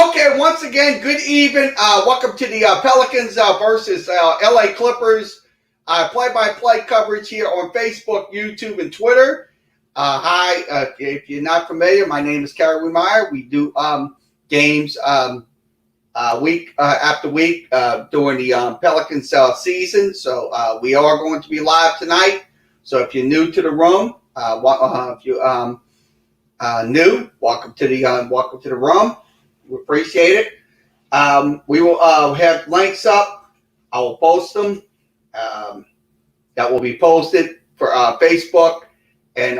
Okay, once again, good evening. Welcome to the Pelicans versus LA Clippers play-by-play coverage here on Facebook, YouTube, and Twitter. Hi, if you're not familiar, my name is Kerry Meyer. We do games week after week during the Pelicans season. So we are going to be live tonight. So if you're new to the room, if you're new, welcome to the room. We appreciate it. We will have links up. I will post them. That will be posted for Facebook and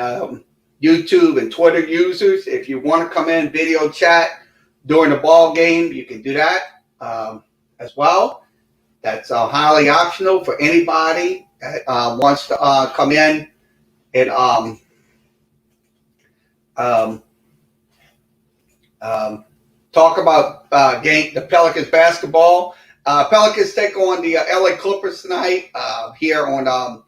YouTube and Twitter users. If you want to come in video chat during the ball game, you can do that as well. That's highly optional for anybody that wants to come in and talk about the Pelicans basketball. Pelicans take on the LA Clippers tonight here on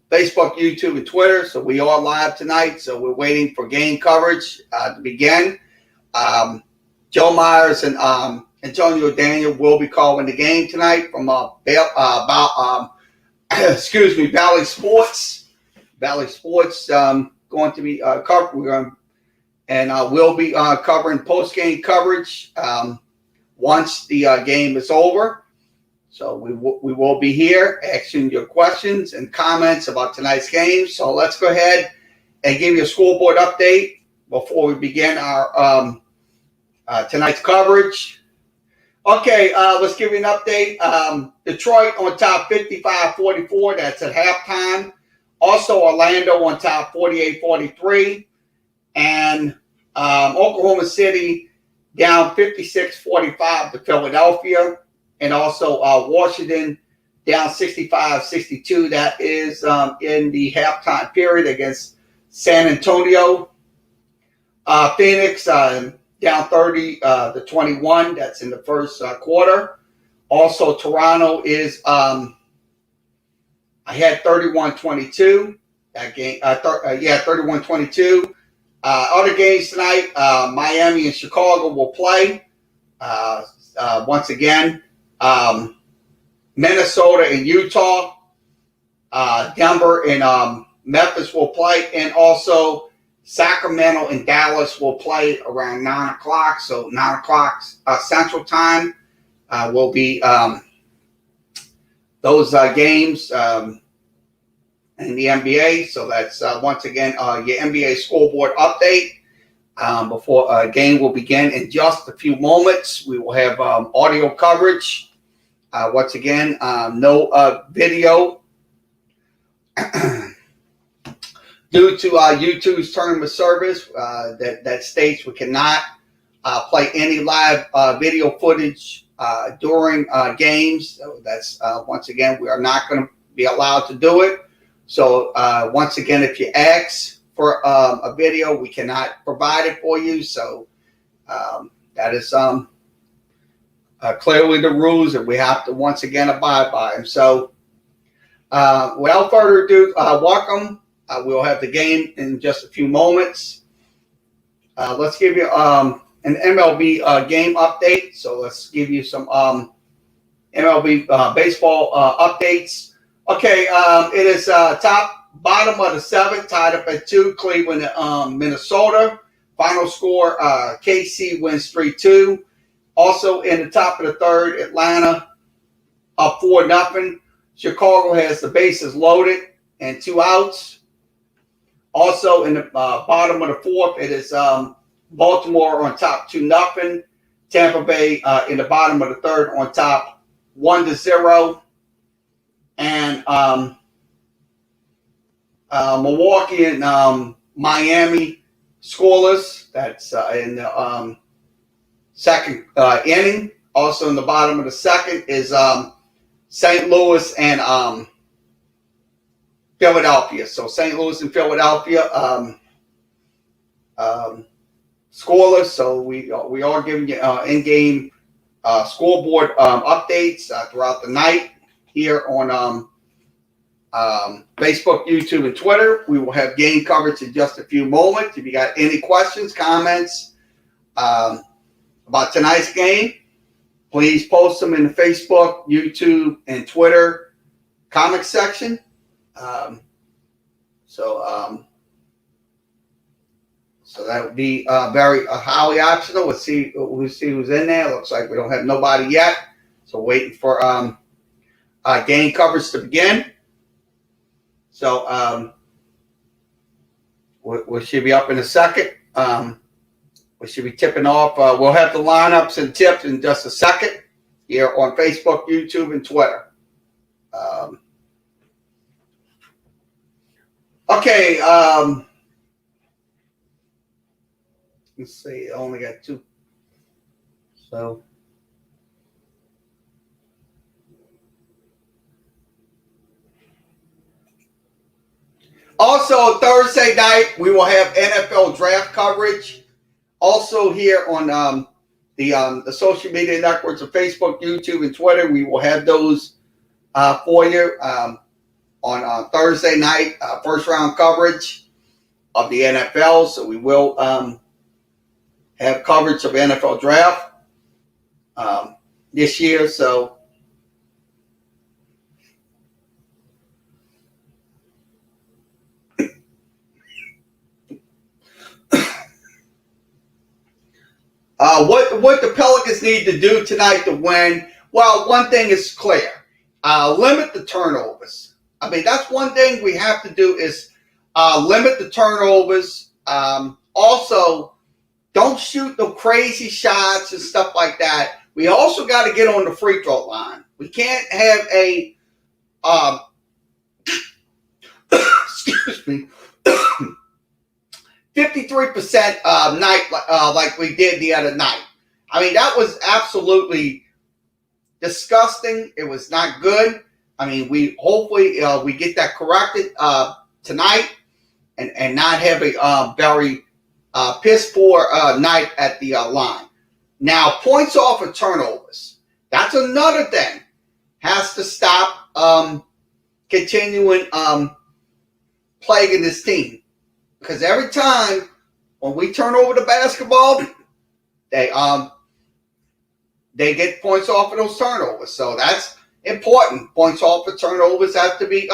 Facebook, YouTube, and Twitter. So we are live tonight. So we're waiting for game coverage to begin. Joe Myers and Antonio Daniel will be calling the game tonight from Valley Sports. Valley Sports going to be covered. We'll be covering post-game coverage once the game is over. So we will be here asking your questions and comments about tonight's game. So let's go ahead and give you a scoreboard update before we begin our tonight's coverage. Okay, let's give you an update. Detroit on top 55-44. That's at halftime. Also, Orlando on top 48-43. And Oklahoma City down 56-45 to Philadelphia. And also Washington down 65-62. That is in the halftime period against San Antonio. Phoenix down 30-21. That's in the first quarter. Also, Toronto is ahead 31-22. That game, 31-22. Other games tonight, Miami and Chicago will play. Once again, Minnesota and Utah, Denver and Memphis will play, and also Sacramento and Dallas will play around 9 o'clock. So 9 o'clock Central Time will be those games in the NBA. So that's once again your NBA scoreboard update. Before a game will begin in just a few moments, we will have audio coverage. Once again, no video due to YouTube's term of service that states we cannot play any live video footage during games. So that's once again, we are not going to be allowed to do it. So once again, if you ask for a video, we cannot provide it for you. So that is clearly the rules that we have to once again abide by them. So without further ado, welcome. We'll have the game in just a few moments. Let's give you an MLB game update. So let's give you some MLB baseball updates. Okay, it is bottom of the seventh, tied up at 2, Cleveland, Minnesota. Final score, KC wins 3-2. Also in the top of the third, Atlanta up 4-0. Chicago has the bases loaded and 2 outs. Also in the bottom of the fourth, it is Baltimore on top 2-0. Tampa Bay in the bottom of the third on top 1-0. And Milwaukee and Miami scoreless. That's in the second inning. Also in the bottom of the second is St. Louis and Philadelphia. So St. Louis and Philadelphia scoreless. So we are giving you in-game scoreboard updates throughout the night here on Facebook, YouTube, and Twitter. We will have game coverage in just a few moments. If you got any questions, comments, about tonight's game, please post them in the Facebook, YouTube, and Twitter comment section. So that would be very highly optional. We'll see who's in there. Looks like we don't have nobody yet. So waiting for game coverage to begin. So we should be up in a second. We should be tipping off. We'll have the lineups and tips in just a second here on Facebook, YouTube, and Twitter. Okay. Let's see. I only got 2. So. Also, Thursday night, we will have NFL draft coverage. Also, here on the social media networks of Facebook, YouTube, and Twitter, we will have those for you on Thursday night, first round coverage of the NFL. So we will have coverage of NFL draft this year. So. What the Pelicans need to do tonight to win? Well, one thing is clear: limit the turnovers. I mean, that's one thing we have to do is limit the turnovers. Also, don't shoot the crazy shots and stuff like that. We also got to get on the free throw line. We can't have a excuse me. 53% night like we did the other night. I mean, that was absolutely disgusting. It was not good. I mean, we hopefully we get that corrected tonight and not have a very piss poor night at the line. Now, points off of turnovers. That's another thing. Has to stop continuing plaguing this team. Because every time when we turn over the basketball, they get points off of those turnovers. So that's important. Points off of turnovers have to be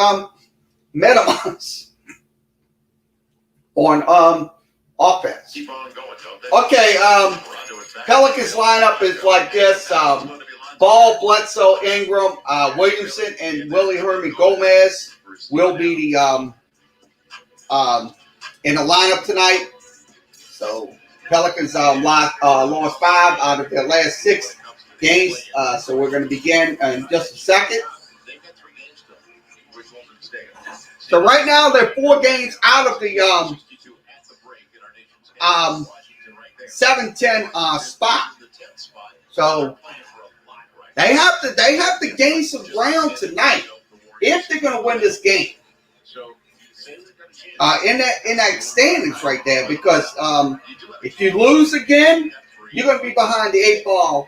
minimized on offense. Okay, Pelicans lineup is like this. Ball, Bledsoe, Ingram, Williamson, and Willie Herman Gomez will be the in the lineup tonight. So Pelicans lost 5 out of their last 6 games. So we're going to begin in just a second. So right now they're 4 games out of the 7-10 spot. So they have to gain some ground tonight if they're going to win this game. In that standings right there, because if you lose again, you're going to be behind the 8 ball.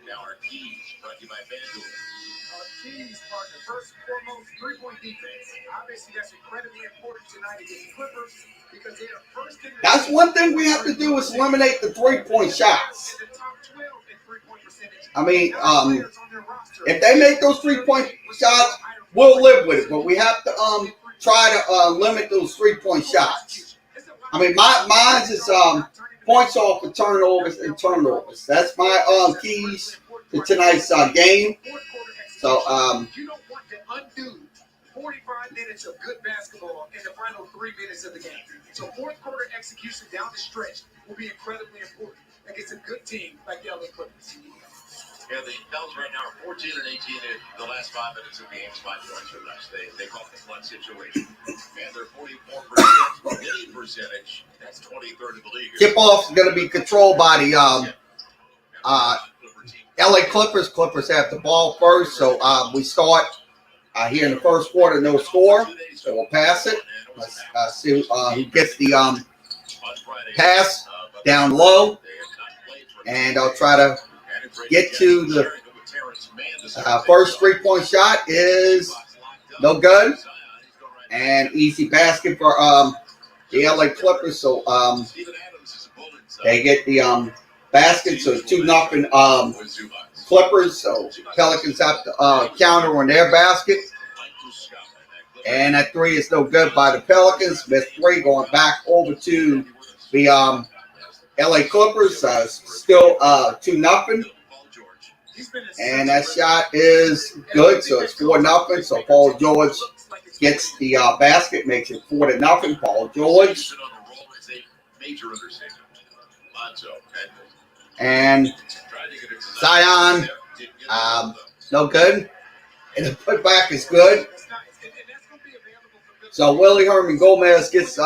Now our keys brought to you by FanDuel. Our keys, partner. First and foremost, 3-point defense. Obviously, that's incredibly important tonight against Clippers because they are first in the. That's one thing we have to do is eliminate the 3-point shots. I mean, if they make those 3-point shots, we'll live with it, but we have to try to limit those 3-point shots. I mean, mine is points off of turnovers and turnovers. That's my keys to tonight's game. So you don't want to undo 45 minutes of good basketball in the final 3 minutes of the game. So fourth quarter execution down the stretch will be incredibly important against a good team like the LA Clippers. Yeah, the Pels right now are 14 and 18 in the last 5 minutes of the game. 5 points or less. They call it the flood situation. And they're 44% winning percentage. That's 23rd in the league. Tip-off is going to be controlled by the LA Clippers. Clippers have the ball first, so we start here in the first quarter, no score. So we'll pass it. Let's see who gets the pass down low. And I'll try to get to the first 3-point shot is no good. And easy basket for the LA Clippers. So They get the basket, so 2-0 Clippers. So Pelicans have to counter on their basket. And that three is no good by the Pelicans. Missed three, going back over to the LA Clippers. Still 2-0. And that shot is good. So it's 4-0. So Paul George gets the basket, makes it 4-0. Paul George. And Zion, no good. And the putback is good. So Willie Herman Gomez gets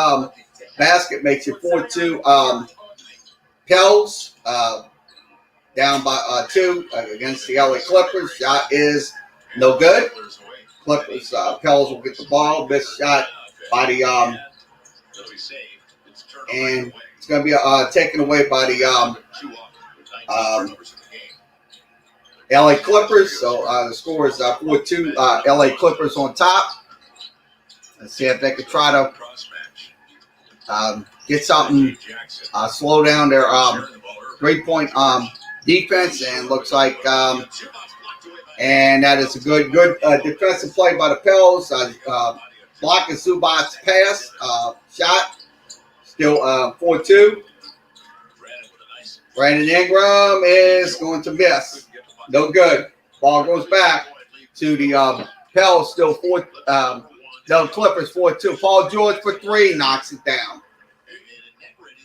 basket, makes it 4-2. Pels down by 2 against the LA Clippers. Shot is no good. Clippers, Pels will get the ball. Missed shot by the and it's going to be taken away by the LA Clippers. So the score is 4-2. LA Clippers on top. Let's see if they can try to get something, slow down their 3-point defense. And looks like, and that is a good defensive play by the Pels. Blocking Zubac's pass, shot. Still 4-2. Brandon Ingram is going to miss. No good. Ball goes back to the Pels. Still the Clippers 4-2. Paul George for 3 knocks it down.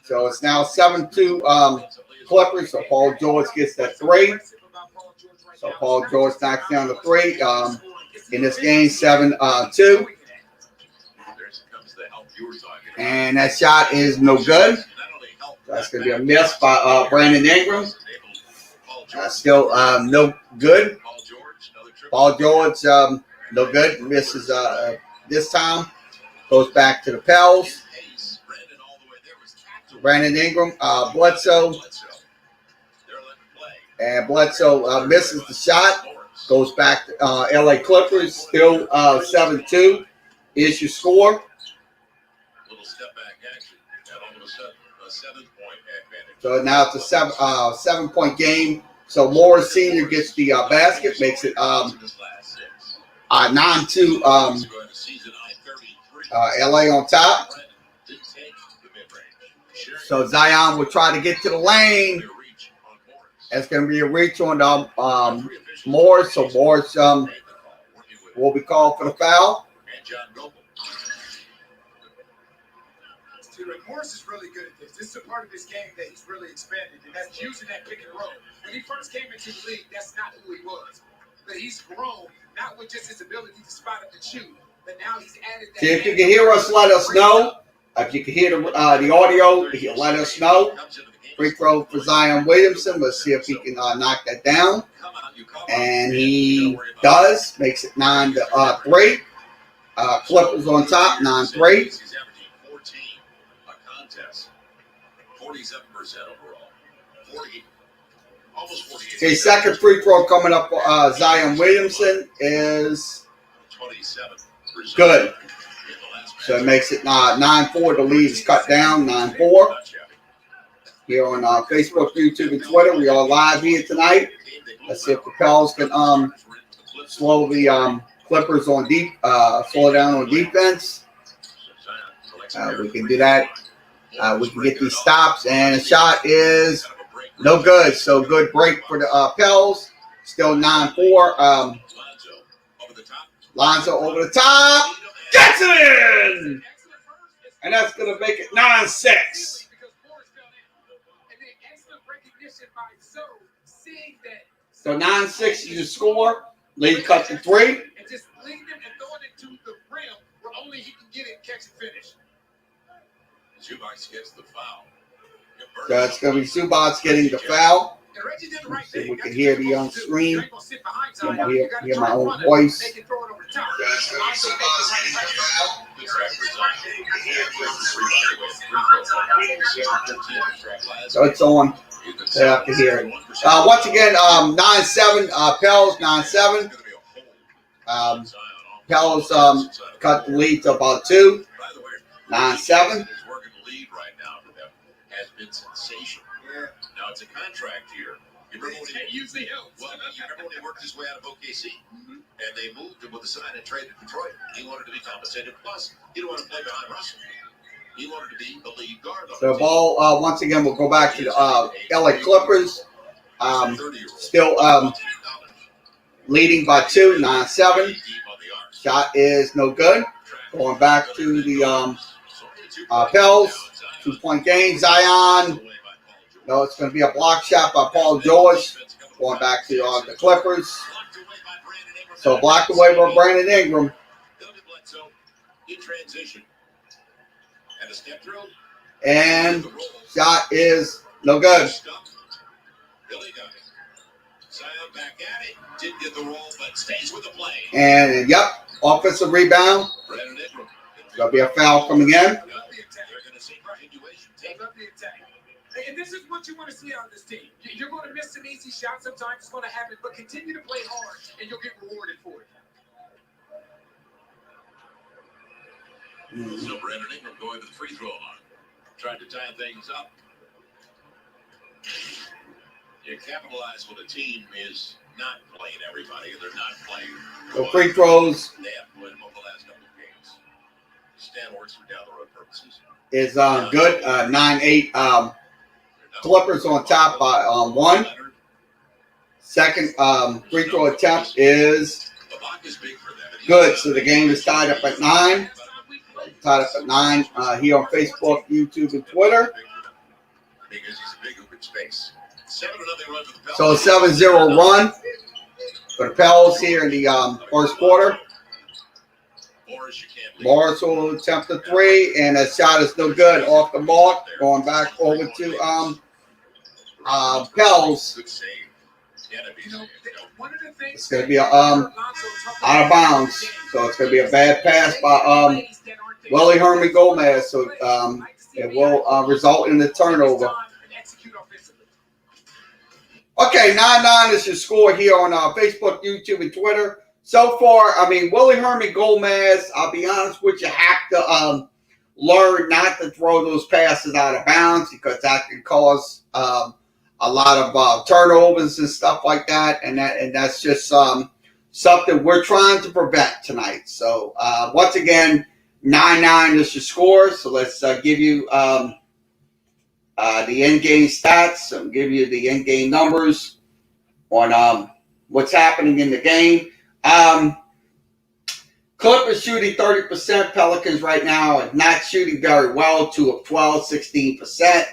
So it's now 7-2 Clippers. So Paul George gets that 3. So Paul George knocks down the 3 in this game, 7-2. And that shot is no good. That's going to be a miss by Brandon Ingram. Still no good. Paul George, no good. Misses this time. Goes back to the Pels. Brandon Ingram, Bledsoe. And Bledsoe misses the shot. Goes back to LA Clippers. Still 7-2 is your score. So now it's a 7-point game. So Morris Sr. gets the basket, makes it 9-2 LA on top. So Zion will try to get to the lane. That's going to be a reach on Morris. So Morris will be called for the foul. Morris is really good at this. This is a part of this game that he's really expanded, and that's using that pick and roll. When he first came into the league, that's not who he was. But he's grown, not with just his ability to spot up and shoot, but now he's added that. See, if you can hear us, let us know. If you can hear the audio, let us know. Free throw for Zion Williamson. Let's see if he can knock that down. And he does. Makes it 9-3. Clippers on top, 9-3. 47% overall. 40, almost 48. Okay, second free throw coming up for Zion Williamson is 27%. Good. So it makes it 9-4. The lead is cut down, 9-4. Here on Facebook, YouTube, and Twitter. We are live here tonight. Let's see if the Pels can slow the Clippers on slow down on defense. We can do that. We can get these stops, and the shot is no good. So good break for the Pels. Still 9-4. Lonzo over the top. Gets it in! And that's going to make it 9-6. So 9-6 is your score. Lead cut to 3. And just lead them and throw it into the rim where only he can get it, catch and finish. Zubac gets the foul. So it's going to be Zubac getting the foul. Let's see if we can hear the on screen. Hear my own voice. So it's on. So I can hear it. Once again, 9-7. Pels 9-7. Pels cut the lead to about 2. 9-7. been sensational. Yeah. Now it's a contract year. You remember when It usually helps. you remember when he worked his way out of OKC? Mhm. And they moved him with a sign and trade to Detroit. He wanted to be compensated. Plus, he didn't want to play behind Russell. He wanted to be the lead guard. The ball, once again, will go back to the LA Clippers. Still leading by 2, 9-7. Shot is no good. Going back to the Pels. 2-point game. Zion. No, it's going to be a block shot by Paul George. Going back to the Clippers. So blocked away by Brandon Ingram. In transition. And a step through. And shot is no good. Billy got it. Zion back at it. Didn't get the roll, but stays with the play. And, yep, offensive rebound. Brandon Ingram. There'll be a foul coming in. They're going to see continuation. Take up the attack. And this is what you want to see out of this team. You're going to miss some easy shots sometimes. It's going to happen. But continue to play hard, and you'll get rewarded for it. So Brandon Ingram going to the free throw line. Tried to tie things up. You capitalize when a team is not playing everybody. They're not playing. So free throws They have to win them over the last couple of games. Stan works for down the road purposes. is good. 9-8. Clippers on top by 1. Second free throw attempt is The block is big for them. good. So the game is tied up at 9. Tied up at 9 here on Facebook, YouTube, and Twitter. Because he's a big open space. 7-0 run for the Pels. So a 7-0 run for the Pels here in the first quarter. Morris, you can't leave. Morris will attempt a 3, and that shot is no good off the mark. Going back over to Pels. Good save. Yeah, that'd be You know, one of the things It's going to be a, out of bounds. So it's going to be a bad pass by Willie Herman Gomez. So it will result in the turnover. Okay, 9-9 is your score here on Facebook, YouTube, and Twitter. So far, I mean, Willie Herman Gomez, I'll be honest with you, have to learn not to throw those passes out of bounds because that can cause a lot of turnovers and stuff like that. And that's just something we're trying to prevent tonight. So, once again, 9-9 is your score. So let's give you the in-game stats and give you the in-game numbers on what's happening in the game. Clippers shooting 30%. Pelicans right now are not shooting very well, 2 of 12, 16%.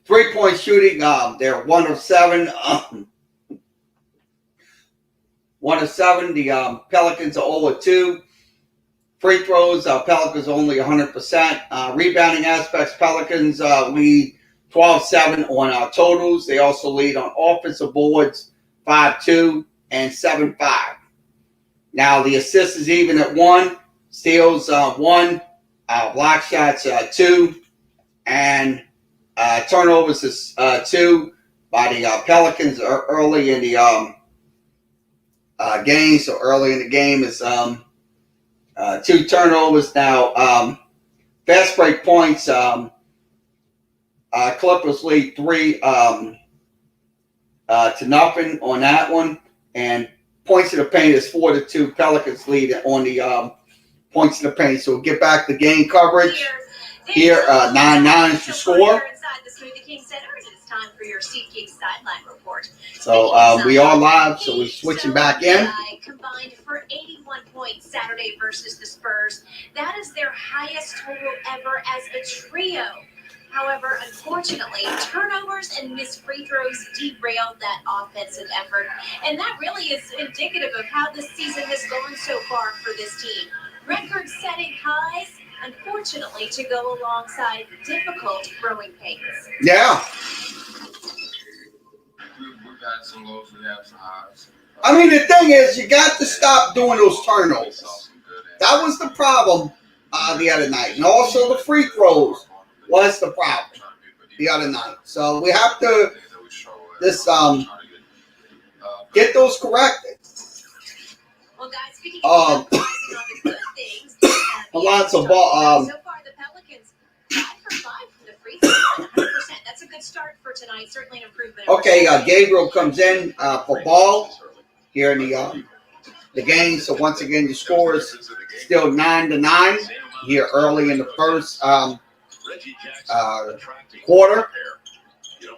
Three-point shooting, they're 1 of 7. 1 of 7. The Pelicans are 0 of 2. Free throws, Pelicans only 100%. Rebounding aspects, Pelicans lead 12-7 on our totals. They also lead on offensive boards, 5-2 and 7-5. Now the assists is even at 1, steals 1, block shots 2, and turnovers is 2 by the Pelicans early in the game. So early in the game is 2 turnovers. Now fast break points. Clippers lead 3 to nothing on that one, and points to the paint is 4-2. Pelicans lead on the points to the paint. So we'll get back to game coverage. Here, 9-9 is the score. It's time for your SeatGeek sideline report. So we are live, so we're switching back in. Combined for 81 points Saturday versus the Spurs. That is their highest total ever as a trio. However, unfortunately, turnovers and missed free throws derailed that offensive effort. And that really is indicative of how this season has gone so far for this team. Record-setting highs, unfortunately, to go alongside difficult growing pains. Yeah. We've had some lows, we have some highs. I mean, the thing is, you got to stop doing those turnovers. That was the problem the other night. And also the free throws was the problem the other night. So we have to just get those corrected. Well, guys, speaking of capitalizing on the good things, Hold lots of ball. So far, the Pelicans 5 for 5 from the free throw, 100%. That's a good start for tonight. Certainly an improvement. Okay, Gabriel comes in for ball here in the game. So once again, the score is still 9-9 here early in the first quarter,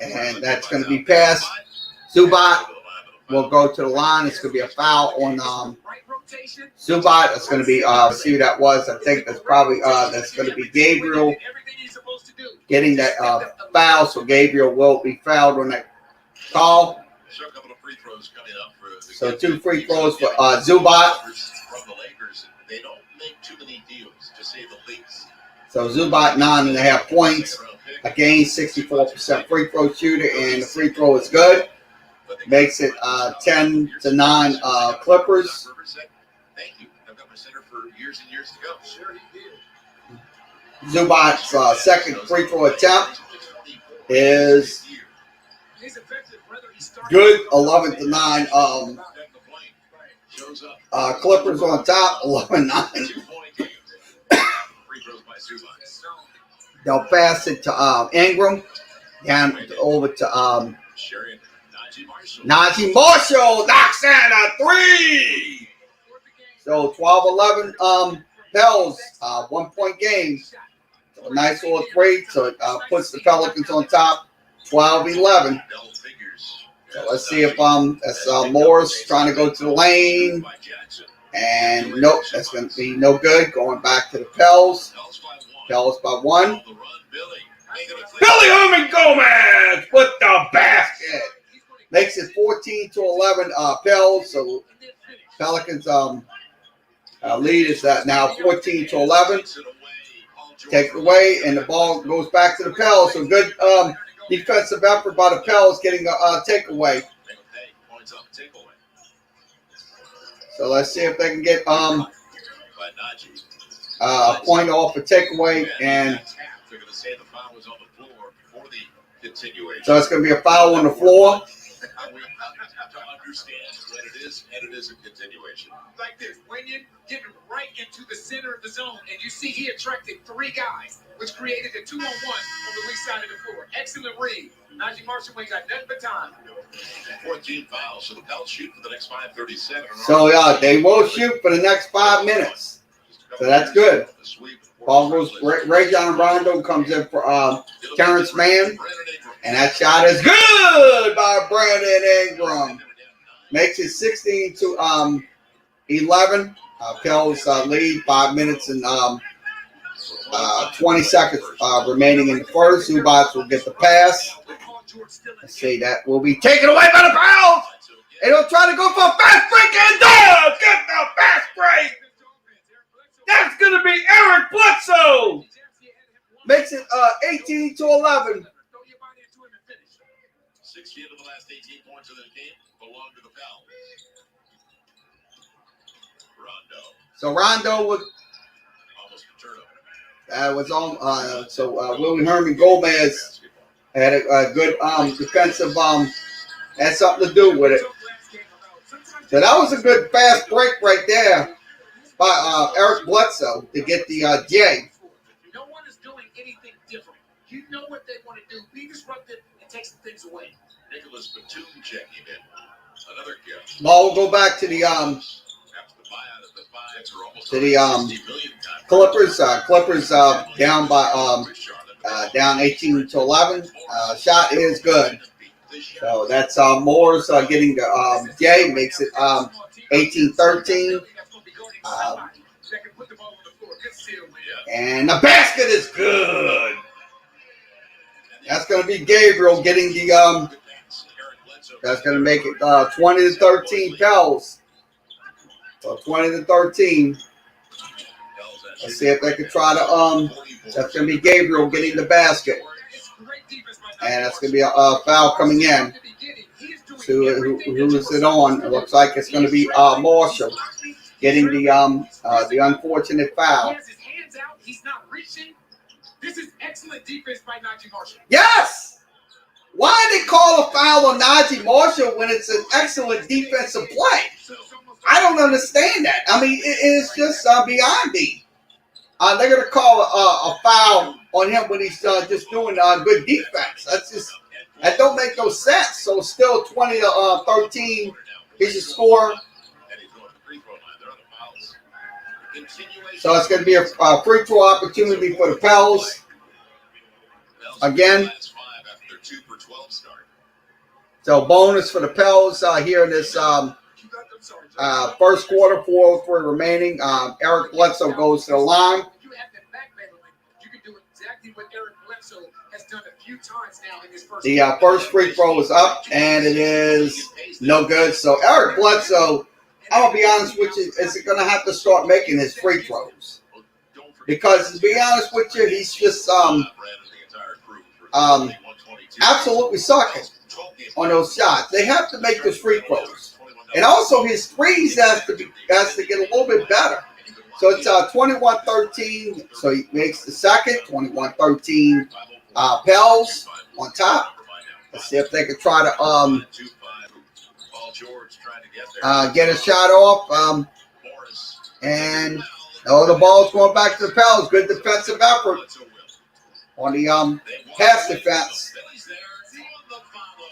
and that's going to be passed. Zubac will go to the line. It's going to be a foul on Zubac. It's going to be see who that was. I think that's probably that's going to be Gabriel getting that foul. So Gabriel will be fouled on that call. So 2 free throws for Zubac. So Zubac 9.5 points. Again, 64% free throw shooter, and the free throw is good. Makes it 10-9 Clippers. Zubac's second free throw attempt is good. 11-9. Clippers on top. 11-9. They'll pass it to Ingram. Down over to Najee Marshall. Knocks in a 3. So 12-11 Pels. 1 point game. So a nice little 3. So it puts the Pelicans on top. 12-11. So let's see if that's Morris trying to go to the lane. And nope, that's going to be no good. Going back to the Pels. Pels by 1. Billy Herman Gomez with the basket. Makes it 14-11 Pels. So Pelicans lead is now 14-11. Take it away, and the ball goes back to the Pels. So good defensive effort by the Pels getting a takeaway. So let's see if they can get a point off a takeaway, and so it's going to be a foul on the floor. It is a continuation. Like this, Wenyon getting right into the center of the zone, and you see he attracted 3 guys, which created a 2-on-1 on the weak side of the floor. Excellent read. Najee Marshall ain't got nothing but time. 14 fouls, so the Pels shoot for the next 5:37. So yeah, they will shoot for the next 5 minutes. So that's good. Ball goes. Ray John Rondo comes in for Terrence Mann, and that shot is good by Brandon Ingram. Makes it 16-11. Pels lead. 5 minutes and 20 seconds remaining in the first. Zubac will get the pass. Let's see, that will be taken away by the Pels. And he'll try to go for a fast break and does get the fast break. That's going to be Eric Bledsoe. Makes it 18-11. 16 of the last 18 points of the game belong to the Pels. Rondo. So Rondo was Almost a turnover. was on. So Willie Herman Gomez had a good defensive had something to do with it. So that was a good fast break right there by Eric Bledsoe to get the J. No one is doing anything different. You know what they want to do. Be disruptive and take some things away. Nicholas Batum checking in. Another gift. Ball will go back to the After the buyout of the Fives are almost to the $60 million Clippers. Clippers down by down 18-11. Shot is good. So that's Morris getting the J, makes it 18-13. And the basket is good. That's going to be Gabriel getting the that's going to make it 20-13 Pels. So 20-13. Let's see if they can try to that's going to be Gabriel getting the basket. And that's going to be a foul coming in. So who is it on? It looks like it's going to be Marshall getting the unfortunate foul. He's not reaching. This is excellent defense by Najee Marshall. Yes! Why did they call a foul on Najee Marshall when it's an excellent defensive play? I don't understand that. I mean, it's just beyond me. they're going to call a foul on him when he's just doing good defense. That don't make no sense. So still 20-13 is your score. So it's going to be a free throw opportunity for the Pels. Again. So bonus for the Pels here in this first quarter, 4:03 remaining. Eric Bledsoe goes to the line. You can do exactly what Eric Bledsoe has done a few times now in his first. The first free throw is up, and it is no good. So Eric Bledsoe, I'm going to be honest with you, is going to have to start making his free throws. Because to be honest with you, he's just absolutely sucking on those shots. They have to make those free throws. And also his threes has to get a little bit better. So it's 21-13. So he makes the second, 21-13 Pels on top. Let's see if they can try to get a shot off. And the ball's going back to the Pels. Good defensive effort on the pass defense.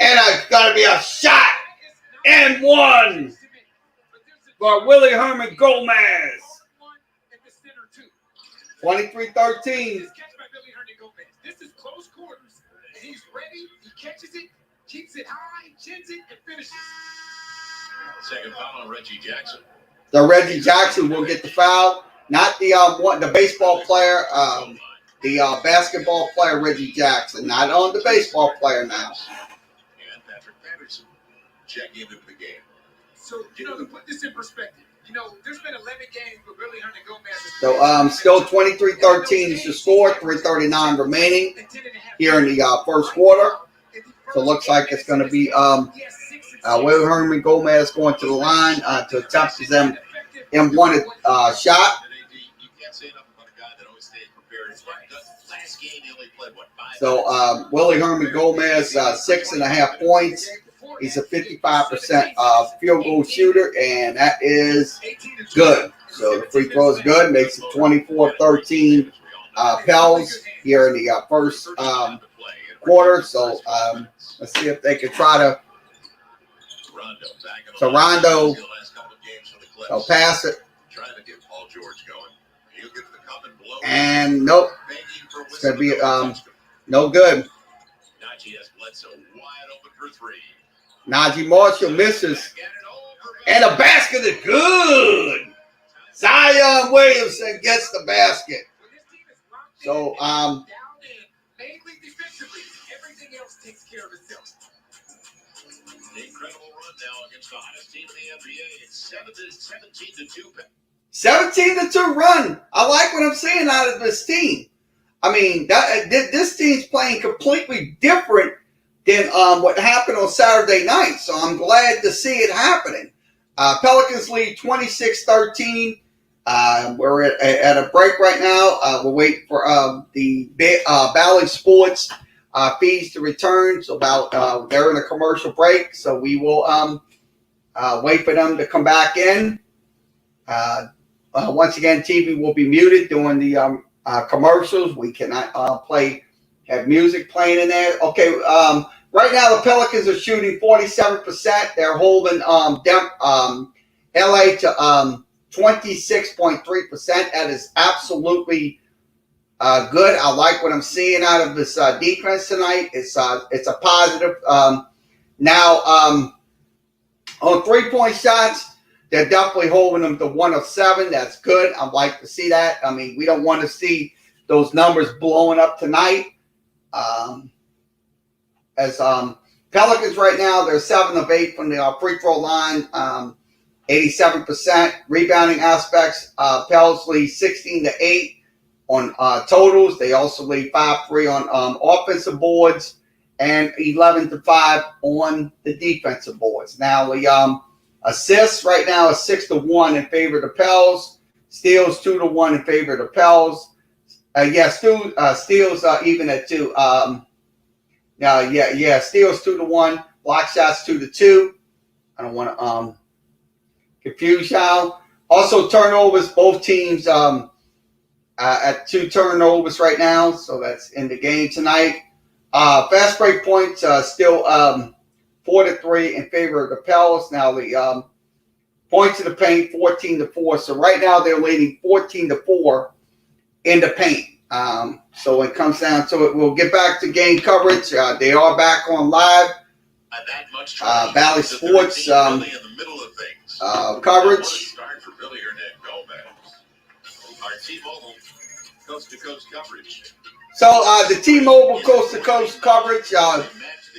And it's got to be a shot and one for Willie Herman Gomez. 23-13. This is close quarters. And he's ready. He catches it, keeps it high, chins it, and finishes. Second foul on Reggie Jackson. So Reggie Jackson will get the foul. Not the baseball player, the basketball player Reggie Jackson. Not on the baseball player now. And Patrick Patterson check into the game. So, to put this in perspective, there's been 11 games with Willie Hernan Gomez. So, still 23-13 is the score. 3:39 remaining here in the first quarter. So, it looks like it's going to be Willie Herman Gomez going to the line to attempt his M1 shot. So, Willie Herman Gomez, 6.5 points. He's a 55% field goal shooter, and that is good. So the free throw is good. Makes it 24-13 Pels here in the first quarter. So let's see if they can try to. So Rondo, they'll pass it. And nope. It's going to be no good. Najee Marshall misses. And the basket is good. Zion Williamson gets the basket. So, mainly defensively, everything else takes care of itself. Incredible run now against the hottest team in the NBA. It's 17-2 run. I like what I'm seeing out of this team. I mean, this team's playing completely different than what happened on Saturday night. So I'm glad to see it happening. Pelicans lead 26-13. We're at a break right now. We're waiting for the Valley Sports fees to return. So they're in a commercial break. So we will wait for them to come back in. Once again, TV will be muted during the commercials. We cannot have music playing in there. Okay, right now the Pelicans are shooting 47%. They're holding LA to 26.3%. That is absolutely good. I like what I'm seeing out of this defense tonight. It's a positive. Now on 3-point shots, they're definitely holding them to 1 of 7. That's good. I'd like to see that. I mean, we don't want to see those numbers blowing up tonight. Pelicans right now, they're 7 of 8 from the free throw line, 87%. Rebounding aspects, Pels lead 16-8 on totals. They also lead 5-3 on offensive boards and 11-5 on the defensive boards. Now, the assists right now is 6-1 in favor of the Pels. Steals 2-1 in favor of the Pels. Steals even at 2. Steals 2-1. Block shots 2-2. I don't want to confuse y'all. Also turnovers. Both teams at 2 turnovers right now, so that's in the game tonight. Fast break points still 4-3 in favor of the Pels. Now the points in the paint 14-4. So right now they're leading 14-4 in the paint. So when it comes down to it, we'll get back to game coverage. They are back on live. Valley Sports coverage. So the T-Mobile Coast to Coast coverage.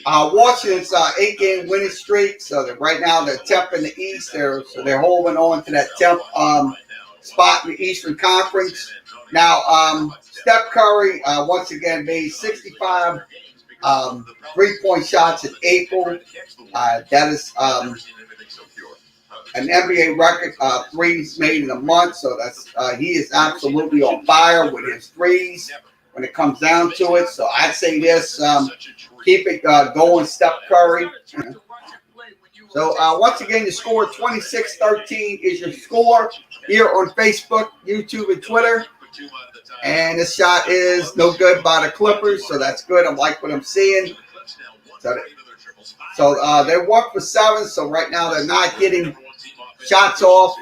Washington's 8-game winning streak. So right now they're 10th in the East. They're holding on to that 10th spot in the Eastern Conference. Now Steph Curry once again made 65 3-point shots in April. That is an NBA record, threes made in a month. So that's he is absolutely on fire with his threes when it comes down to it. So I'd say this, keep it going, Steph Curry. So once again, the score 26-13 is your score here on Facebook, YouTube, and Twitter. And this shot is no good by the Clippers, so that's good. I like what I'm seeing. So they're 1 for 7, so right now they're not getting shots off.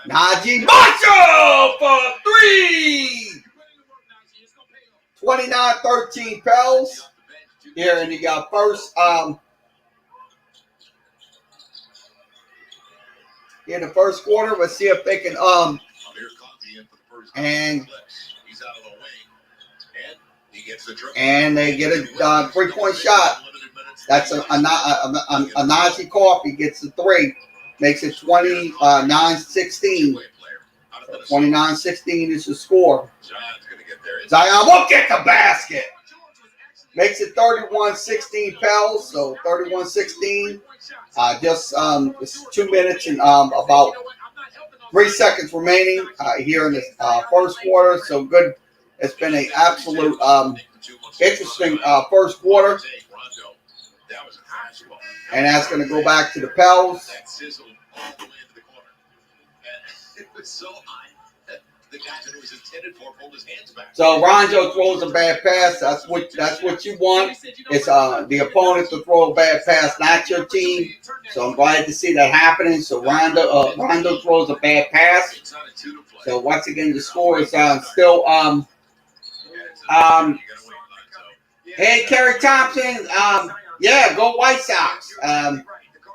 Najee Marshall for 3! 29-13 Pels here in the first in the first quarter. Let's see if they can and they get a 3-point shot. That's a Najee Coffey gets the 3, makes it 29-16. 29-16 is the score. Zion won't get the basket. Makes it 31-16 Pels, so 31-16. Just 2 minutes and about 3 seconds remaining here in the first quarter. So good. It's been an absolute interesting first quarter. And that's going to go back to the Pels. So Rondo throws a bad pass. That's what you want. It's the opponent to throw a bad pass, not your team. So I'm glad to see that happening. So Rondo throws a bad pass. So once again, the score is still hey, Kerry Thompson. Yeah, go White Sox.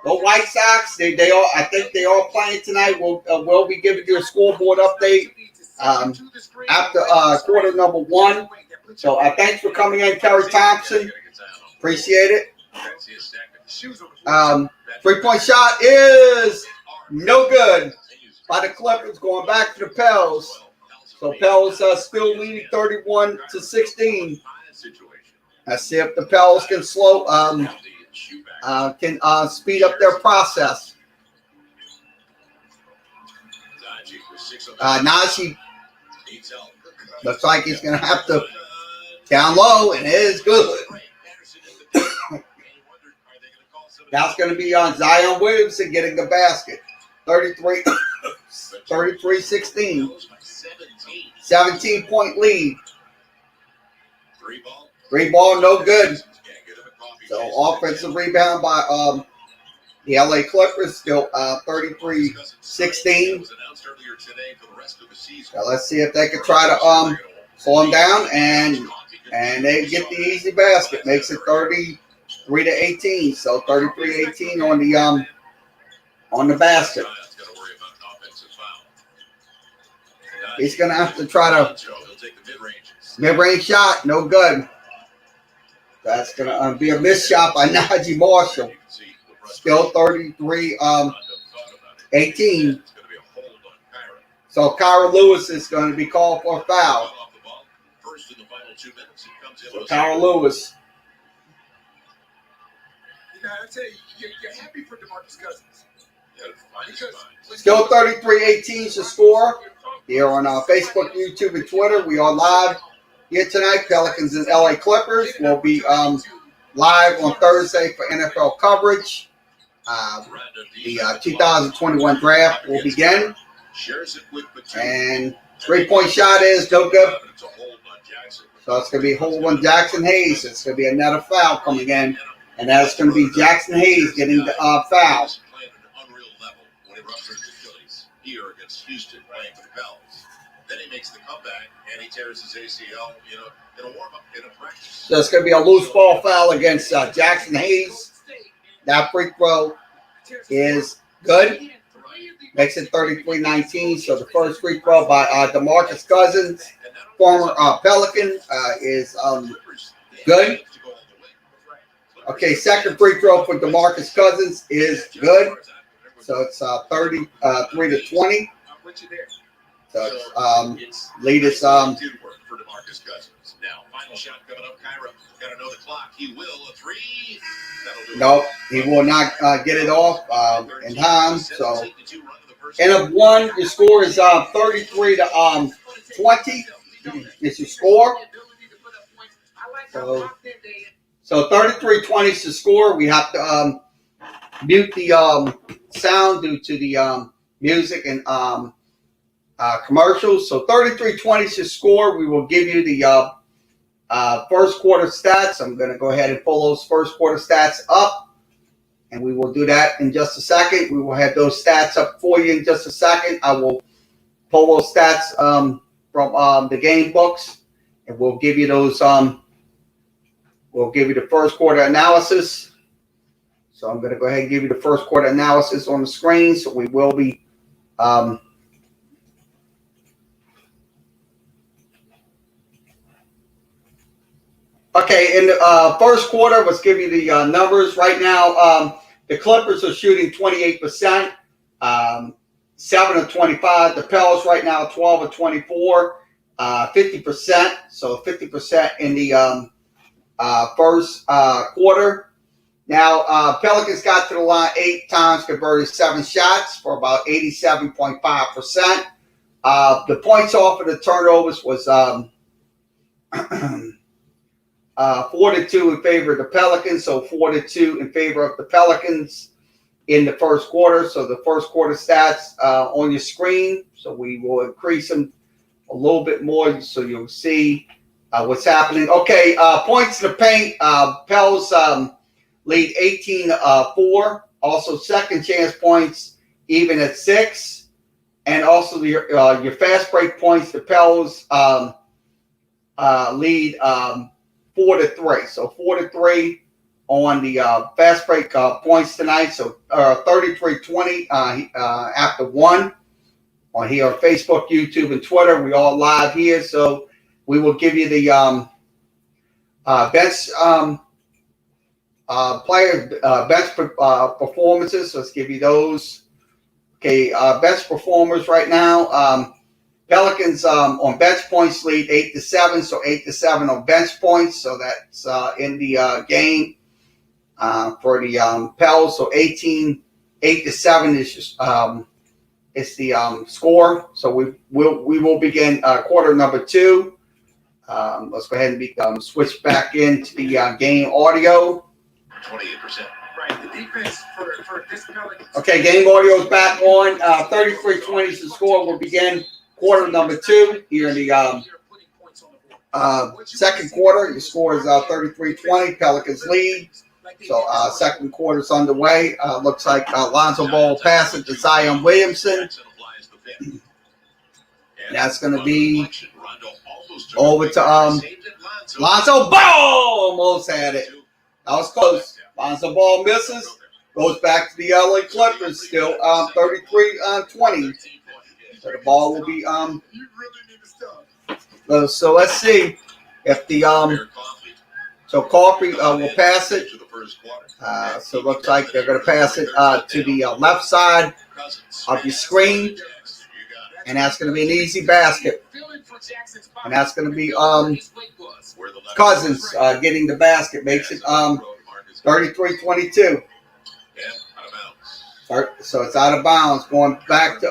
Go White Sox. They all. I think they all playing tonight. We'll be giving you a scoreboard update after quarter number 1. So thanks for coming in, Kerry Thompson. Appreciate it. 3-point shot is no good by the Clippers, going back to the Pels. So Pels still leading 31-16. Let's see if the Pels can speed up their process. Najee looks like he's going to have to down low, and it is good. That's going to be on Zion Williamson getting the basket. 33-16. 17-point lead. 3 ball, no good. So offensive rebound by the LA Clippers, still 33-16. So let's see if they can try to slow them down, and they get the easy basket. Makes it 33-18. So 33-18 on the basket. He's going to have to try to mid-range shot, no good. That's going to be a missed shot by Najee Marshall. Still 33-18. So Kyra Lewis is going to be called for a foul. So Kyra Lewis. I tell you, you're happy for DeMarcus Cousins. Still 33-18 is the score. Here on Facebook, YouTube, and Twitter. We are live here tonight. Pelicans and LA Clippers will be live on Thursday for NFL coverage. The 2021 draft will begin. Shares it with Batum. And 3-point shot is no good. It's a hold on Jackson. So it's going to be hold on Jackson Hayes. It's going to be another foul coming in. And that's going to be Jackson Hayes getting the foul. Playing at an unreal level when he ruptured his Achilles here against Houston playing for the Pels. Then he makes the comeback and he tears his ACL, in a warm-up, in a practice. So it's going to be a loose ball foul against Jackson Hayes. That free throw is good. Makes it 33-19. So the first free throw by DeMarcus Cousins, former Pelican, is good. Okay, second free throw for DeMarcus Cousins is good. So it's 33-20. So it's, lead is for DeMarcus Cousins. Now, final shot coming up, Kyra. Got to know the clock. He will a three. No, he will not get it off in time. So, and of one, your score is 33-20. It's your score. So 33-20 is the score. We have to mute the sound due to the music and commercials. So 33-20 is your score. We will give you the first quarter stats. I'm going to go ahead and pull those first quarter stats up, and we will do that in just a second. We will have those stats up for you in just a second. I will pull those stats from the game books, and we'll give you those. We'll give you the first quarter analysis. So I'm going to go ahead and give you the first quarter analysis on the screen. So we will be okay, in the first quarter, let's give you the numbers. Right now, the Clippers are shooting 28%, 7 of 25. The Pels right now, 12 of 24, 50%. So 50% in the first quarter. Now, Pelicans got to the line 8 times, converted 7 shots for about 87.5%. The points off of the turnovers was 4-2 in favor of the Pelicans, so 4-2 in favor of the Pelicans in the first quarter. So the first quarter stats on your screen. So we will increase them a little bit more so you'll see what's happening. Okay, points in the paint. Pels lead 18-4. Also, second chance points even at 6. And also your fast break points. The Pels lead 4-3. So 4-3 on the fast break points tonight. So 33-20 after 1 on here on Facebook, YouTube, and Twitter. We all live here. So we will give you the bench player bench performances. Let's give you those. Okay, bench performers right now. Pelicans on bench points lead 8-7, so 8-7 on bench points. So that's in the game for the Pels. So 8-7 is the score. So we will begin quarter number 2. Let's go ahead and switch back into the game audio. 28%. Right, the defense for this Pelicans. Okay, game audio is back on. 33-20 is the score. We'll begin quarter number 2 here in the second quarter. Your score is 33-20. Pelicans lead. So second quarter is underway. Looks like Lonzo Ball pass it to Zion Williamson. That's going to be over to Lonzo Ball. Almost had it. That was close. Lonzo Ball misses. Goes back to the LA Clippers. Still 33-20. So the ball will be so let's see if the so Coffee will pass it. So it looks like they're going to pass it to the left side of your screen, and that's going to be an easy basket. And that's going to be Cousins getting the basket, makes it 33-22. So it's out of bounds. Going back to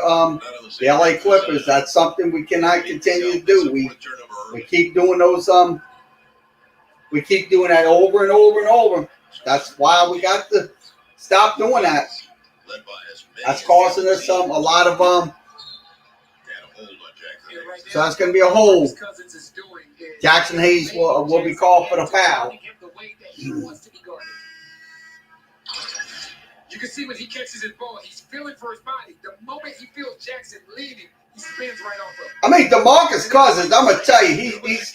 the LA Clippers. That's something we cannot continue to do. We keep doing those. We keep doing that over and over and over. That's why we got to stop doing that. That's causing us a lot of So that's going to be a hold. Jackson Hayes will be called for the foul. You can see when he catches his ball, he's feeling for his body. The moment he feels Jackson leaning, he spins right off of him. I mean, DeMarcus Cousins, I'm gonna tell you, he's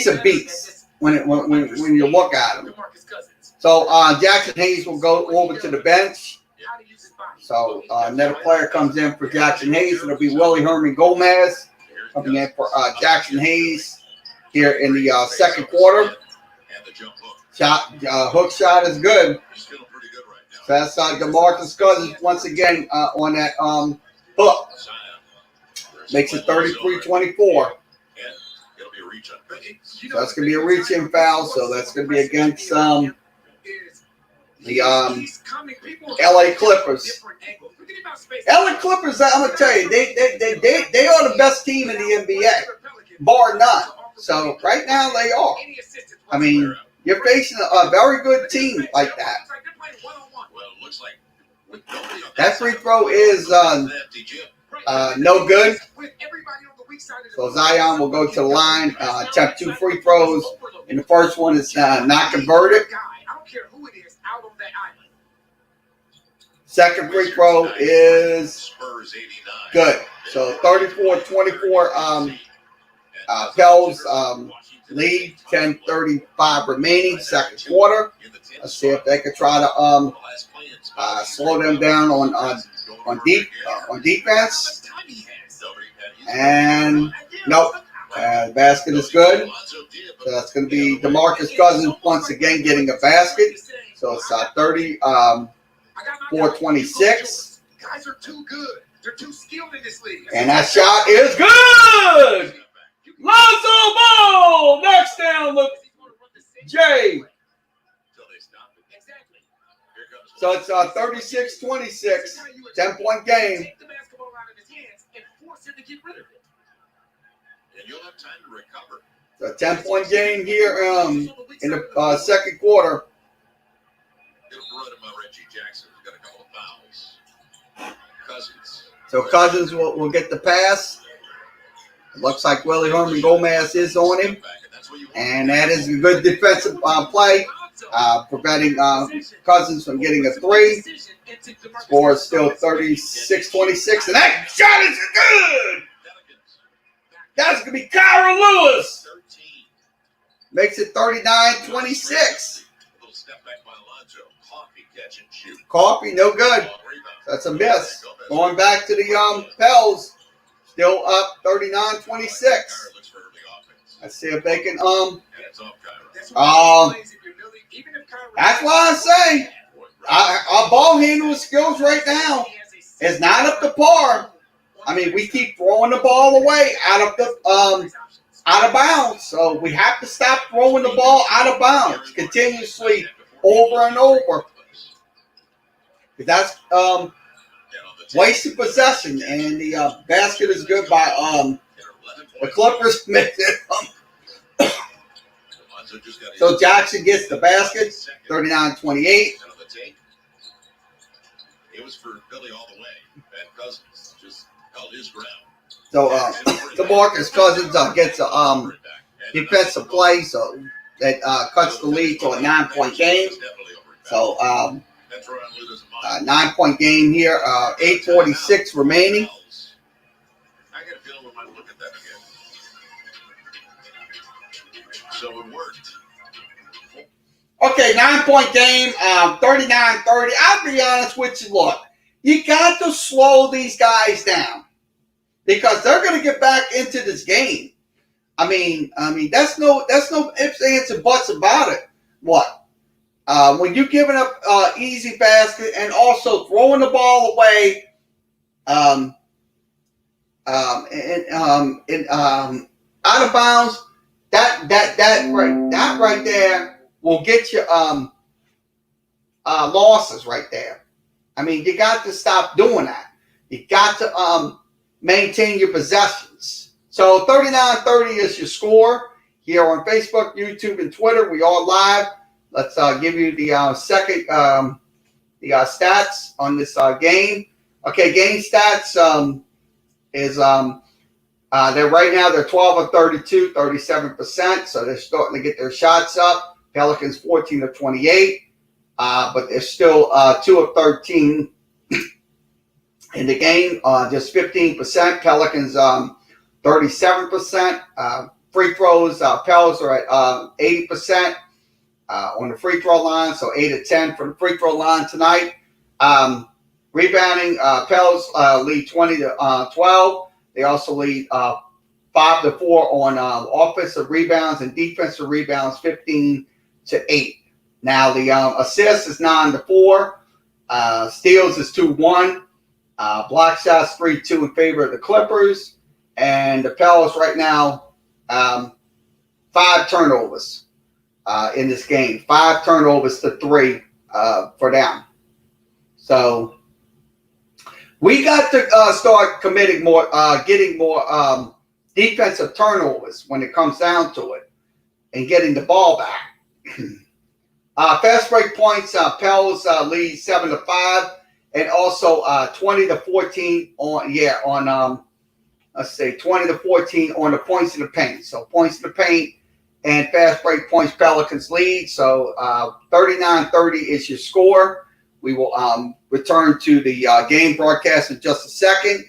a beast when you look at him. So Jackson Hayes will go over to the bench. So another player comes in for Jackson Hayes. It'll be Willie Herman Gomez coming in for Jackson Hayes here in the second quarter. Shot, hook shot is good. So that's DeMarcus Cousins once again on that hook. Makes it 33-24. So that's going to be a reach-in foul. So that's going to be against the LA Clippers. LA Clippers, I'm going to tell you, they are the best team in the NBA, bar none. So right now they are. I mean, you're facing a very good team like that. That free throw is no good. So Zion will go to the line, attempt 2 free throws, and the first one is not converted. Second free throw is good. So 34-24 Pels lead, 10:35 remaining, second quarter. Let's see if they can try to slow them down on defense. And nope, basket is good. So that's going to be DeMarcus Cousins once again getting a basket. So it's 34-26. Guys are too good. They're too skilled in this league. And that shot is good. Lonzo Ball next down. Look, Jay. So it's 36-26, 10-point game. So 10-point game here in the second quarter. So Cousins will get the pass. It looks like Willie Herman Gomez is on him. And that is a good defensive play, preventing Cousins from getting a 3. Score is still 36-26. And that shot is good. That's going to be Kyra Lewis. Makes it 39-26. Coffee, no good. That's a miss. Going back to the Pels. Still up 39-26. Let's see if they can that's why I say our ball handling skills right now is not up to par. I mean, we keep throwing the ball away out of bounds. So we have to stop throwing the ball out of bounds continuously over and over. That's wasted possession, and the basket is good by the Clippers. So Jackson gets the basket, 39-28. It was for Billy all the way. That Cousins just held his ground. So DeMarcus Cousins gets a defensive play, so that cuts the lead to a 9-point game. So 9-point game here, 8:46 remaining. I got a feeling we might look at that again. So it worked. Okay, 9-point game, 39-30. I'll be honest with you. Look, you got to slow these guys down because they're going to get back into this game. I mean, that's no ifs, ands, and buts about it. What? When you're giving up easy basket and also throwing the ball away, out of bounds, that right there will get you losses right there. I mean, you got to stop doing that. You got to maintain your possessions. So 39-30 is your score here on Facebook, YouTube, and Twitter. We are live. Let's give you the second stats on this game. Okay, game stats. is they're right now they're 12 of 32, 37%. So they're starting to get their shots up. Pelicans 14 of 28, but they're still 2 of 13 in the game. Just 15%. Pelicans 37%. Free throws, Pels are at 80% on the free throw line. So 8 of 10 from the free throw line tonight. Rebounding, Pels lead 20 to 12. They also lead 5 to 4 on offensive rebounds and defensive rebounds, 15 to 8. Now the assists is 9 to 4. Steals is 2-1. Block shots 3-2 in favor of the Clippers. And the Pels right now, 5 turnovers in this game. 5 turnovers to 3 for them. So we got to start committing more, getting more defensive turnovers when it comes down to it, and getting the ball back. Fast break points, Pels lead 7 to 5, and also 20 to 14 on let's say 20 to 14 on the points in the paint. So points in the paint and fast break points, Pelicans lead. So 39-30 is your score. We will return to the game broadcast in just a second.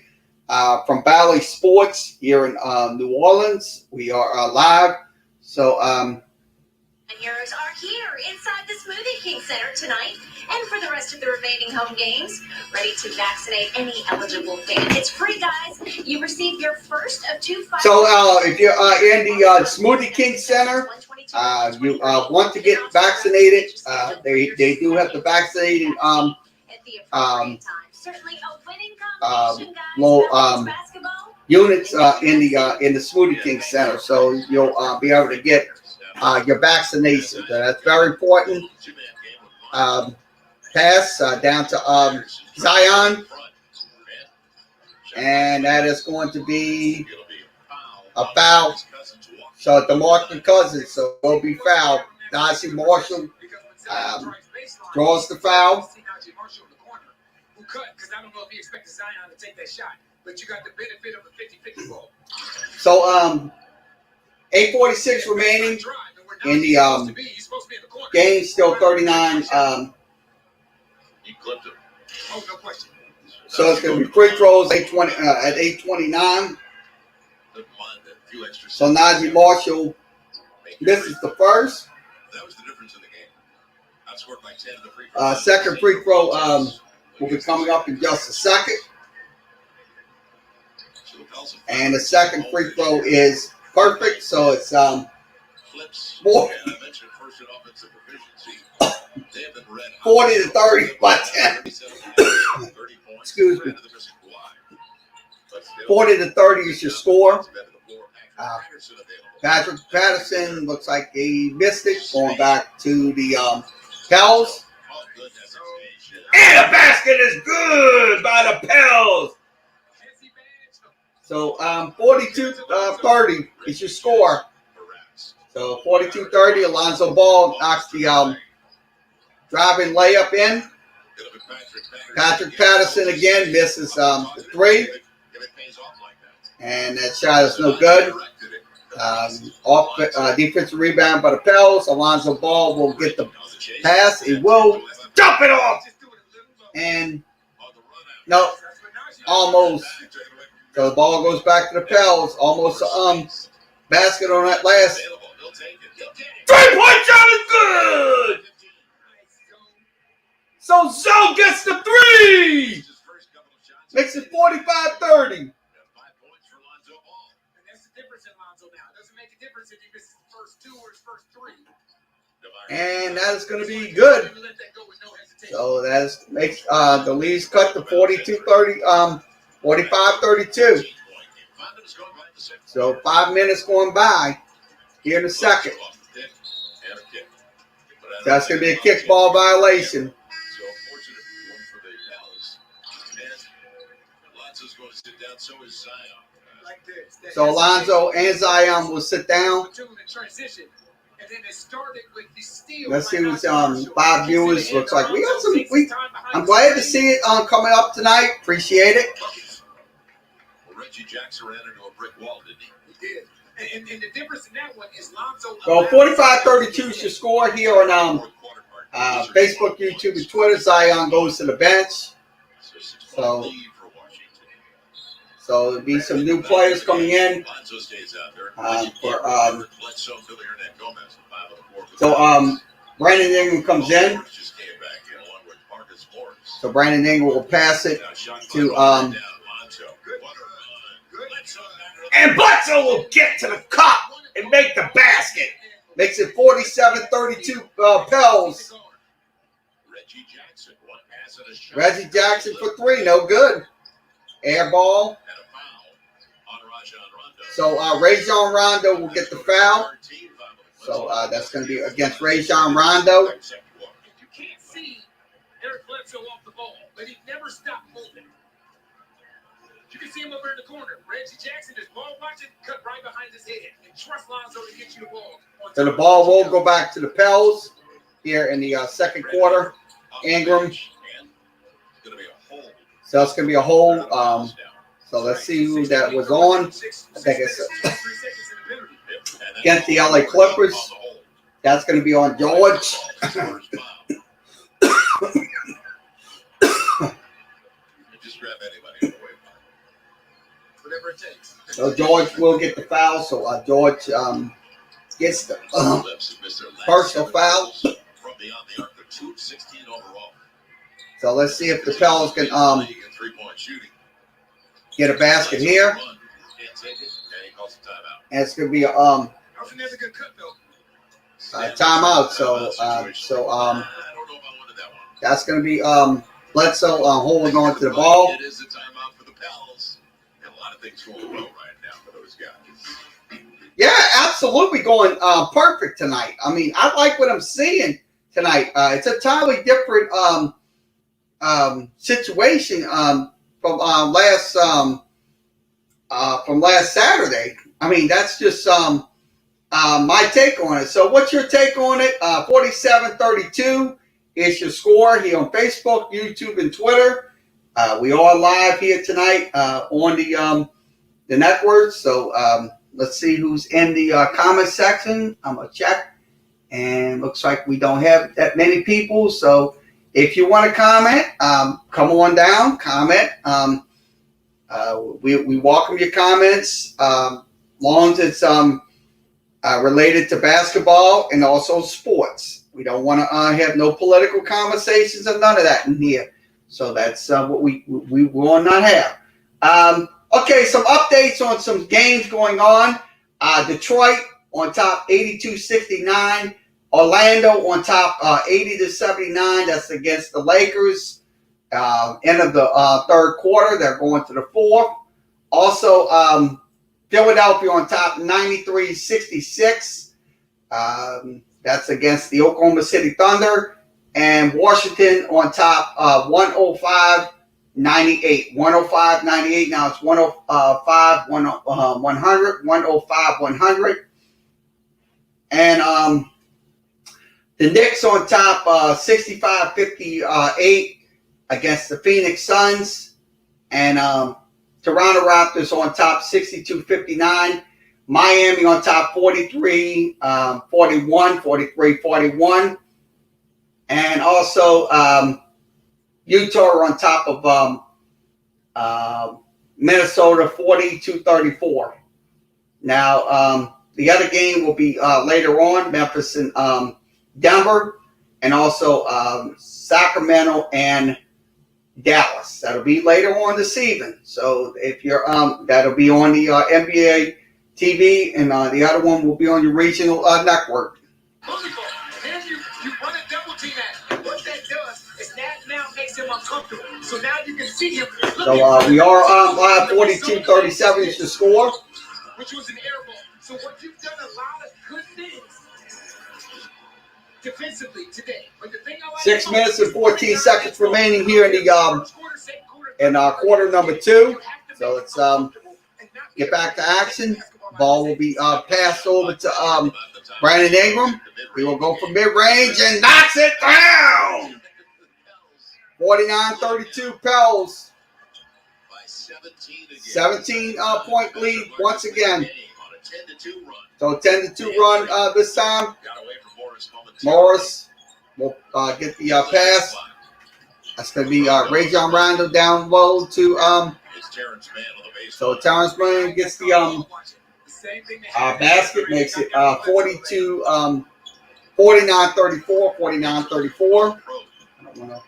From Valley Sports here in New Orleans. We are live. So Heroes are here inside the Smoothie King Center tonight and for the rest of the remaining home games. Ready to vaccinate any eligible fan. It's free, guys. You receive your first of 2 5. So if you're in the Smoothie King Center, you want to get vaccinated. They do have the vaccinating units in the Smoothie King Center, so you'll be able to get your vaccination. That's very important. Pass down to Zion, and that is going to be a foul. So DeMarcus Cousins, so will be fouled. Najee Marshall draws the foul. Because I don't know if he expected Zion to take that shot, but you got the benefit of a 50-50 ball. So 8:46 remaining in the game. Still 39. You clipped him. Oh, no question. So it's going to be free throws at 8:29. So Najee Marshall misses the first. That was the difference in the game. Outscored by 10 to free throw. Second free throw will be coming up in just a second. And the second free throw is perfect. So it's 40 to 30 by 10. Excuse me. 40 to 30 is your score. Patrick Patterson looks like he missed it. Going back to the Pels. And the basket is good by the Pels. So 42-30 is your score. So 42-30, Alonzo Ball knocks the driving layup in. Patrick Patterson again misses the three. And that shot is no good. Defensive rebound by the Pels. Alonzo Ball will get the pass. He will dump it off. And no, almost. So the ball goes back to the Pels. Almost basket on that last. 3-point shot is good. So Zoe gets the three. Makes it 45-30. And that is going to be good. So that makes the leads cut to 42-30, 45-32. So 5 minutes going by here in the second. That's going to be a kickball violation. So Alonzo and Zion will sit down. Let's see who's 5 viewers. Looks like we got some. I'm glad to see it coming up tonight. Appreciate it. Reggie Jackson ran into a brick wall, didn't he? He did. And the difference in that one is Lonzo. So 45-32 is your score here on Facebook, YouTube, and Twitter. Zion goes to the bench. So there'll be some new players coming in. Brandon Ingram comes in. So Brandon Ingram will pass it to and Bledsoe will get to the cup and make the basket. Makes it 47-32 Pels. Reggie Jackson for three, no good. Air ball. So Rajon Rondo will get the foul. So that's going to be against Rajon Rondo. You can't see Eric Bledsoe off the ball, but he never stopped moving. You can see him over in the corner. Reggie Jackson is ball watching, cut right behind his head, and trust Lonzo to get you the ball. So the ball will go back to the Pels here in the second quarter. Ingram. So it's going to be a hold. So let's see who that was on. I think it's against the LA Clippers. That's going to be on George. Just grab anybody. Whatever it takes. So George will get the foul. So George gets the personal foul. So let's see if the Pels can get a basket here. And it's going to be a timeout. So that's going to be Bledsoe holding on to the ball. It is a timeout for the Pels. And a lot of things going well right now for those guys. Yeah, absolutely going perfect tonight. I mean, I like what I'm seeing tonight. It's a totally different situation from last Saturday. I mean, that's just my take on it. So what's your take on it? 47-32 is your score here on Facebook, YouTube, and Twitter. We are live here tonight on the network. So let's see who's in the comment section. I'm going to check. And looks like we don't have that many people. So if you want to comment, come on down, comment. We welcome your comments, long as it's related to basketball and also sports. We don't want to have no political conversations or none of that in here. So that's what we will not have. Okay, some updates on some games going on. Detroit on top 82-69. Orlando on top 80-79. That's against the Lakers. End of the third quarter. They're going to the fourth. Also, Philadelphia on top 93-66. That's against the Oklahoma City Thunder. And Washington on top 105-98. 105-98. Now it's 105-100. 105-100. And the Knicks on top 65-58 against the Phoenix Suns. And Toronto Raptors on top 62-59. Miami on top 43-41. 43-41. And also Utah on top of Minnesota 40-34. Now the other game will be later on, Memphis and Denver, and also Sacramento and Dallas. That'll be later on this evening. So if you're that'll be on the NBA TV, and the other one will be on your regional network. Then you run a double team at him. What that does is that now makes him uncomfortable. So now you can see him. So we are live 42-37 is the score. Which was an air ball. So what you've done a lot of good things defensively today. But the thing I like 6 minutes and 14 seconds remaining here in the quarter number 2. So let's get back to action. Ball will be passed over to Brandon Ingram. He will go for mid-range and knocks it down. 49-32 Pels. 17 point lead once again. So 10-2 run this time. Morris will get the pass. That's going to be Rajon Rondo down low to so Terrence Mann gets the basket, makes it 42 49-34, 49-34. I don't want to.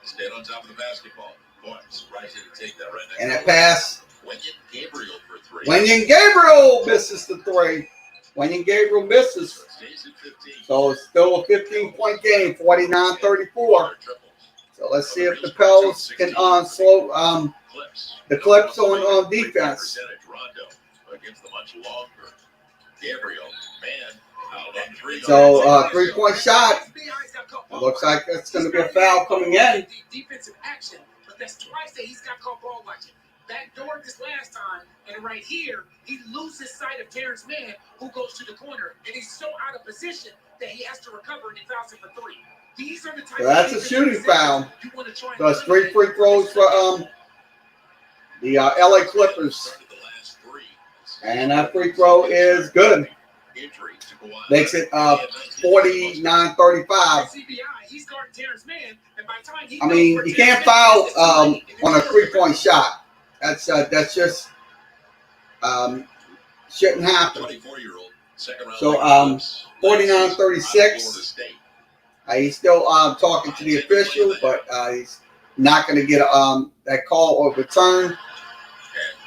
Stay on top of the basketball. Boy, surprised he didn't take that right now. And a pass. Wenyen Gabriel for three. Wenyen Gabriel misses the three. Wenyen Gabriel misses. So it's still a 15-point game, 49-34. So let's see if the Pels can slow the Clips on defense. Against the much longer Gabriel, man. So 3-point shot. It looks like it's going to be a foul coming in. Defensive action, but that's twice that he's got caught ball watching. Backdoor this last time, and right here, he loses sight of Terrence Mann, who goes to the corner, and he's so out of position that he has to recover and he fouls him for three. These are the types so that's a shooting foul. So it's 3 free throws for the LA Clippers. And that free throw is good. Makes it 49-35. I mean, you can't foul on a 3-point shot. That's just shouldn't happen. So 49-36. He's still talking to the official, but he's not going to get that call overturned.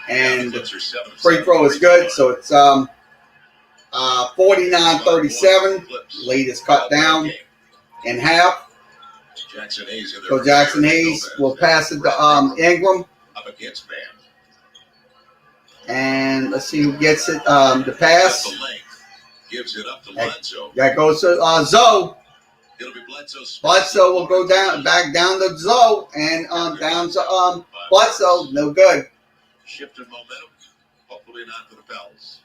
And the free throw is good, so it's 49-37. Lead is cut down in half. So Jackson Hayes will pass it to Ingram. And let's see who gets it. The pass. That goes to Zoe. Bledsoe will go back down to Zoe and down to Bledsoe. No good. Shifted momentum. Hopefully not for the Pels.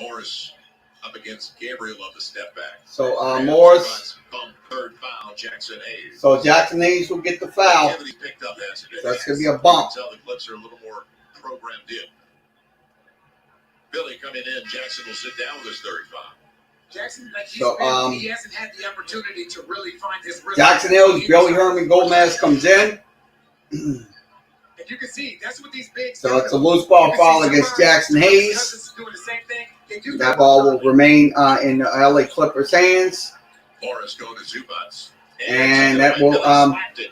Morris up against Gabriel on the step back. So Morris. Third foul, Jackson Hayes. So Jackson Hayes will get the foul. So that's going to be a bump. Tell the Clips are a little more programmed in. Billy coming in. Jackson will sit down with his third foul. Jackson, he hasn't had the opportunity to really find his rhythm. Jackson Hayes, Billy Herman Gomez comes in. And you can see that's what these big. So it's a loose ball foul against Jackson Hayes. That ball will remain in the LA Clippers' hands. Morris going to Zubats. And that will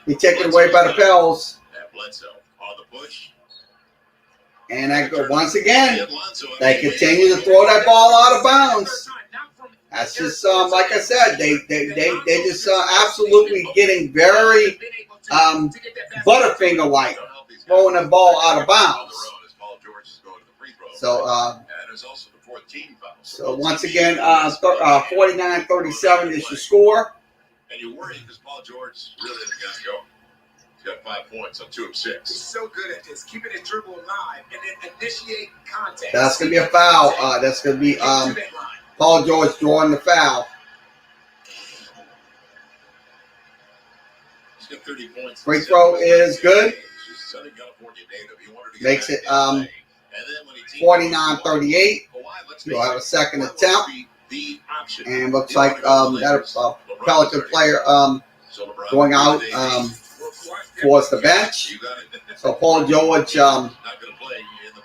be taken away by the Pels. Bledsoe on the push. And that go once again. They continue to throw that ball out of bounds. That's just like I said, they just absolutely getting very Butterfinger-like, throwing the ball out of bounds. So once again, 49-37 is the score. And you worry because Paul George really isn't going to go. He's got 5 points on 2 of 6. He's so good at this, keeping his dribble alive and then initiate contact. That's going to be a foul. That's going to be Paul George drawing the foul. He's got 30 points. Free throw is good. Makes it 49-38. You'll have a second attempt. And looks like that Pelican player going out towards the bench. So Paul George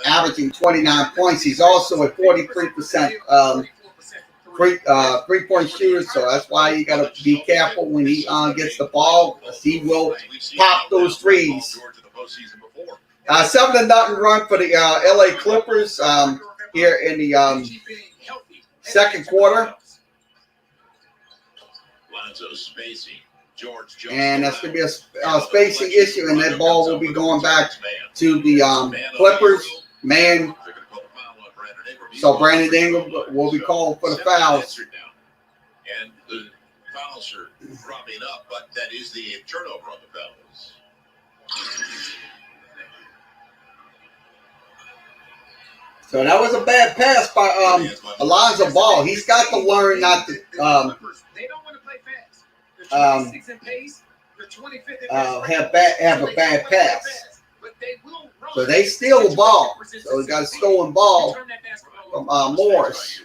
averaging 29 points. He's also a 43% three-point shooter, so that's why you got to be careful when he gets the ball, because he will pop those threes. 7-0 run for the LA Clippers here in the second quarter. And that's going to be a spacing issue, and that ball will be going back to the Clippers. Man, so Brandon Ingram will be called for the fouls. And the fouls are dropping up, but that is the turnover on the Pels. So that was a bad pass by Alonzo Ball. He's got to learn not to. They don't want to play fast. They're 26 in pace. They're have a bad pass. So they steal the ball. So we got a stolen ball from Morris.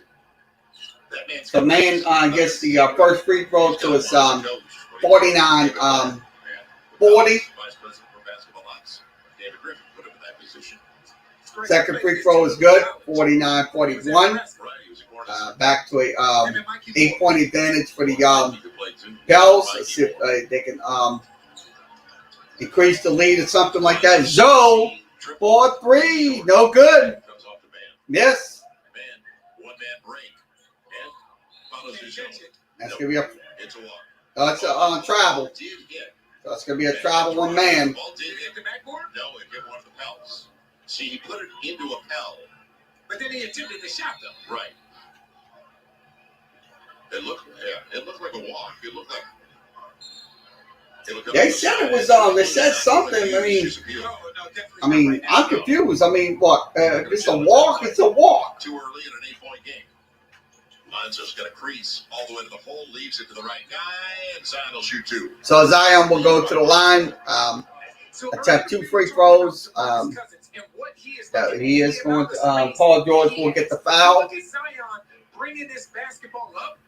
The man gets the first free throw to his 49 40. Second free throw is good, 49-41. Back to a 8-point advantage for the Pels. Let's see if they can increase the lead or something like that. Zoe, 4-3, no good. Yes. That's gonna be a. That's a travel. So it's gonna be a travel one man. No, it hit one of the Pels. See, he put it into a Pel. But then he attempted the shot, though. Right. It looked like a walk. It looked like. They said it was they said something. I mean, I'm confused. I mean, what? It's a walk. It's a walk. Too early in an 8-point game. Lonzo's got a crease all the way to the hole, leaves it to the right guy, and Zion will shoot 2. So Zion will go to the line, attempt 2 free throws. He is going to. Paul George will get the foul. Look at Zion bringing this basketball up.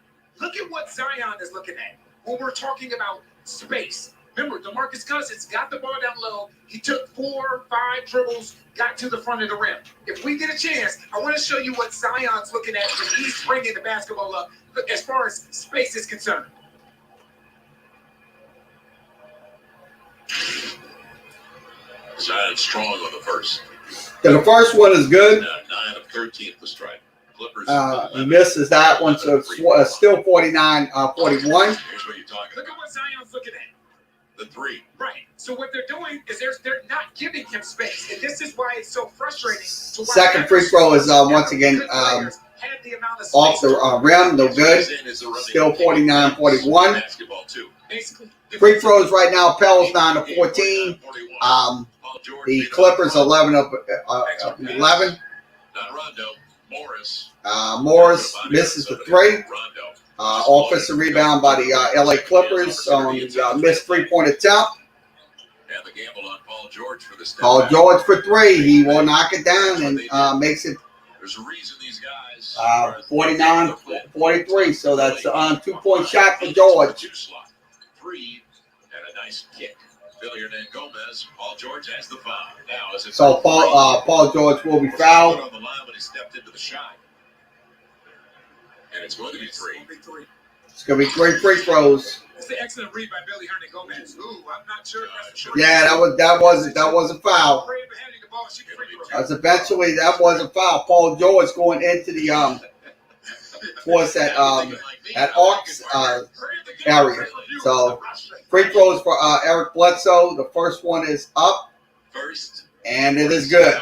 Look at what Zion is looking at when we're talking about space. Remember, DeMarcus Cousins got the ball down low. He took 4 or 5 dribbles, got to the front of the rim. If we get a chance, I want to show you what Zion's looking at when he's bringing the basketball up as far as space is concerned. Zion's strong on the first. The first one is good. 9 of 13 for strike. Clippers. He misses that one, so it's still 49-41. Here's what you're talking Look about. at what Zion's looking at. The 3. Right. So what they're doing is they're not giving him space, and this is why it's so frustrating. Second free throw is once again off the rim, no good. Still 49-41. Free throws right now, Pels 9 of 14. The Clippers 11 of 11. Morris misses the 3. Offensive rebound by the LA Clippers on the missed 3-point attempt. And the gamble on Paul George for the step Paul George for 3. He will knock it down and makes it There's a reason these guys 49-43. So that's a 2-point shot for George. 3 and a nice kick. Billy Hernan Gomez. Paul George has the foul. Now is it So Paul George will be fouled. on the line when he stepped into the shot. And it's going to be 3. It's going to be 3 free throws. It's an excellent read by Billy Hernan Gomez. Ooh, I'm not sure. Yeah, that was a foul. That was a foul. Paul George going into the towards that Hawks area. So free throws for Eric Bledsoe. The first one is up, and it is good.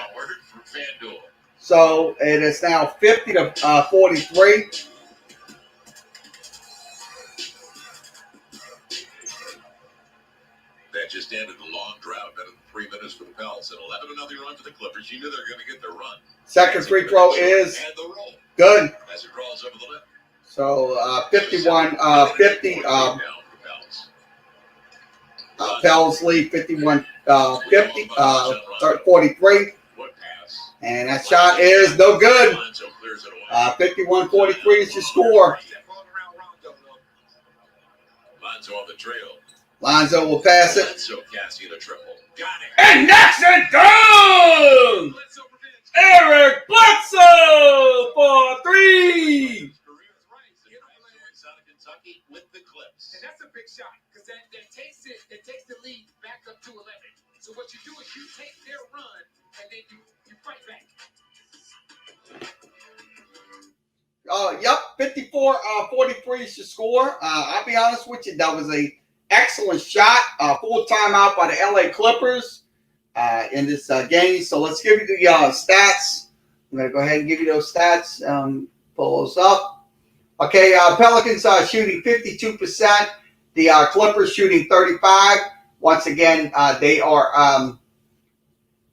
So it is now 50-43. That just ended the long drought. Better than 3 minutes for the Pels and 11-0 run for the Clippers. You knew they were going to get their run. Second free throw is good. As it crawls over the lip. So 51-50. Pels lead 51-50. 43. And that shot is no good. 51-43 is your score. Lonzo on the trail. Lonzo will pass it. So Cassie the triple. And knocks it down! Eric Bledsoe for 3! And that's a big shot because that takes the lead back up to 11. So what you do is you take their run and then you fight back. Yep, 54-43 is your score. I'll be honest with you, that was a excellent shot. Full timeout by the LA Clippers in this game. So let's give you the stats. I'm going to go ahead and give you those stats. Pull those up. Okay, Pelicans are shooting 52%. The Clippers shooting 35%. Once again, they are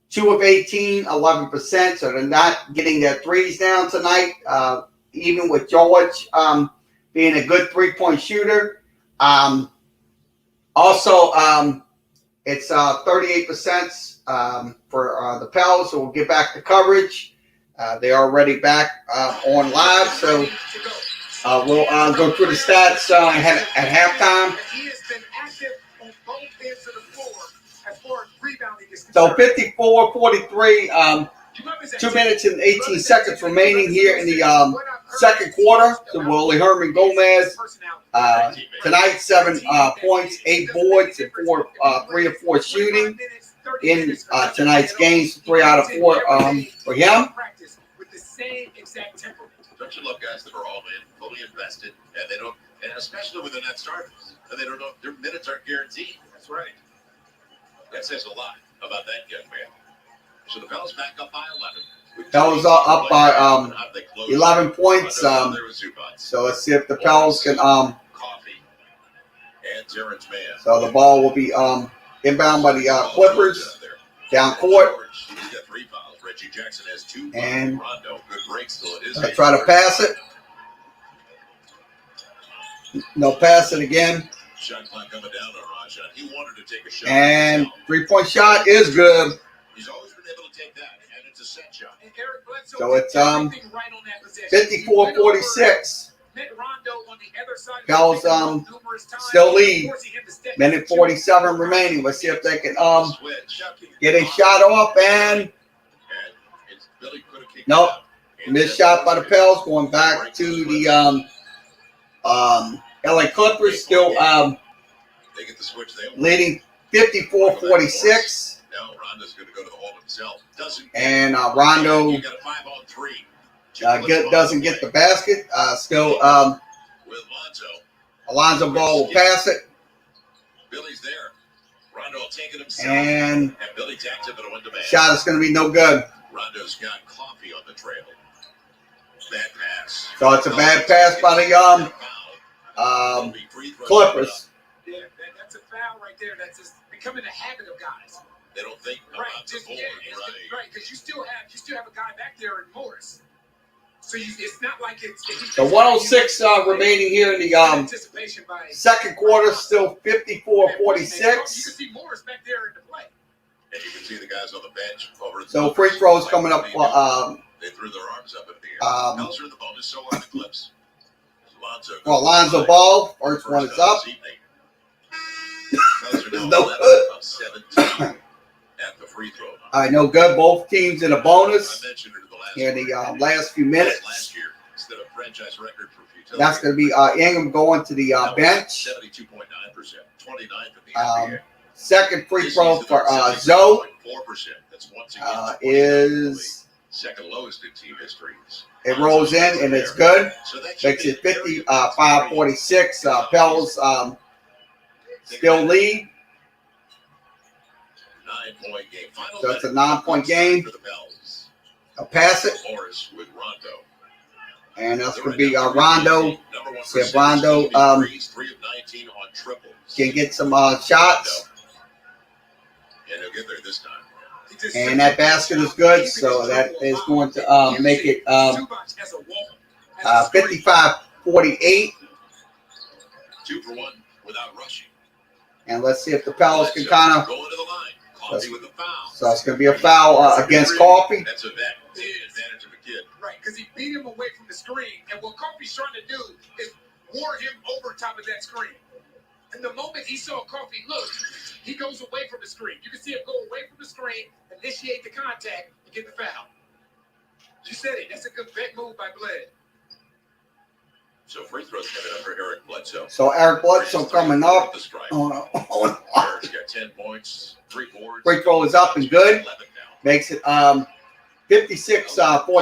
2 of 18, 11%. So they're not getting their threes down tonight, even with George being a good 3-point shooter. Also, it's 38% for the Pels, so we'll get back to coverage. They're already back on live, so we'll go through the stats at halftime. He has been active on both ends of the floor as far as rebounding is So concerned. 54-43, 2 minutes and 18 seconds remaining here in the second quarter. So Willie Herman Gomez tonight 7 points, 8 boards, and 3 of 4 shooting in tonight's games. 3 out of 4 for him. Don't you love guys that are all in, fully invested, and they don't, and especially with the net starters, and they don't know their minutes aren't guaranteed. That's right. That says a lot about that young man. So the Pels back up by 11. Pels are up by 11 points. So let's see if the Pels can. Coffee and Terrence Mann. So the ball will be inbound by the Clippers down court. He's got 3 fouls. Reggie Jackson has 2. And Rondo, good break still. It is I try to pass it. No pass it again. Shot clock coming down on Rajon. He wanted to take a shot. And 3-point shot is good. He's always been able to take that, and it's a set shot. So it's 54-46. Pels still lead. Minute 47 remaining. Let's see if they can get a shot off, and nope. Missed shot by the Pels. Going back to the LA Clippers, still They get the switch they want. leading 54-46. Now Rondo's going to go to the hole himself. And Rondo You got a 5-on-3. doesn't get the basket. Still, With Lonzo. Alonzo Ball will pass it. Billy's there. Rondo will take it himself. And Billy taps it, but it went to man. shot is going to be no good. Rondo's got coffee on the trail. Bad pass. So it's a bad pass by the Clippers. Yeah, that's a foul right there. That's just becoming a habit of guys. They don't think Right, about just the board, right, because you still have a guy back there in Morris. So it's not like it's So 106 remaining here in the anticipation by second quarter. Still You 54-46. can see Morris back there in the play. And you can see the guys on the bench over. So free throws coming up. They threw their arms up in the air. Pels are in the bonus, so are the Clips. Alonzo Ball, first one is up. No good. 17 at the free throw line. No good. Both teams in a bonus I mentioned it in the last in the last few minutes. Last year, instead of franchise record for futility. That's going to be Ingram going to the bench. 72.9%, 29th in the NBA. Second free throw for Zoe 4%. That's once is second lowest in team history. it rolls in and it's good. So that Makes it 55-46. Pels still lead. 9-point game. Final So it's a minute. 9-point game. For the Pels. I'll pass it, Morris with Rondo. and that's going to be Rondo. See if Rondo 3 of 19 on triples. can get some shots. And he'll get there this time. And that basket is good, so that is going to make it 55-48. 2 for 1 without rushing. And let's see if the Pels can kind of. Going to the line. Coffee with the foul. So it's going to be a foul against Coffee. That's a vet. Advantage of a kid. Right, because he beat him away from the screen. And what Kofi's trying to do is ward him over top of that screen. And the moment he saw Kofi look, he goes away from the screen. You can see him go away from the screen, initiate the contact, and get the foul. You said it. That's a good vet move by Bled. So free throws coming up for Eric Bledsoe. So Eric Bledsoe coming up. The strike. Eric's Eric's got 10 points, 3 boards. Free throw is up and good. 11 now. Makes it 56-48. Got to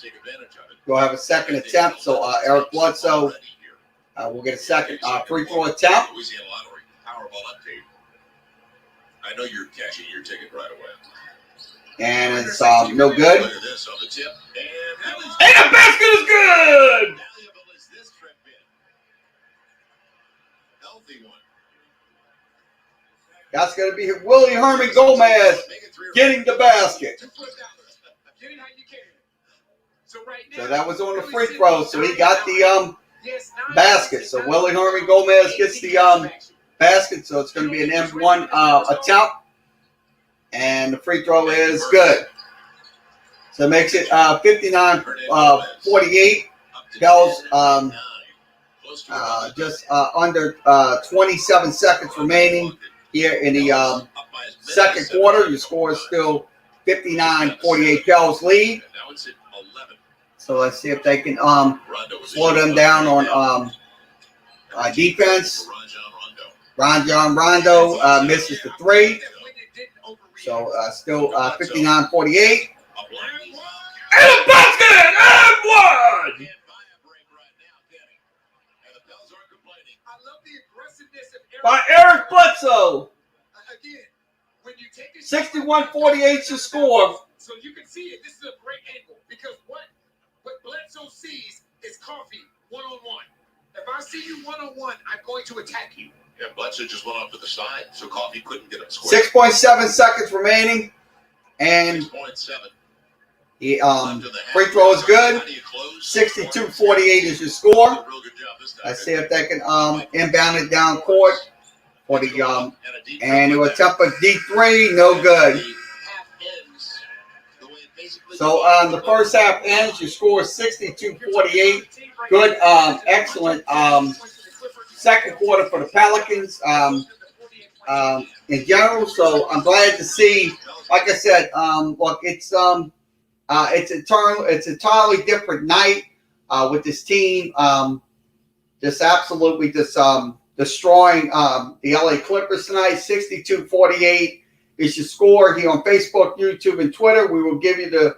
take advantage of it. We'll have a second attempt. So Eric Bledsoe will get a second free throw attempt. Louisiana Lottery Powerball update. I know you're cashing your ticket right away. And it's no good. Look at this on the tip. And And the basket is good! valuable is this trip in? Healthy one. That's going to be Willie Herman Gomez getting the basket. 2 foot down. Get it how you can. So right now, So that was on the free throw. So he got the basket. So Willie Herman Gomez gets the basket, so it's going to be an M1 attempt, and the free throw is good. So it makes it 59-48. Pels just under 27 seconds remaining here in the second quarter. Your score is still 59-48. Pels lead. So let's see if they can slow them down on defense. Rajon Rondo misses the three. So still 59-48. And a basket! And one! By Eric Bledsoe. 61-48 your score. So you can see it. This is a great angle because what Bledsoe sees is Coffee one-on-one. If I see you one-on-one, I'm going to attack you. Yeah, Bledsoe just went off to the side, so Coffee couldn't get him square. 6.7 seconds remaining, and 6.7. the free throw is good. 62-48 is your score. Let's see if they can inbound it down court for the and it will attempt a D3, no good. So the first half ends. Your score is 62-48. Good, excellent second quarter for the Pelicans in general. So I'm glad to see. Like I said, look, it's entirely different night with this team. Just absolutely just destroying the LA Clippers tonight. 62-48 is your score here on Facebook, YouTube, and Twitter. We will give you the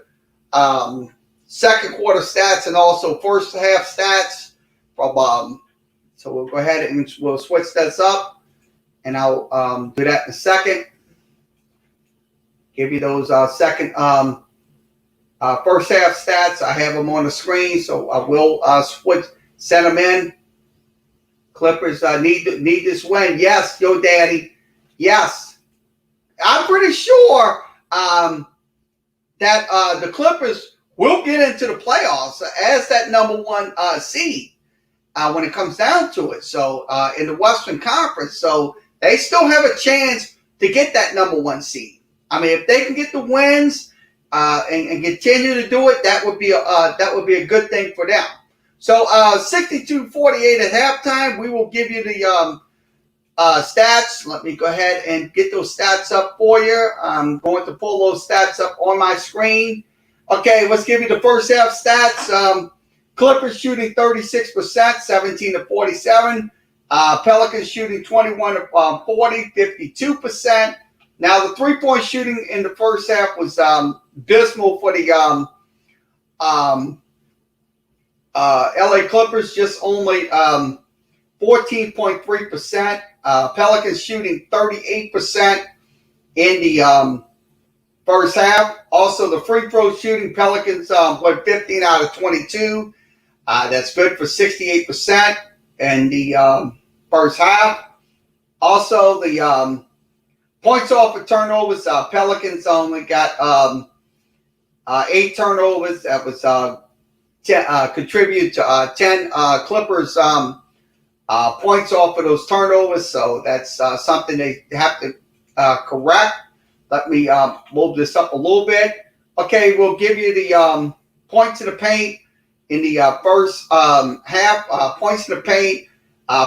second quarter stats and also first half stats from. So we'll go ahead and we'll switch this up, and I'll do that in a second. Give you those second first half stats. I have them on the screen, so I will send them in. Clippers need this win. Yes, yo, daddy. Yes, I'm pretty sure that the Clippers will get into the playoffs as that number one seed when it comes down to it. So in the Western Conference, so they still have a chance to get that number one seed. I mean, if they can get the wins and continue to do it, that would be a good thing for them. So 62-48 at halftime. We will give you the stats. Let me go ahead and get those stats up for you. I'm going to pull those stats up on my screen. Okay, let's give you the first half stats. Clippers shooting 36%, 17-47. Pelicans shooting 21-40, 52%. Now, the three-point shooting in the first half was abysmal for the LA Clippers, just only 14.3%. Pelicans shooting 38% in the first half. Also, the free throw shooting, Pelicans went 15 out of 22. That's good for 68% in the first half. Also, the points off of turnovers, Pelicans only got 8 turnovers. That was contribute to 10 Clippers points off of those turnovers. So that's something they have to correct. Let me move this up a little bit. Okay, we'll give you the points in the paint in the first half. Points in the paint.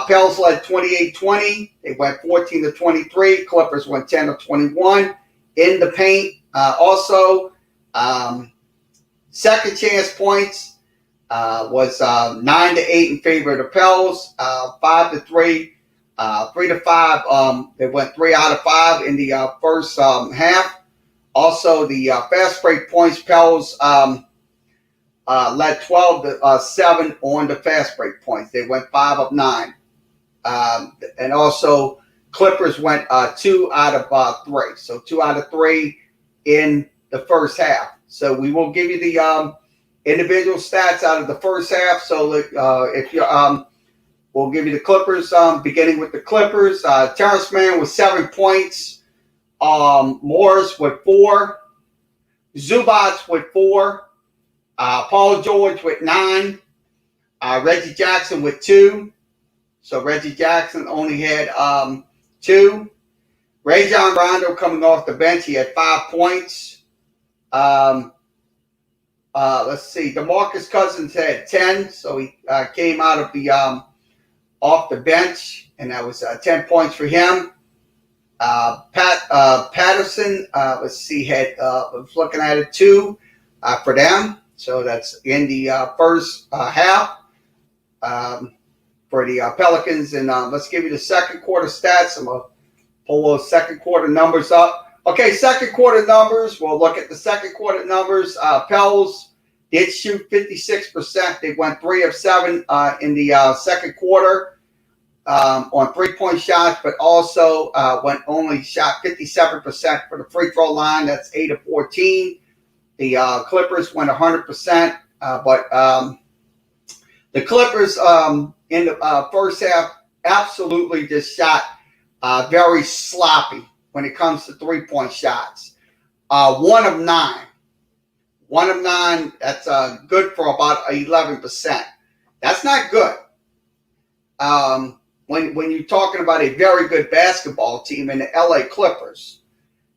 Pels led 28-20. They went 14-23. Clippers went 10-21 in the paint. Also, second chance points was 9-8 in favor of the Pels. 5-3, 3-5. They went 3 out of 5 in the first half. Also, the fast break points, Pels led 12-7 on the fast break points. They went 5 of 9. And also, Clippers went 2 out of 3. So 2 out of 3 in the first half. So we will give you the individual stats out of the first half. So if you we'll give you the Clippers, beginning with the Clippers. Terrence Mann with 7 points. Morris with 4. Zubats with 4. Paul George with 9. Reggie Jackson with 2. So Reggie Jackson only had 2. Rajon Rondo coming off the bench, he had 5 points. Let's see, DeMarcus Cousins had 10, so he came out of the off the bench, and that was 10 points for him. Patterson, let's see, had was looking at it 2 for them, so that's in the first half for the Pelicans. And let's give you the second quarter stats. I'm gonna pull those second quarter numbers up. Okay, second quarter numbers. We'll look at the second quarter numbers. Pels did shoot 56%. They went 3 of 7 in the second quarter on 3-point shots, but also only shot 57% for the free throw line. That's 8 of 14. The Clippers went 100%, but the Clippers in the first half absolutely just shot very sloppy when it comes to 3-point shots. 1 of 9. 1 of 9, that's good for about 11%. That's not good. When you're talking about a very good basketball team in the LA Clippers,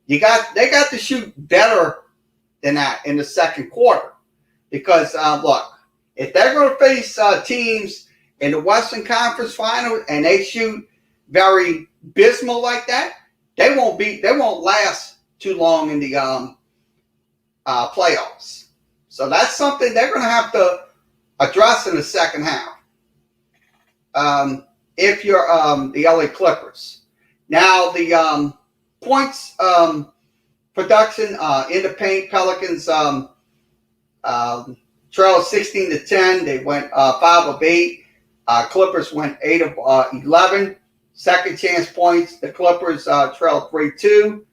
they got to shoot better than that in the second quarter. Because, look, if they're going to face teams in the Western Conference Final and they shoot very abysmal like that, they won't last too long in the playoffs. So that's something they're going to have to address in the second half. If you're the LA Clippers. Now the points production in the paint, Pelicans trailed 16-10. They went 5 of 8. Clippers went 8 of 11. Second chance points, the Clippers trailed 3-2.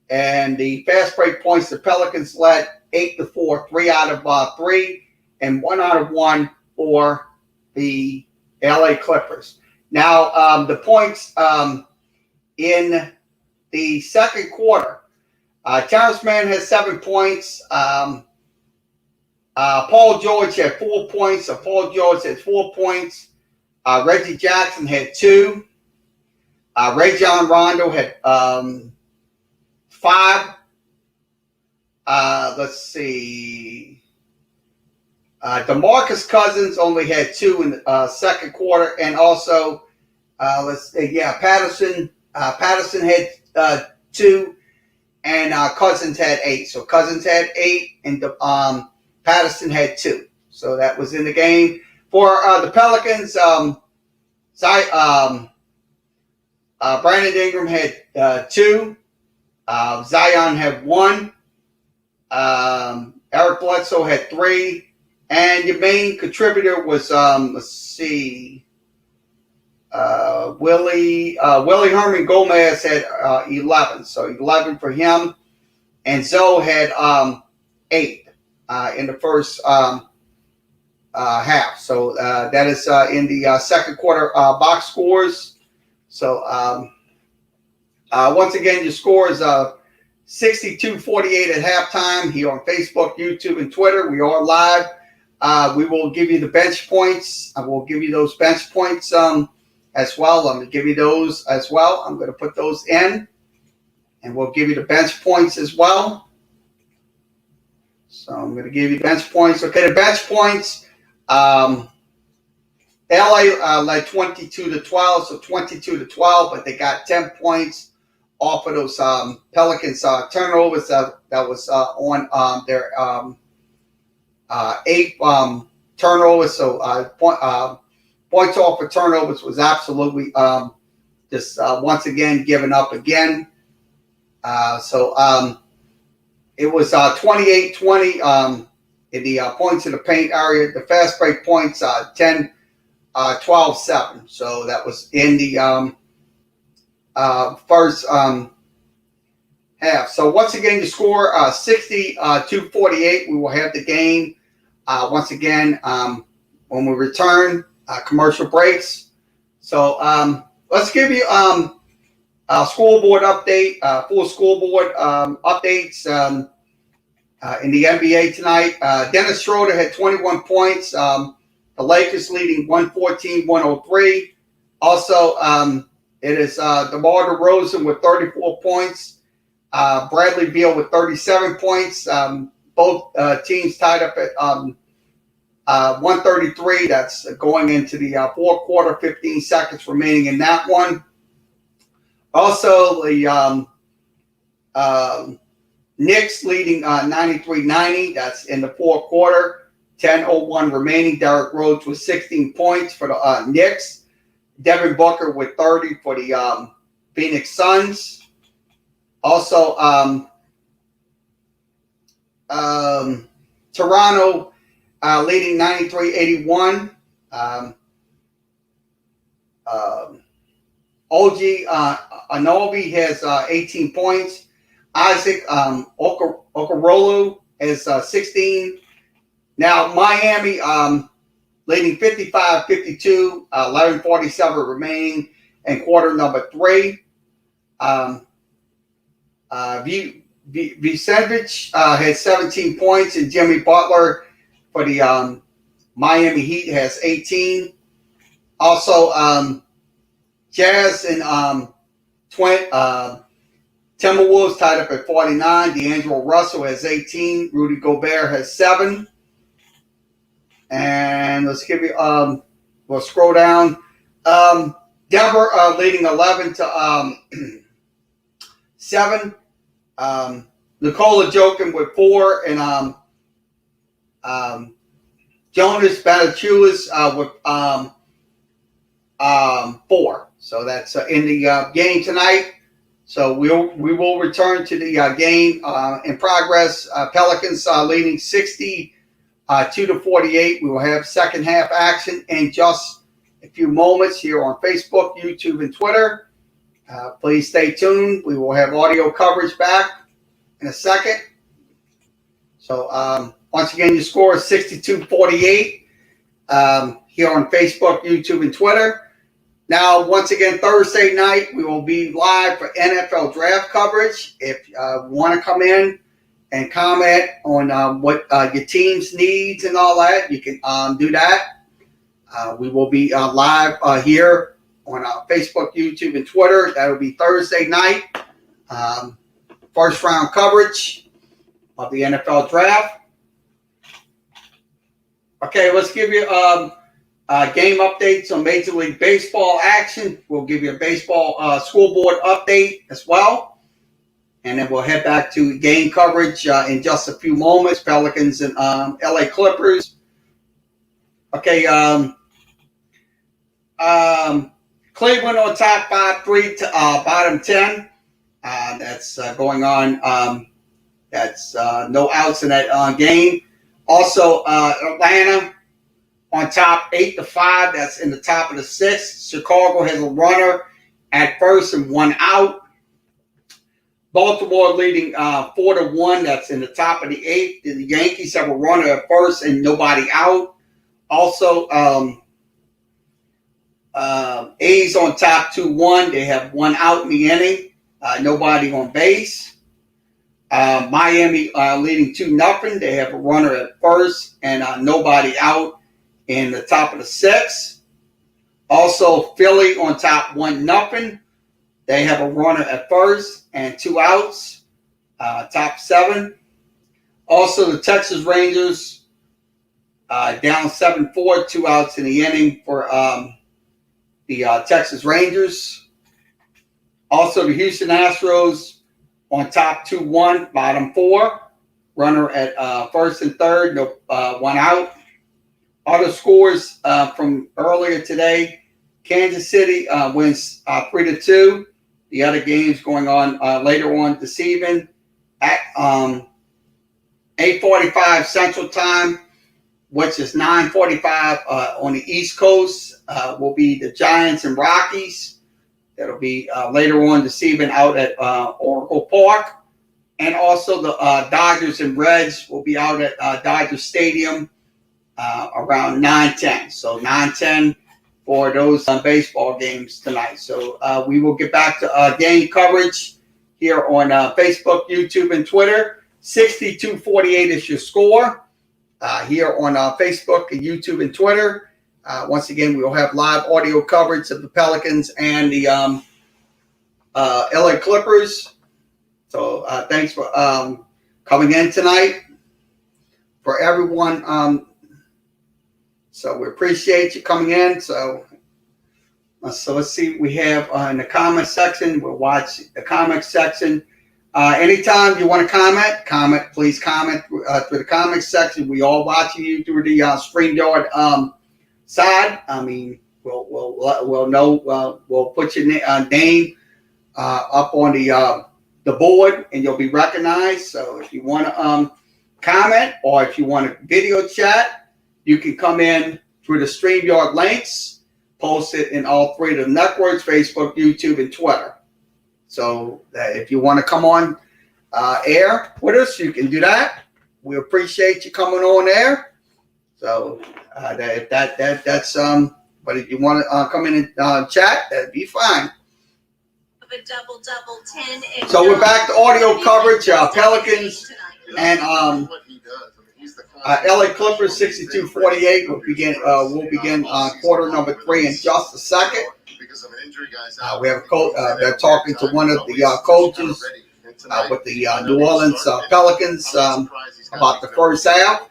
And the fast break points, the Pelicans led 8-4, 3 out of 3, and 1 out of 1 for the LA Clippers. Now, the points in the second quarter, Terrence Mann has 7 points. Paul George had 4 points. So Paul George had 4 points. Reggie Jackson had 2. Rajon Rondo had 5. Let's see. DeMarcus Cousins only had 2 in the second quarter, and also Patterson had 2, and Cousins had 8. So Cousins had 8, and Patterson had 2. So that was in the game for the Pelicans. Brandon Ingram had 2. Zion had 1. Eric Bledsoe had 3. And your main contributor was, Willie Herman Gomez had 11. So 11 for him. And Zoe had 8 in the first half. So that is in the second quarter box scores. So once again, your score is 62-48 at halftime here on Facebook, YouTube, and Twitter. We are live. We will give you the bench points. I will give you those bench points as well. I'm going to give you those as well. I'm going to put those in, and we'll give you the bench points as well. So I'm going to give you bench points. Okay, the bench points. LA led 22-12, so 22-12, but they got 10 points off of those Pelicans turnovers that was on their 8 turnovers. So points off of turnovers was absolutely just once again given up again. It was 28-20 in the points in the paint area. The fast break points 10-12-7. So that was in the first half. So once again, the score 60-48. We will have the game once again when we return. Commercial breaks. So let's give you a scoreboard update, full scoreboard updates in the NBA tonight. Dennis Schroeder had 21 points. The Lakers leading 114-103. Also, it is DeMar DeRozan with 34 points. Bradley Beal with 37 points. Both teams tied up at 133. That's going into the fourth quarter, 15 seconds remaining in that one. Also, the Knicks leading 93-90. That's in the fourth quarter. 10:01 remaining. Derrick Rose with 16 points for the Knicks. Devin Booker with 30 for the Phoenix Suns. Also, Toronto leading 93-81. OG Anunoby has 18 points. Isaac Okoroolu has 16. Now, Miami leading 55-52, 11:47 remaining in quarter number 3. Vucevic has 17 points, and Jimmy Butler for the Miami Heat has 18. Also, Jazz and Timberwolves tied up at 49. D'Angelo Russell has 18. Rudy Gobert has 7. And let's give you, we'll scroll down. Denver leading 11-7. Nikola Jokic with 4, and Jonas Valanciunas with 4. So that's in the game tonight. So we will return to the game in progress. Pelicans leading 62-48. We will have second half action in just a few moments here on Facebook, YouTube, and Twitter. Please stay tuned. We will have audio coverage back in a second. So once again, your score is 62-48 here on Facebook, YouTube, and Twitter. Now, once again, Thursday night, we will be live for NFL draft coverage. If you want to come in and comment on what your team's needs and all that, you can do that. We will be live here on Facebook, YouTube, and Twitter. That will be Thursday night. First round coverage of the NFL draft. Okay, let's give you game updates on Major League Baseball action. We'll give you a baseball scoreboard update as well. And then we'll head back to game coverage in just a few moments. Pelicans and LA Clippers. Okay, Cleveland on top 5-3 to bottom 10. That's going on. That's no outs in that game. Also, Atlanta on top 8-5. That's in the top of the 6th. Chicago has a runner at first and 1 out. Baltimore leading 4-1. That's in the top of the 8th. The Yankees have a runner at first and nobody out. Also, A's on top 2-1. They have 1 out in the inning. Nobody on base. Miami leading 2-0. They have a runner at first and nobody out in the top of the 6th. Also, Philly on top 1-0. They have a runner at first and 2 outs. Top 7. Also, the Texas Rangers down 7-4, 2 outs in the inning for the Texas Rangers. Also, the Houston Astros on top 2-1, bottom 4. Runner at first and third, no 1 out. Other scores from earlier today. Kansas City wins 3-2. The other games going on later on this evening at 8:45 Central Time, which is 9:45 on the East Coast, will be the Giants and Rockies. That'll be later on this evening out at Oracle Park. And also the Dodgers and Reds will be out at Dodger Stadium around 9:10. So 9:10 for those baseball games tonight. So we will get back to game coverage here on Facebook, YouTube, and Twitter. 62-48 is your score here on Facebook and YouTube and Twitter. Once again, we will have live audio coverage of the Pelicans and the LA Clippers. So thanks for coming in tonight. For everyone, so we appreciate you coming in. So let's see what we have in the comment section. We'll watch the comment section. Anytime you want to comment, please comment through the comment section. We all watching you through the StreamYard side. I mean, we'll know. We'll put your name up on the board, and you'll be recognized. So if you want to comment, or if you want to video chat, you can come in through the StreamYard links, post it in all three of the networks: Facebook, YouTube, and Twitter. So if you want to come on air with us, you can do that. We appreciate you coming on air. So that's but if you want to come in and chat, that'd be fine. A double 10 and So we're back to audio coverage. Pelicans and LA Clippers 62-48 will begin quarter number 3 in just a second. We have a coach. They're talking to one of the coaches with the New Orleans Pelicans about the first half.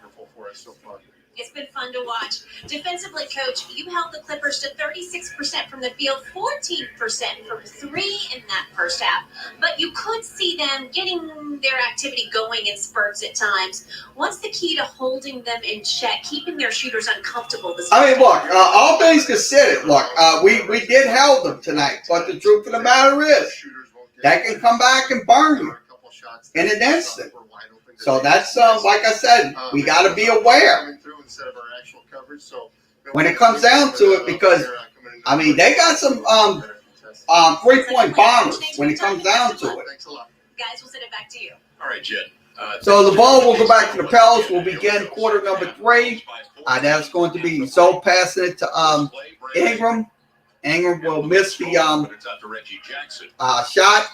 It's been fun to watch. Defensively, Coach, you held the Clippers to 36% from the field, 14% from 3 in that first half. But you could see them getting their activity going in spurts at times. What's the key to holding them in check, keeping their shooters uncomfortable this I mean, look, all things considered, look, we did held them tonight, but the truth of the matter is that can come back and burn you in an instant. So that's like I said, we got to be aware when it comes down to it, because I mean they got some 3-point bombers when it comes down to it. Guys, we'll send it back to you. All right, Jen. So the ball will go back to the Pels. We'll begin quarter number 3. That's going to be Zoe passing it to Ingram. Ingram will miss the shot.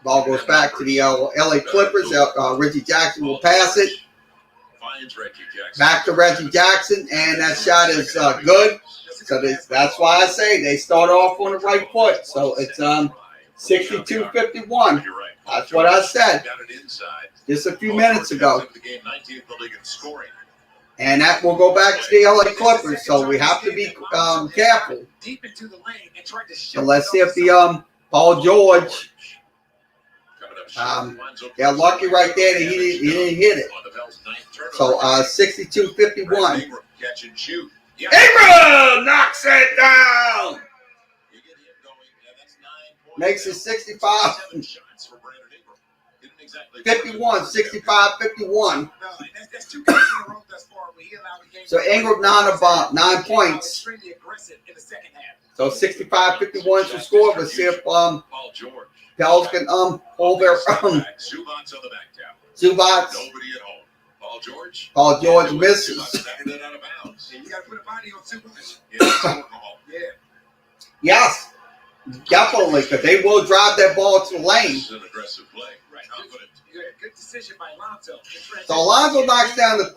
Ball goes back to the LA Clippers. Reggie Jackson will pass it. Back to Reggie Jackson, and that shot is good. So that's why I say they start off on the right foot. So it's 62-51. That's what I said just a few minutes ago. And that will go back to the LA Clippers. So we have to be careful. So let's see if the Paul George. They're lucky right there that he didn't hit it. So 62-51. Ingram knocks it down. Makes it 65-51. 65-51. So Ingram 9 points. So 65-51 to score. Let's see if Pels can hold their Zubats. Paul George misses. Yes, definitely, because they will drive that ball to the lane. So Alonzo knocks down the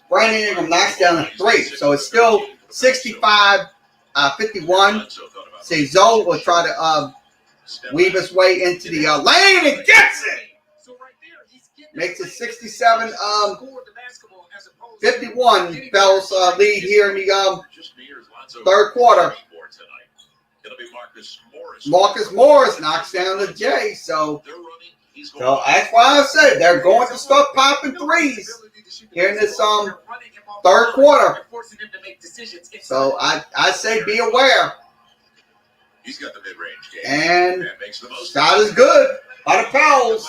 Brandon Ingram knocks down the 3. So it's still 65-51. See, Zoe will try to weave his way into the lane and gets it. Makes it 67-51. Pels lead here in the third quarter. Marcus Morris knocks down the J. So that's why I said they're going to start popping threes here in this third quarter. So I say be aware. He's got the mid-range game. And shot is good by the Pels.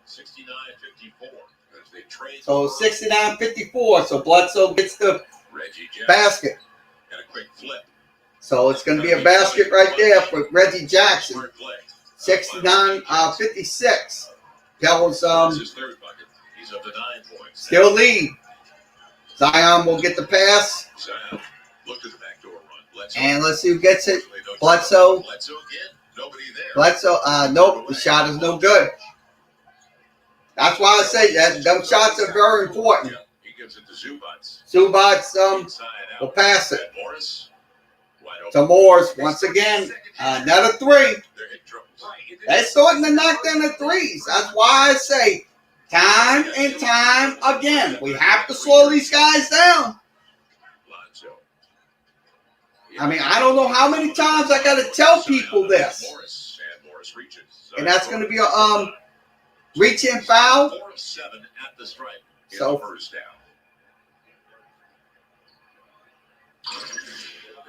69-54. So 69-54. So Bledsoe gets the basket. And a quick flip. So it's going to be a basket right there for Reggie Jackson. 69-56. Pels His third bucket. He's up to 9 points. Still lead. Zion will get the pass. Zion looked at the backdoor run. Bledsoe. And let's see who gets it. Bledsoe. Bledsoe again. Nobody there. Bledsoe. Nope. The shot is no good. That's why I say that them shots are very important. Pelicans into Zubats. Zubats Inside will out. pass it Morris. Wide open. to Morris once again. Another three. They're hitting triples. They're starting to knock down the threes. That's why I say time and time again, we have to slow these guys down. Lonzo. I mean, I don't know how many times I got to tell people this. Morris, and Morris reaches. And that's going to be a reach-in foul. 4 of 7 at the stripe. In So- the first down.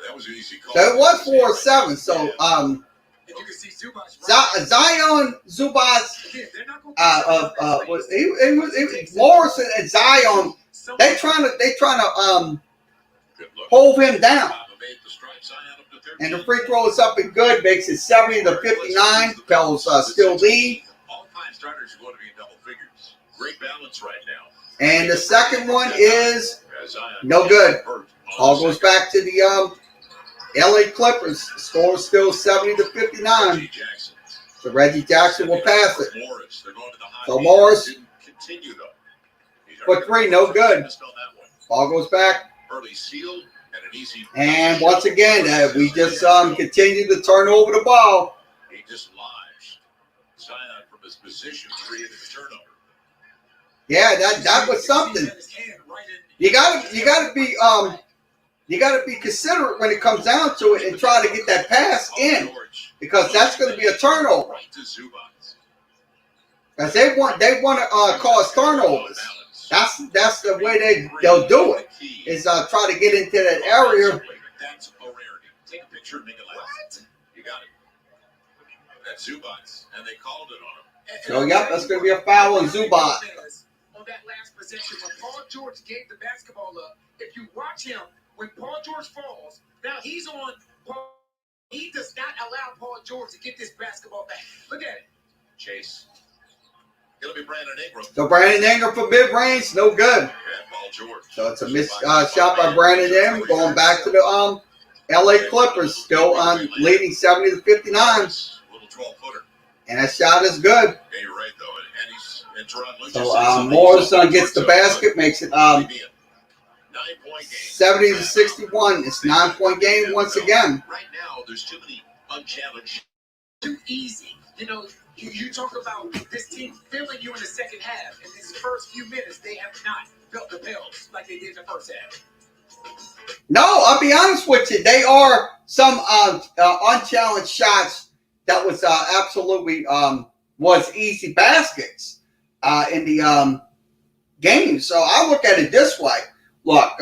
That was an easy call. So it was 4 or 7. So And you can see Zubac's Zion, Zubats, Again, they're not gonna Morris and Zion, they trying to Good look. hold him down. Baba made the stripe. Zion up to 13. And the free throw is up and good, makes it 70-59. Pels still lead. All 5 starters are going to be in double figures. Great balance right now. And the second one is As Zion no good. hurt on all the goes back to the LA Clippers. Score is still 70-59. Reggie Jackson. So Reggie Jackson will pass it. Morris. They're going to the high So hand. Morris Didn't continue though. He's for already 3, no good. missed on that one. Ball goes back. Early seal and an easy. And once again, we just continue to turn over the ball. He dislodged Zion from his position, created the turnover. Yeah, that was something. You gotta be considerate when it comes down to it and try to get that pass in, because that's going to be a turnover. Right to Zubats. Because they want to cause turnovers. That's the way they'll do it. Is try to get into that area. That's a rarity. Take a picture and make it last. You got it. That's Zubats, and they called it on him. So yep, that's going to be a foul on Zubac. On that last possession, when Paul George gave the basketball up, if you watch him, when Paul George falls, now he's on Paul. He does not allow Paul George to get this basketball back. Look at it. Chase. It'll be Brandon Ingram So Brandon Ingram for mid-range, no good. and Paul George. So it's a missed shot by Brandon Ingram. Going back to the LA Clippers, still leading 70-59. Little 12-footer. And that shot is good. Yeah, you're right, though. And he's and Teron Lucas So Morris gets the basket, makes it 9-point game. 70-61. It's 9-point game once again. Right now, there's too many unchallenged. Too easy. You know, you talk about this team feeling you in the second half. In these first few minutes, they have not felt the Pels like they did in the first half. No, I'll be honest with you. They are some unchallenged shots that was absolutely was easy baskets in the game. So I look at it this way. Look,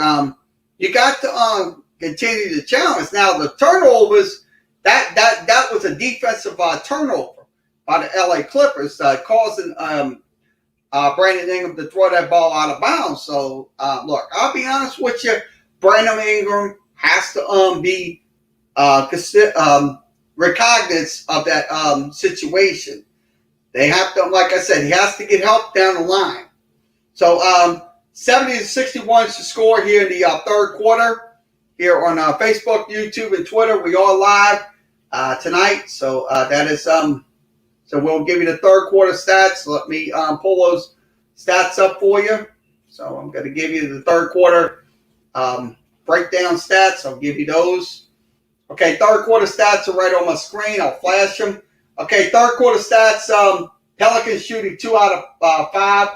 you got to continue to challenge. Now the turnovers, that was a defensive turnover by the LA Clippers, causing Brandon Ingram to throw that ball out of bounds. So look, I'll be honest with you. Brandon Ingram has to be recognizant of that situation. They have to, like I said, he has to get help down the line. So 70-61 is the score here in the third quarter here on Facebook, YouTube, and Twitter. We are live tonight. So that is so we'll give you the third quarter stats. Let me pull those stats up for you. So I'm going to give you the third quarter breakdown stats. I'll give you those. Okay, third quarter stats are right on my screen. I'll flash them. Okay, third quarter stats. Pelicans shooting 2 out of 5.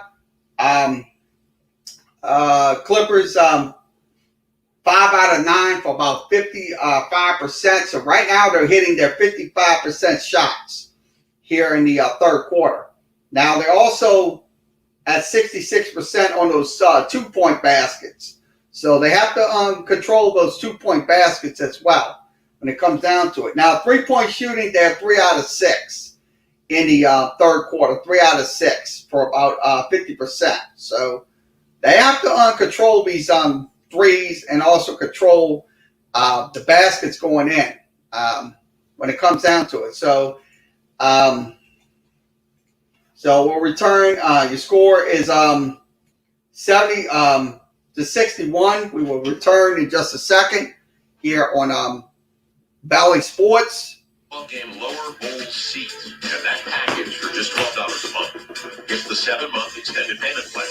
Clippers 5 out of 9 for about 55%. So right now they're hitting their 55% shots here in the third quarter. Now they're also at 66% on those 2-point baskets. So they have to control those 2-point baskets as well when it comes down to it. Now 3-point shooting, they're 3 out of 6 in the third quarter. 3 out of 6 for about 50%. So they have to control these threes and also control the baskets going in when it comes down to it. So we'll return. Your score is 70-61. We will return in just a second here on Valley Sports. Game lower bowl seat, and that package for just $12 a month. It's the 7-month extended payment plan.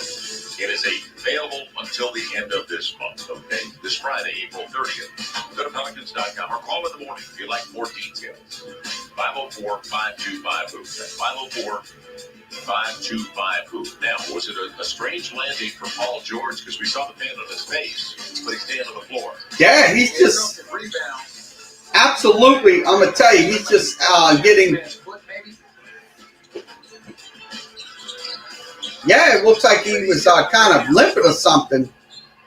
It is available until the end of this month, okay? This Friday, April 30th. Go to pelicans.com or call in the morning if you'd like more details. 504-525-HOOP. That's 504-525-HOOP. Now, was it a strange landing for Paul George? Because we saw the pain on his face, but he's staying on the floor. Yeah, he's just absolutely. I'm gonna tell you, he's just getting. Yeah, it looks like he was kind of limping or something.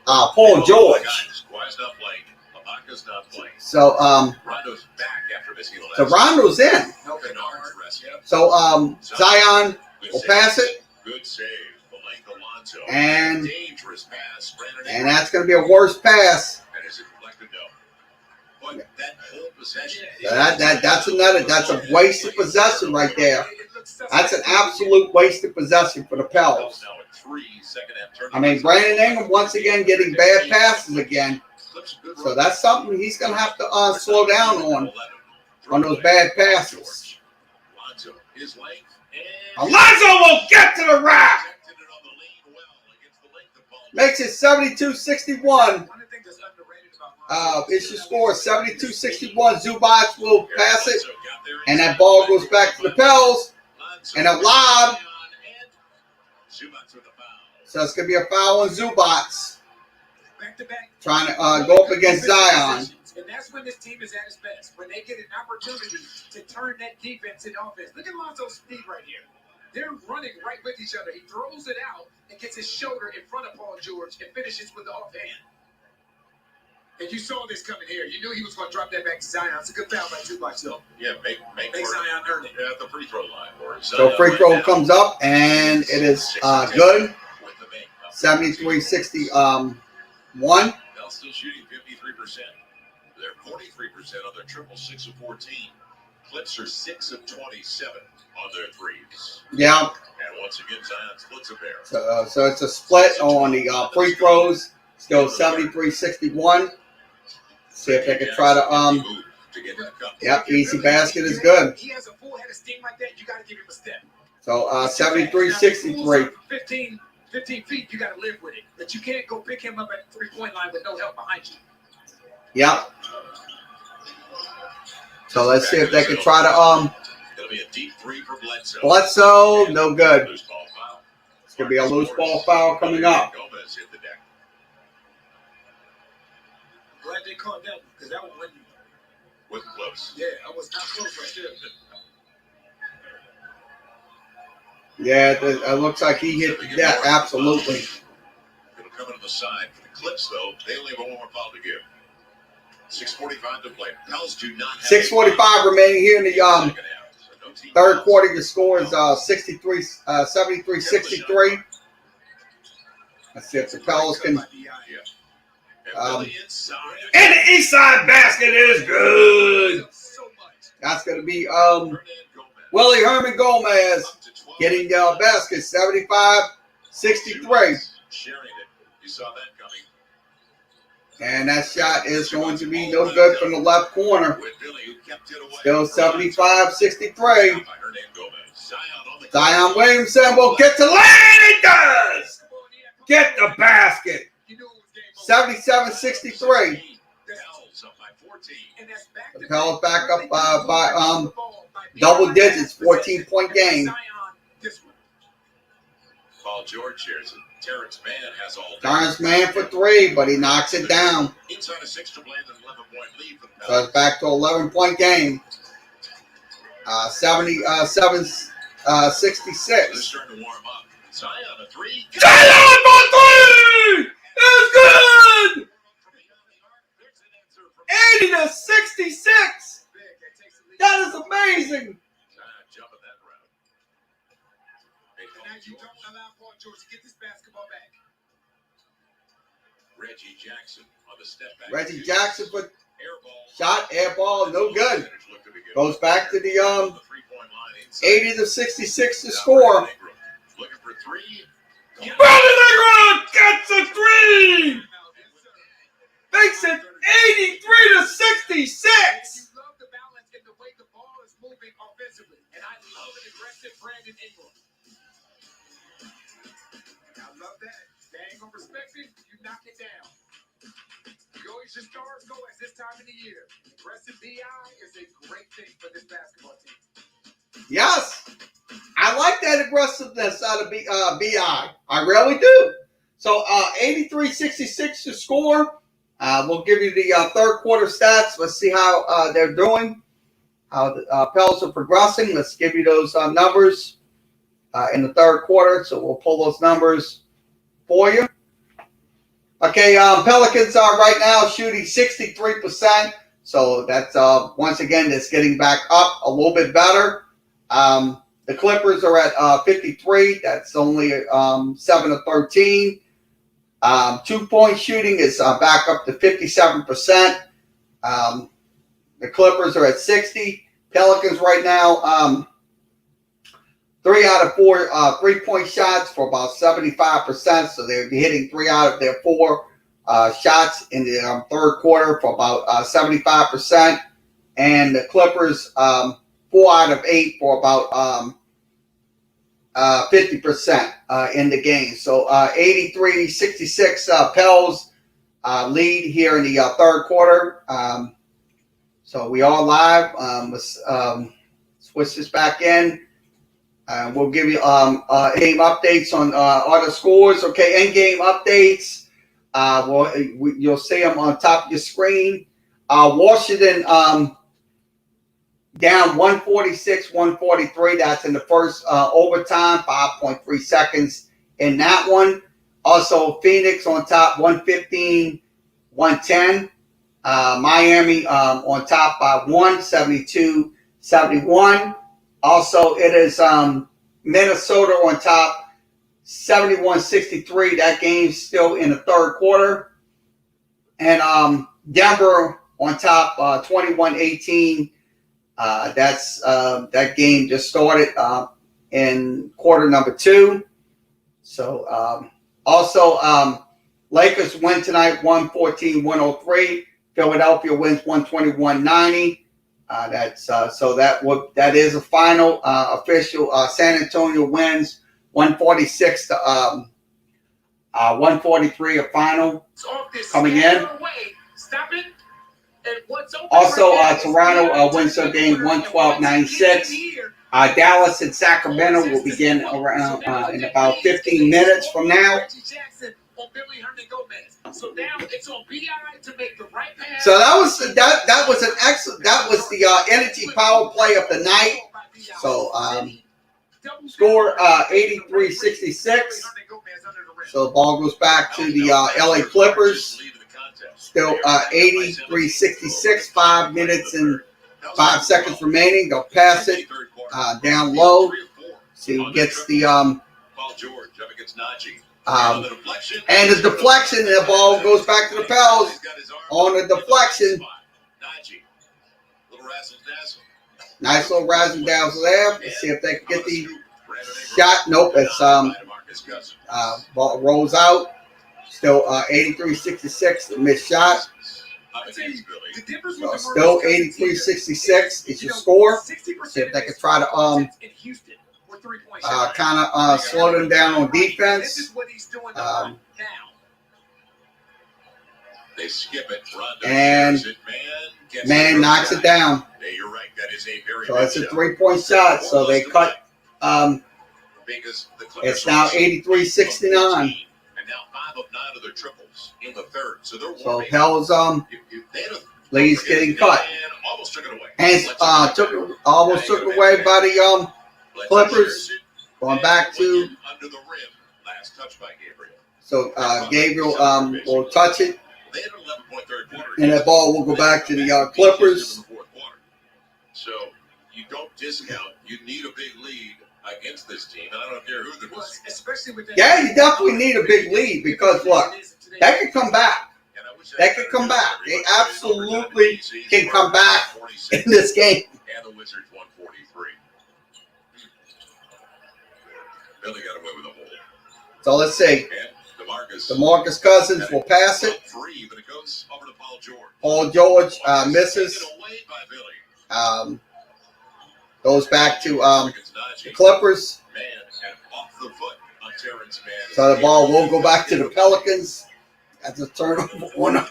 Paul George. Not playing. Ibaka's not playing. So Rondo's back after missing the last. So Rondo's in. So Zion will pass it. Good save. Alonso. And dangerous pass. And that's going to be a worse pass. That is a deflected no. But that whole possession. That's a wasted possession right there. That's an absolute wasted possession for the Pels. I mean, Brandon Ingram once again getting bad passes again. So that's something he's going to have to slow down on those bad passes. Alonzo will get to the rack. Makes it 72-61. It's your score 72-61. Zubac will pass it. And that ball goes back to the Pels. And a lob. So it's going to be a foul on Zubac. Trying to go up against Zion. And that's when this team is at its best. When they get an opportunity to turn that defense into offense. Look at Lonzo's speed right here. They're running right with each other. He throws it out and gets his shoulder in front of Paul George and finishes with the offhand. And you saw this coming here. You knew he was going to drop that back to Zion. It's a good foul by Zubac, though. Yeah, make Zion earn it. At the free throw line. So free throw comes up, and it is good. 73-61. They're still shooting 53%. They're 43% on their triple, 6 of 14. Clips are 6 of 27 on their threes. Yeah. And once again, Zion splits a pair. So it's a split on the free throws. Still 73-61. See if they can try to get to the cup. Yep, easy basket is good. He has a full head of steam like that. You got to give him a step. So 73-63. 15 feet, you got to live with it. But you can't go pick him up at the 3-point line with no help behind you. Yep. So let's see if they can try to It'll be a deep three for Bledsoe. Bledsoe, no good. Loose ball foul. It's gonna be a loose ball foul coming up. Gomez hit the deck. Glad they caught that because that was windy. With close. Yeah, I was not close right there. Yeah, it looks like he hit the deck. Absolutely. It'll come into the side. For the Clips, though, they only have one more foul to give. 6:45 to play. Pels do not have 6:45 remaining here in the third quarter. Your score is 73-63. Let's see if the Pels can. And the east side basket is good. That's going to be Willie Herman Gomez getting the basket 75-63. You saw that coming. And that shot is going to be no good from the left corner. Still 75-63. Zion Williamson will get to lane. He does. Get the basket. 77-63. The Pels back up by double digits, 14-point game. Paul George shares it. Terrence Mann has all day. Terrence Mann for 3, but he knocks it down. Inside a 6 to blend an 11-point lead for the Pels. So it's back to 11-point game. 77-66. They're starting to warm up. Zion a 3. Zion for 3! It's good! 80-66. That is amazing. Jumping that route. Now you don't allow Paul George to get this basketball back. Reggie Jackson on the step back. Reggie Jackson for Air ball. shot, air ball, no good. Goes back to the 80-66 to score. Looking for 3. Brandon Ingram gets a 3. Makes it 83-66. You love the balance in the way the ball is moving offensively. And I love an aggressive Brandon Ingram. I love that. gonna respect it, you knock it down. Go as your stars go at this time of the year. Aggressive BI is a great thing for this basketball team. Yes, I like that aggressiveness out of BI. I really do. So 83-66 to score. We'll give you the third quarter stats. Let's see how they're doing, how the Pels are progressing. Let's give you those numbers in the third quarter. So we'll pull those numbers for you. Okay, Pelicans are right now shooting 63%. So that's, once again, that's getting back up a little bit better. The Clippers are at 53. That's only 7 of 13. 2-point shooting is back up to 57%. The Clippers are at 60. Pelicans right now, 3 out of 4 3-point shots for about 75%. So they're hitting 3 out of their 4 shots in the third quarter for about 75%. And the Clippers, 4 out of 8 for about 50% in the game. So 83-66 Pels lead here in the third quarter. So we are live. Let's switch this back in. We'll give you game updates on other scores. Okay, in-game updates. You'll see them on top of your screen. Washington down 146-143. That's in the first overtime, 5.3 seconds in that one. Also, Phoenix on top, 115-110. Miami on top by 172-71. Also, it is Minnesota on top, 71-63. That game's still in the third quarter. And Denver on top, 21-18. That's that game just started in quarter number 2. So also Lakers win tonight, 114-103. Philadelphia wins 121-90. That's so that is a final official. San Antonio wins 146 to 143. A final coming in. Stop it. Also, Toronto wins their game 112-96. Dallas and Sacramento will begin around in about 15 minutes from now. So now it's on BI to make the right pass. So that was an excellent. That was the energy power play of the night. So score 83-66. So the ball goes back to the LA Clippers. Still 83-66. 5 minutes and 5 seconds remaining. They'll pass it down low. See who gets the Paul George up against Najee. and the deflection, and the ball goes back to the Pels on the deflection. Nice little razzle dazzle there. Let's see if they can get the shot. Nope, it's ball rolls out. Still 83-66, missed shot. So still 83-66 is your score. See if they can try to kind of slow them down on defense. They skip it. And man knocks it down. You're right. That is a very so it's a 3-point shot. So they cut. It's now 83-69. And now 5 of 9 of their triples in the third. So they're Pels leads getting cut. And almost took it away by the Clippers. Going back to under the rim. Last touch by Gabriel. So Gabriel will touch it. They had an 11-point third quarter. And that ball will go back to the Clippers. So you don't discount. You need a big lead against this team. And I don't care who they're especially with yeah, you definitely need a big lead because look, that could come back. That could come back. They absolutely can come back in this game. And the Wizards 143. Billy got away with a hole. So let's see. DeMarcus Cousins will pass it. Free, but it goes over to Paul George. Paul George misses. Goes back to the Clippers. Man, and off the foot on Terrence difference, man. So the ball will go back to the Pelicans. That's a turnover on And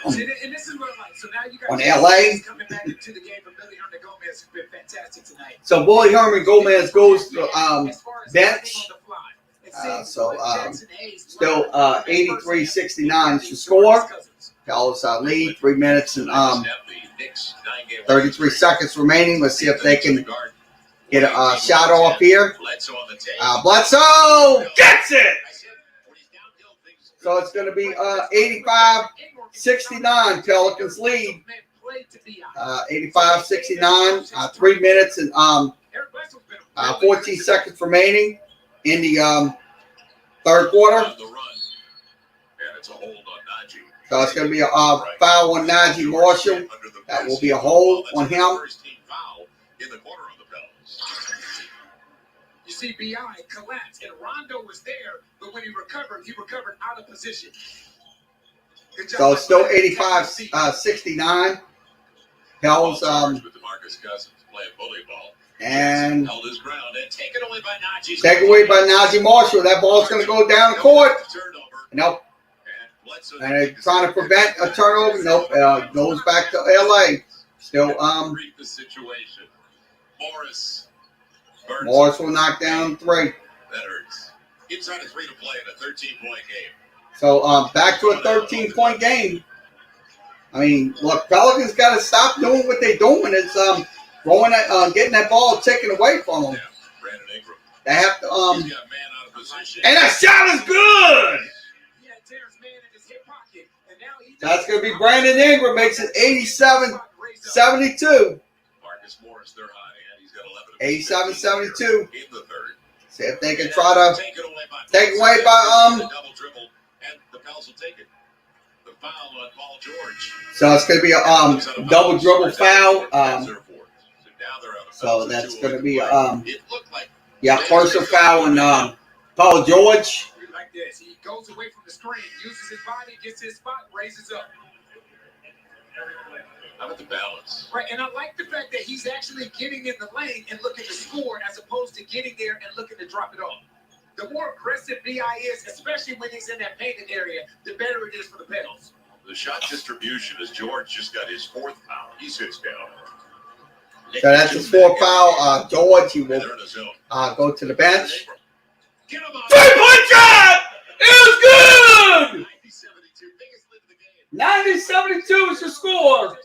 this is what I like. So now you got on LA. coming back into the game for Billy Herman Gomez, who's been fantastic tonight. So Billy Herman Gomez goes to As far as bench. on the fly, it seems So Jackson Hayes still learned 83-69 to score. Pels lead, 3 minutes and 33 seconds remaining. Let's see if they can get a shot off here. Bledsoe gets it! So it's going to be 85-69. Pelicans lead. 85-69. 3 minutes and 14 seconds remaining in the third quarter. So it's going to be a foul on Najee Marshall. That will be a hold on him. You see, B.I. collapsed, and Rondo was there, but when he recovered out of position. So it's still 85-69. Pels and taken away by Najee Marshall. That ball's going to go down the court. Nope. And they're trying to prevent a turnover. Nope. Goes back to LA. Still Morris will knock down 3. That hurts. Inside of 3 to play in a 13-point game. So back to a 13-point game. I mean, look, Pelicans got to stop doing what they're doing. It's getting that ball taken away from them. Yeah, Brandon Ingram. They have to He's got a man out of position. and that shot is good. That's going to be Brandon Ingram, makes it 87-72. Marcus Morris, they're hot hand. He's got 11 87-72. in the third. See if they can try to take it away by double dribble, and the Pels will take it. The foul on Paul George. So it's going to be a double dribble foul. So that's going to be personal foul on Paul George. Like this, he goes away from the screen, uses his body, gets his spot, raises up. How about the balance? Right, and I like the fact that he's actually getting in the lane and looking to score as opposed to getting there and looking to drop it off. The more aggressive B.I. is, especially when he's in that painted area, the better it is for the Pels. The shot distribution is George just got his 4th foul. He sits down. So that's his 4th foul. George, he will go to the bench. 3-point shot! It was good! 90-72 is the score.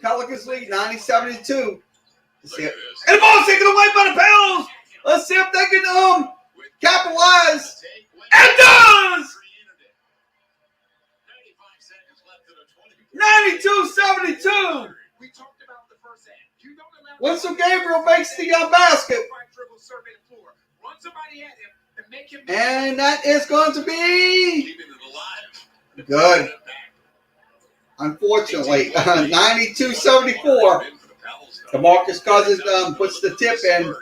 Pelicans lead 90-72. And the ball's taken away by the Pels. Let's see if they can capitalize. It does! 92-72. Winston Gabriel makes the basket. And that is going to be good. Unfortunately, 92-74. DeMarcus Cousins puts the tip in.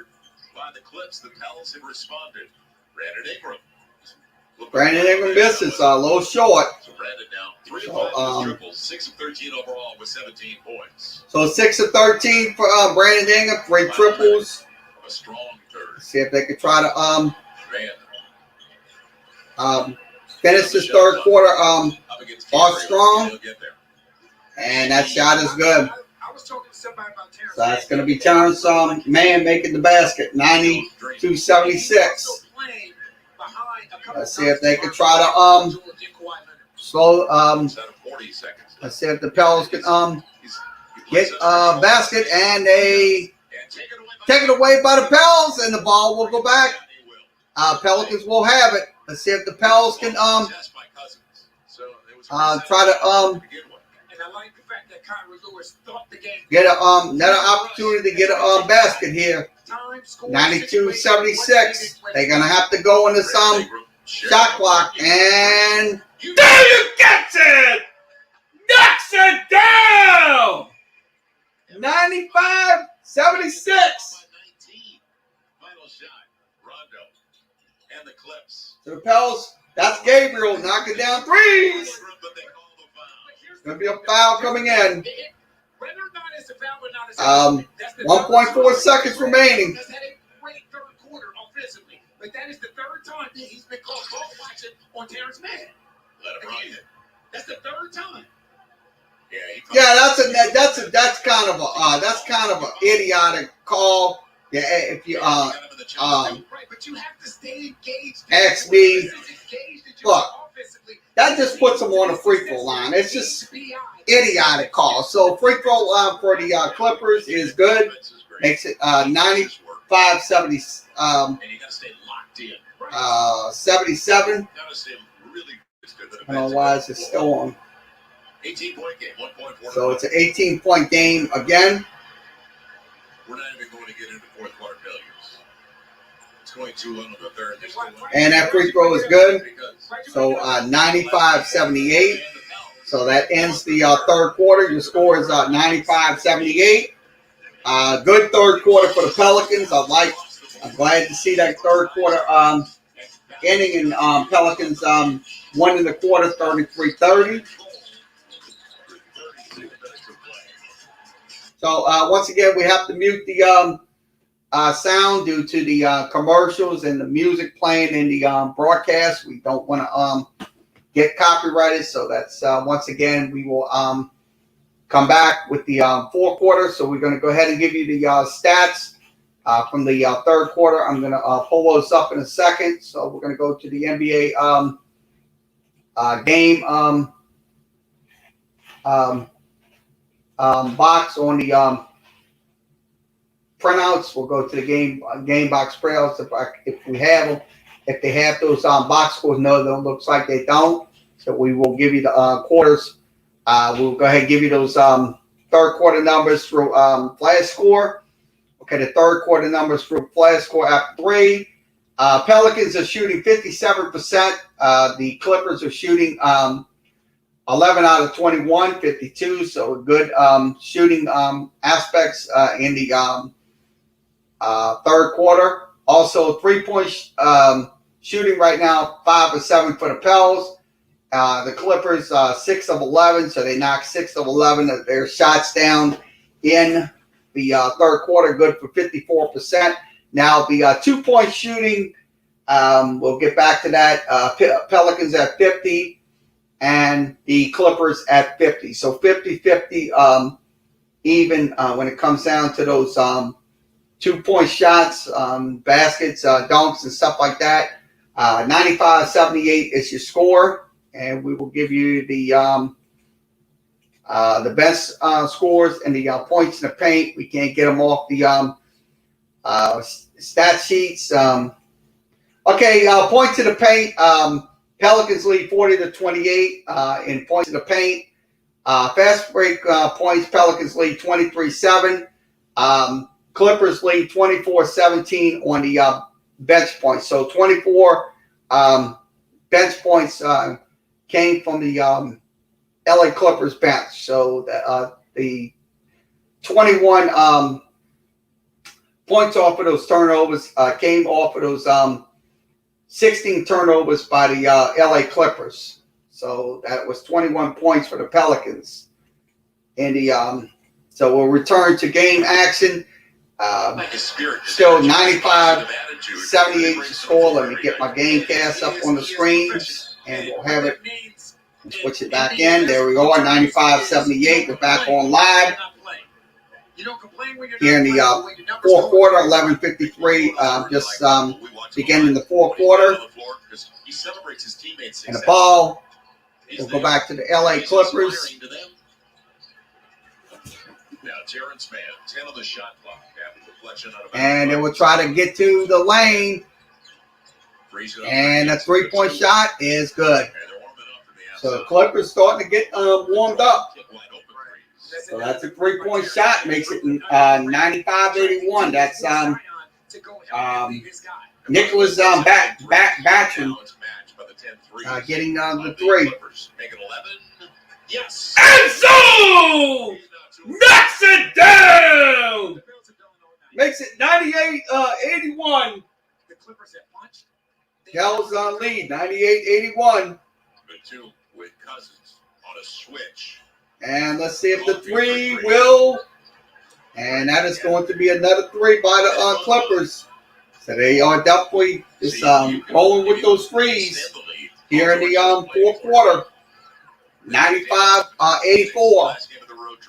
Brandon Ingram misses a little short. So, 6 of 13 overall with 17 points. So 6 of 13 for Brandon Ingram, 3 triples. A strong third. See if they can try to finish this third quarter off strong. And that shot is good. So that's going to be Terrence Mann making the basket, 92-76. Let's see if they can try to slow. Let's see if the Pels can get a basket, and they take it away by the Pels, and the ball will go back. Pelicans will have it. Let's see if the Pels can try to get another opportunity to get a basket here. 92-76. They're gonna have to go into some shot clock, and there you get it. Knocks it down. 95-76. So the Pels, that's Gabriel knocking down threes. Gonna be a foul coming in. Whether or not it's a foul or not, it's 1.4 seconds remaining. Has had a great third quarter offensively, but that is the third time that he's been called ball watching on Terrence Mann. Let him run. That's the third time. Yeah, that's kind of a idiotic call. Yeah, if you Right, but you have to stay engaged. ask me, look, that just puts them on a free throw line. It's just idiotic call. So free throw line for the Clippers is good. Makes it 95-70. And you got to stay locked in. 77. Got to stay really good. I don't know why is it still on. 18-point game, 1.4. So it's an 18-point game again. We're not even going to get into fourth quarter failures. It's going 2-1 with the third. And that free throw is good. So 95-78. So that ends the third quarter. Your score is 95-78. Good third quarter for the Pelicans. I'm glad to see that third quarter inning, and Pelicans won in the quarter 33-30. So once again, we have to mute the sound due to the commercials and the music playing in the broadcast. We don't want to get copyrighted. So that's once again, we will come back with the fourth quarter. So we're going to go ahead and give you the stats from the third quarter. I'm going to pull those up in a second. So we're going to go to the NBA game box on the printouts. We'll go to the game box printouts if we have them. If they have those box scores, no, it looks like they don't. So we will give you the quarters. We'll go ahead and give you those third quarter numbers through flash score. Okay, the third quarter numbers through flash score after 3. Pelicans are shooting 57%. The Clippers are shooting 11 out of 21, 52. So good shooting aspects in the third quarter. Also, 3-point shooting right now, 5 of 7 for the Pels. The Clippers, 6 of 11, so they knocked 6 of 11 of their shots down in the third quarter, good for 54%. Now, the 2-point shooting, we'll get back to that. Pelicans at 50 and the Clippers at 50. So 50-50 even when it comes down to those 2-point shots, baskets, dunks, and stuff like that. 95-78 is your score. And we will give you the best scores and the points in the paint. We can't get them off the stat sheets. Okay, points in the paint. Pelicans lead 40-28 in points in the paint. Fast break points. Pelicans lead 23-7. Clippers lead 24-17 on the bench points. So 24 bench points came from the LA Clippers bench. So the 21 points off of those turnovers came off of those 16 turnovers by the LA Clippers. So that was 21 points for the Pelicans. And the so we'll return to game action. Still 95-78 score. Let me get my game cast up on the screens. And we'll have it, switch it back in. There we are, 95-78. We're back on live. Here in the fourth quarter, 11:53. Just beginning the fourth quarter. And the ball will go back to the LA Clippers. And they will try to get to the lane. And a 3-point shot is good. So the Clippers starting to get warmed up. So that's a 3-point shot. Makes it 95-81. That's Nicholas Batum getting the 3. And so knocks it down. Makes it 98-81. Pels lead 98-81. With Cousins on a switch. And let's see if the three will. And that is going to be another three by the Clippers. So they are definitely just rolling with those threes here in the fourth quarter. 95-84.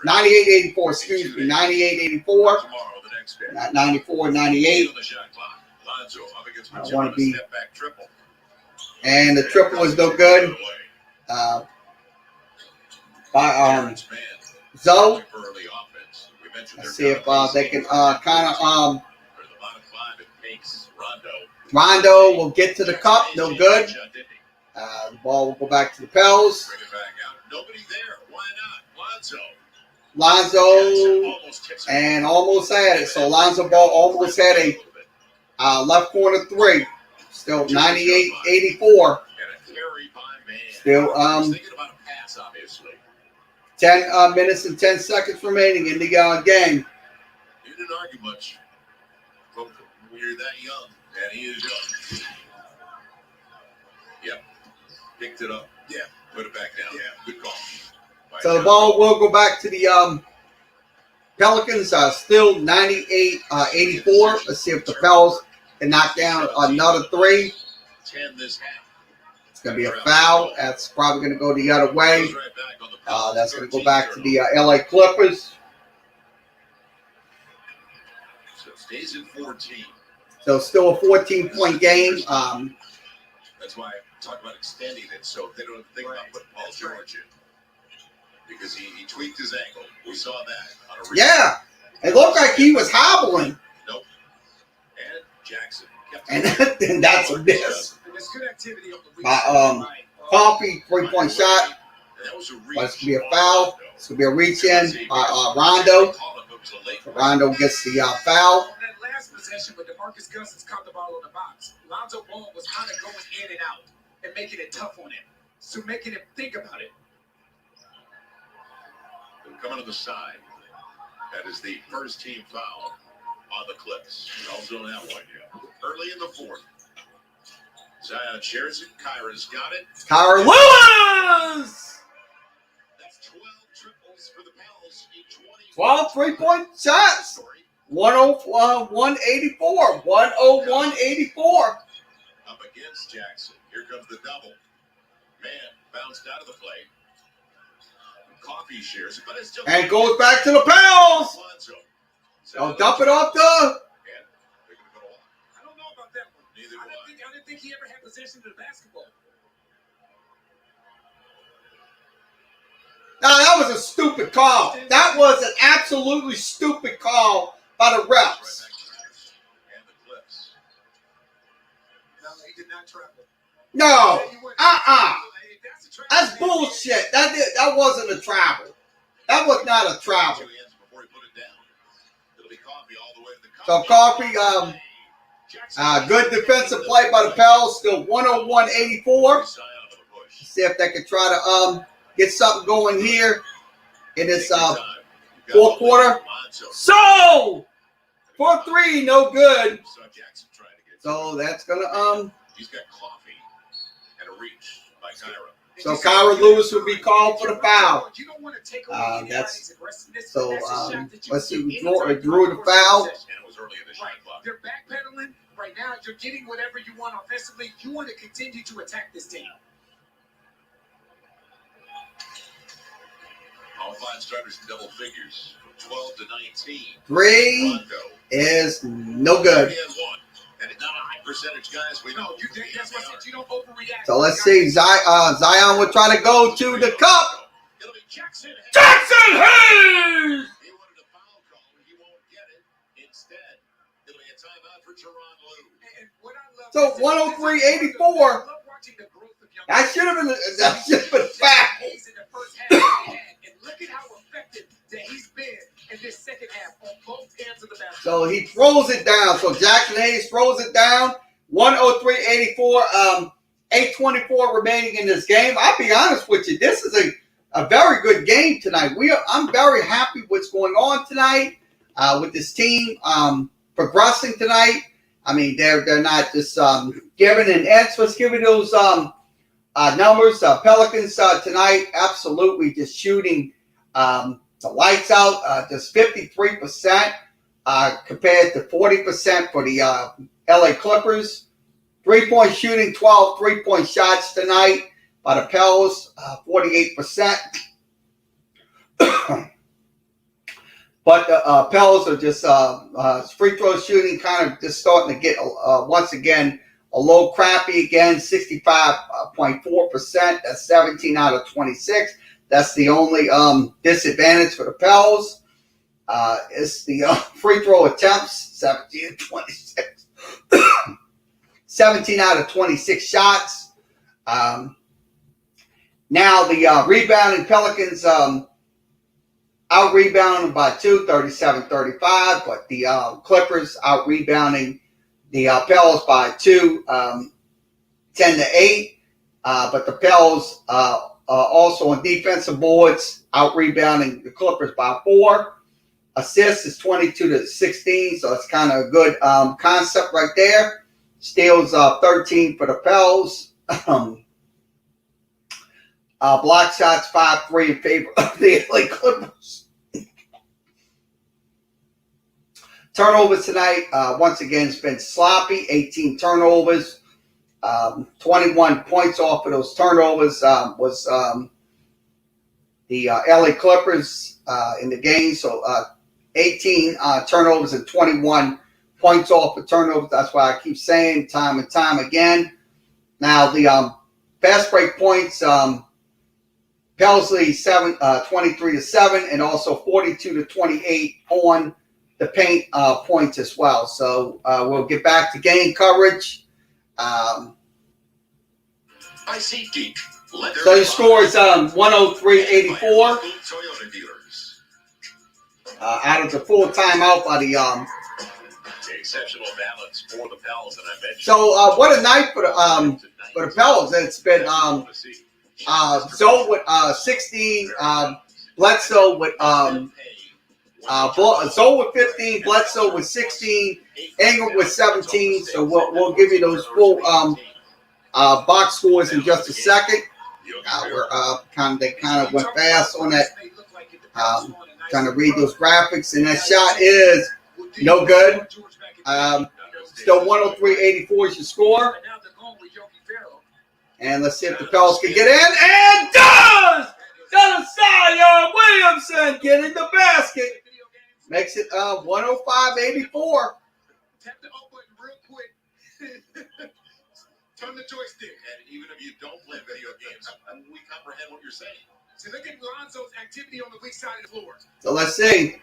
98-84, excuse me. 98-84. Not 94-98. I want to be. And the triple is no good. By Zoe. Let's see if they can kind of Rondo will get to the cup. No good. The ball will go back to the Pels. Lonzo and almost had it. So Lonzo Ball almost had a left corner three. Still 98-84. Still 10 minutes and 10 seconds remaining in the game. You didn't argue much when you're that young, and he is young. Yep. Picked it up. Yeah. Put it back down. Yeah. Good call. So the ball will go back to the Pelicans. Still 98-84. Let's see if the Pels can knock down another three. 10 this half. It's going to be a foul. That's probably going to go the other way. That's going to go back to the LA Clippers. So it stays at 14. So still a 14-point game. That's why I talk about extending it so they don't think about putting Paul George in. Because he tweaked his ankle. We saw that. On a yeah. It looked like he was hobbling. Nope. And Jackson kept and that's a miss. By Coffee, 3-point shot. But it's going to be a foul. It's going to be a reach-in by Rondo. Rondo gets the foul. On that last possession, when DeMarcus Cousins caught the ball on the box, Lonzo Ball was kind of going in and out and making it tough on him. So making him think about it. Coming to the side. That is the first team foul on the Clips. Also don't have one yet. Early in the fourth. Zion shares it. Kyra's got it. Kyra Lewis! That's 12 triples for the Pels. 12 3-point shots. 101-84. 101-84. Up against Jackson. Here comes the double. Man bounced out of the play. Coffee shares it, but it's still and goes back to the Pels. So dump it off the. I don't know about that one. I didn't think he ever had possession of the basketball. No, that was a stupid call. That was an absolutely stupid call by the refs. No, he did not travel. No. That's bullshit. That wasn't a travel. That was not a travel. So Coffee, good defensive play by the Pels. Still 101-84. See if they can try to get something going here in this fourth quarter. So 4-3, no good. So that's gonna He's got Coffee and a reach by Kyra. So Kyra Lewis would be called for the foul. Let's see, we drew the foul. They're backpedaling right now. You're getting whatever you want offensively. You want to continue to attack this team. All five starters in double figures, from 12 to 19. Three is no good. And it's not a high percentage, guys. We know. That's what I said. You don't overreact. So let's see. Zion will try to go to the cup. It'll be Jackson Hayes. Jackson Hayes! He wanted a foul call. He won't get it. Instead, it'll be a timeout for Teron Lue. So 103-84. That should have been foul. And look at how effective that he's been in this second half on both ends of the basketball. So he throws it down. So Jackson Hayes throws it down. 103-84. 8:24 remaining in this game. I'll be honest with you. This is a very good game tonight. I'm very happy what's going on tonight with this team progressing tonight. I mean, they're not just giving an inch. Let's give you those numbers. Pelicans tonight absolutely just shooting The lights out, just 53% compared to 40% for the LA Clippers. 3-point shooting, 12 3-point shots tonight by the Pels, 48%. But the Pels are just free throw shooting kind of just starting to get, once again, a little crappy again, 65.4%. That's 17 out of 26. That's the only disadvantage for the Pels. It's the free throw attempts, 17 to 26. 17 out of 26 shots. Now the rebounding Pelicans out-rebounding by 2, 37-35, but the Clippers out-rebounding the Pels by 2, 10-8. But the Pels also on defensive boards out-rebounding the Clippers by 4. Assists is 22-16, so it's kind of a good concept right there. Steals 13 for the Pels. Block shots 5-3 in favor of the LA Clippers. Turnovers tonight, once again, it's been sloppy. 18 turnovers. 21 points off of those turnovers was the LA Clippers in the game. So 18 turnovers and 21 points off of turnovers. That's why I keep saying time and time again. Now, the fast break points, Pels lead 23-7, and also 42-28 on the paint points as well. So we'll get back to game coverage. By SeatGeek. So the score is 103-84. Out of the full timeout by the exceptional balance for the Pels, and I mentioned. So what a night for the Pels. It's been Zoe with 16, Bledsoe with Zoe with 15, Bledsoe with 16, Ingram with 17. So we'll give you those full box scores in just a second. They kind of went fast on that. Trying to read those graphics, and that shot is no good. Still 103-84 is your score. And let's see if the Pels can get in. And does! Zion Williamson getting the basket. Makes it 105-84. Tap the up button real quick. Turn the joystick. And even if you don't play video games, we comprehend what you're saying. So look at Lonzo's activity on the weak side of the floor. So let's see.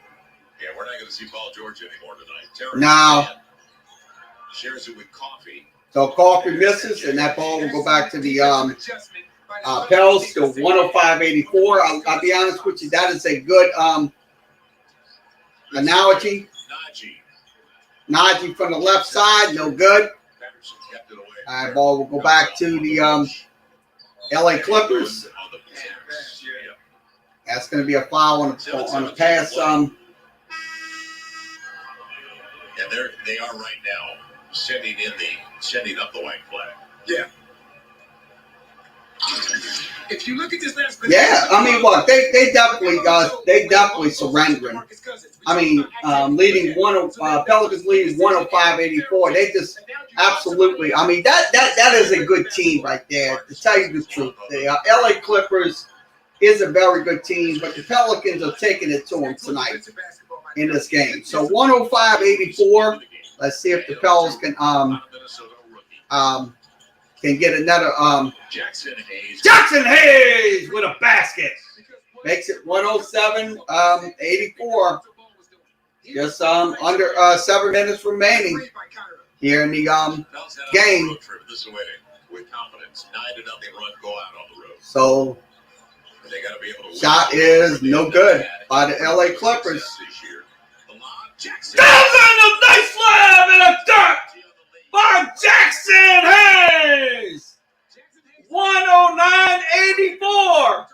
Yeah, we're not going to see Paul George anymore tonight. No. Shares it with Coffee. So Coffee misses, and that ball will go back to the Pels. Still 105-84. I'll be honest with you, that is a good analogy. Najee from the left side, no good. All right, ball will go back to the LA Clippers. That's going to be a foul on the pass. And they are right now sending up the white flag. Yeah. If you look at this last, yeah, I mean, look, they definitely surrendering. I mean, Pelicans leading 105-84. They just absolutely. I mean, that is a good team right there. To tell you the truth, the LA Clippers is a very good team, but the Pelicans are taking it to them tonight in this game. So 105-84. Let's see if the Pels can get another Jackson Hayes. Jackson Hayes with a basket. Makes it 107-84. Just under 7 minutes remaining here in the game. With confidence, 9-0 run go out on the road. So shot is no good by the LA Clippers. Down a nice slam and a dunk by Jackson Hayes. 109-84.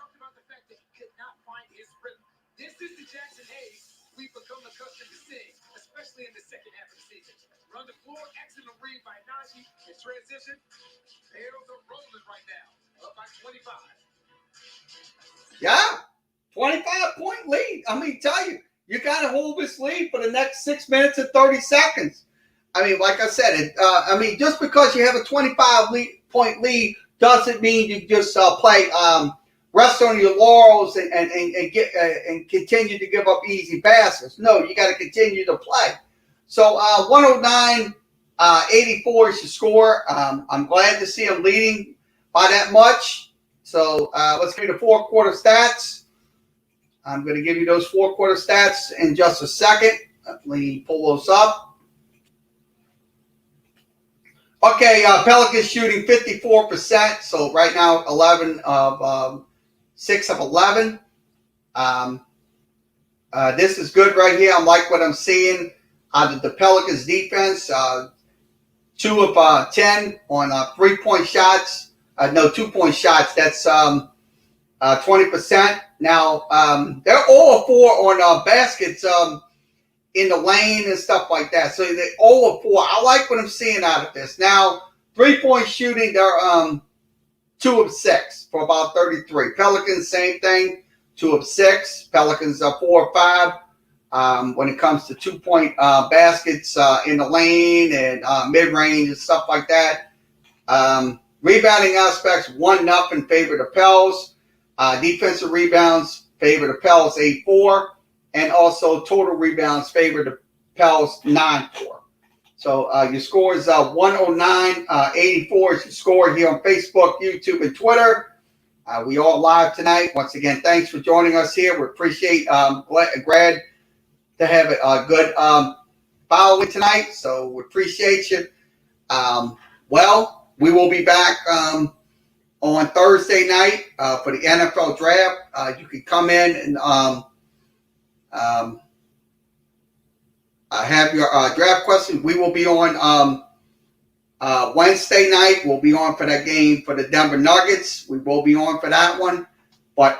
This is the Jackson Hayes we've become accustomed to seeing, especially in the second half of the season. Run the floor, excellent read by Najee in transition. Pels are rolling right now, up by 25. Yeah. 25-point lead. I mean, tell you, you got to hold this lead for the next 6 minutes and 30 seconds. I mean, like I said, just because you have a 25-point lead doesn't mean you just rest on your laurels and continue to give up easy passes. No, you got to continue to play. So 109-84 is your score. I'm glad to see them leading by that much. So let's give you the fourth quarter stats. I'm going to give you those fourth quarter stats in just a second. Let me pull those up. Okay, Pelicans shooting 54%. So right now, 6 of 11. This is good right here. I like what I'm seeing out of the Pelicans defense. 2 of 10 on 3-point shots. 2-point shots. That's 20%. Now, they're all 4 on baskets in the lane and stuff like that. So they're all 4. I like what I'm seeing out of this. Now, 3-point shooting, they're 2 of 6 for about 33. Pelicans, same thing, 2 of 6. Pelicans are 4 of 5. When it comes to 2-point baskets in the lane and mid-range and stuff like that. Rebounding aspects, 1-0 in favor of the Pels. Defensive rebounds favor the Pels 8-4. And also total rebounds favor the Pels 9-4. So your score is 109-84 is your score here on Facebook, YouTube, and Twitter. We all live tonight. Once again, thanks for joining us here. We appreciate glad to have a good following tonight. So we appreciate you. We will be back on Thursday night for the NFL draft. You can come in and have your draft questions. We will be on Wednesday night. We'll be on for that game for the Denver Nuggets. We will be on for that one. But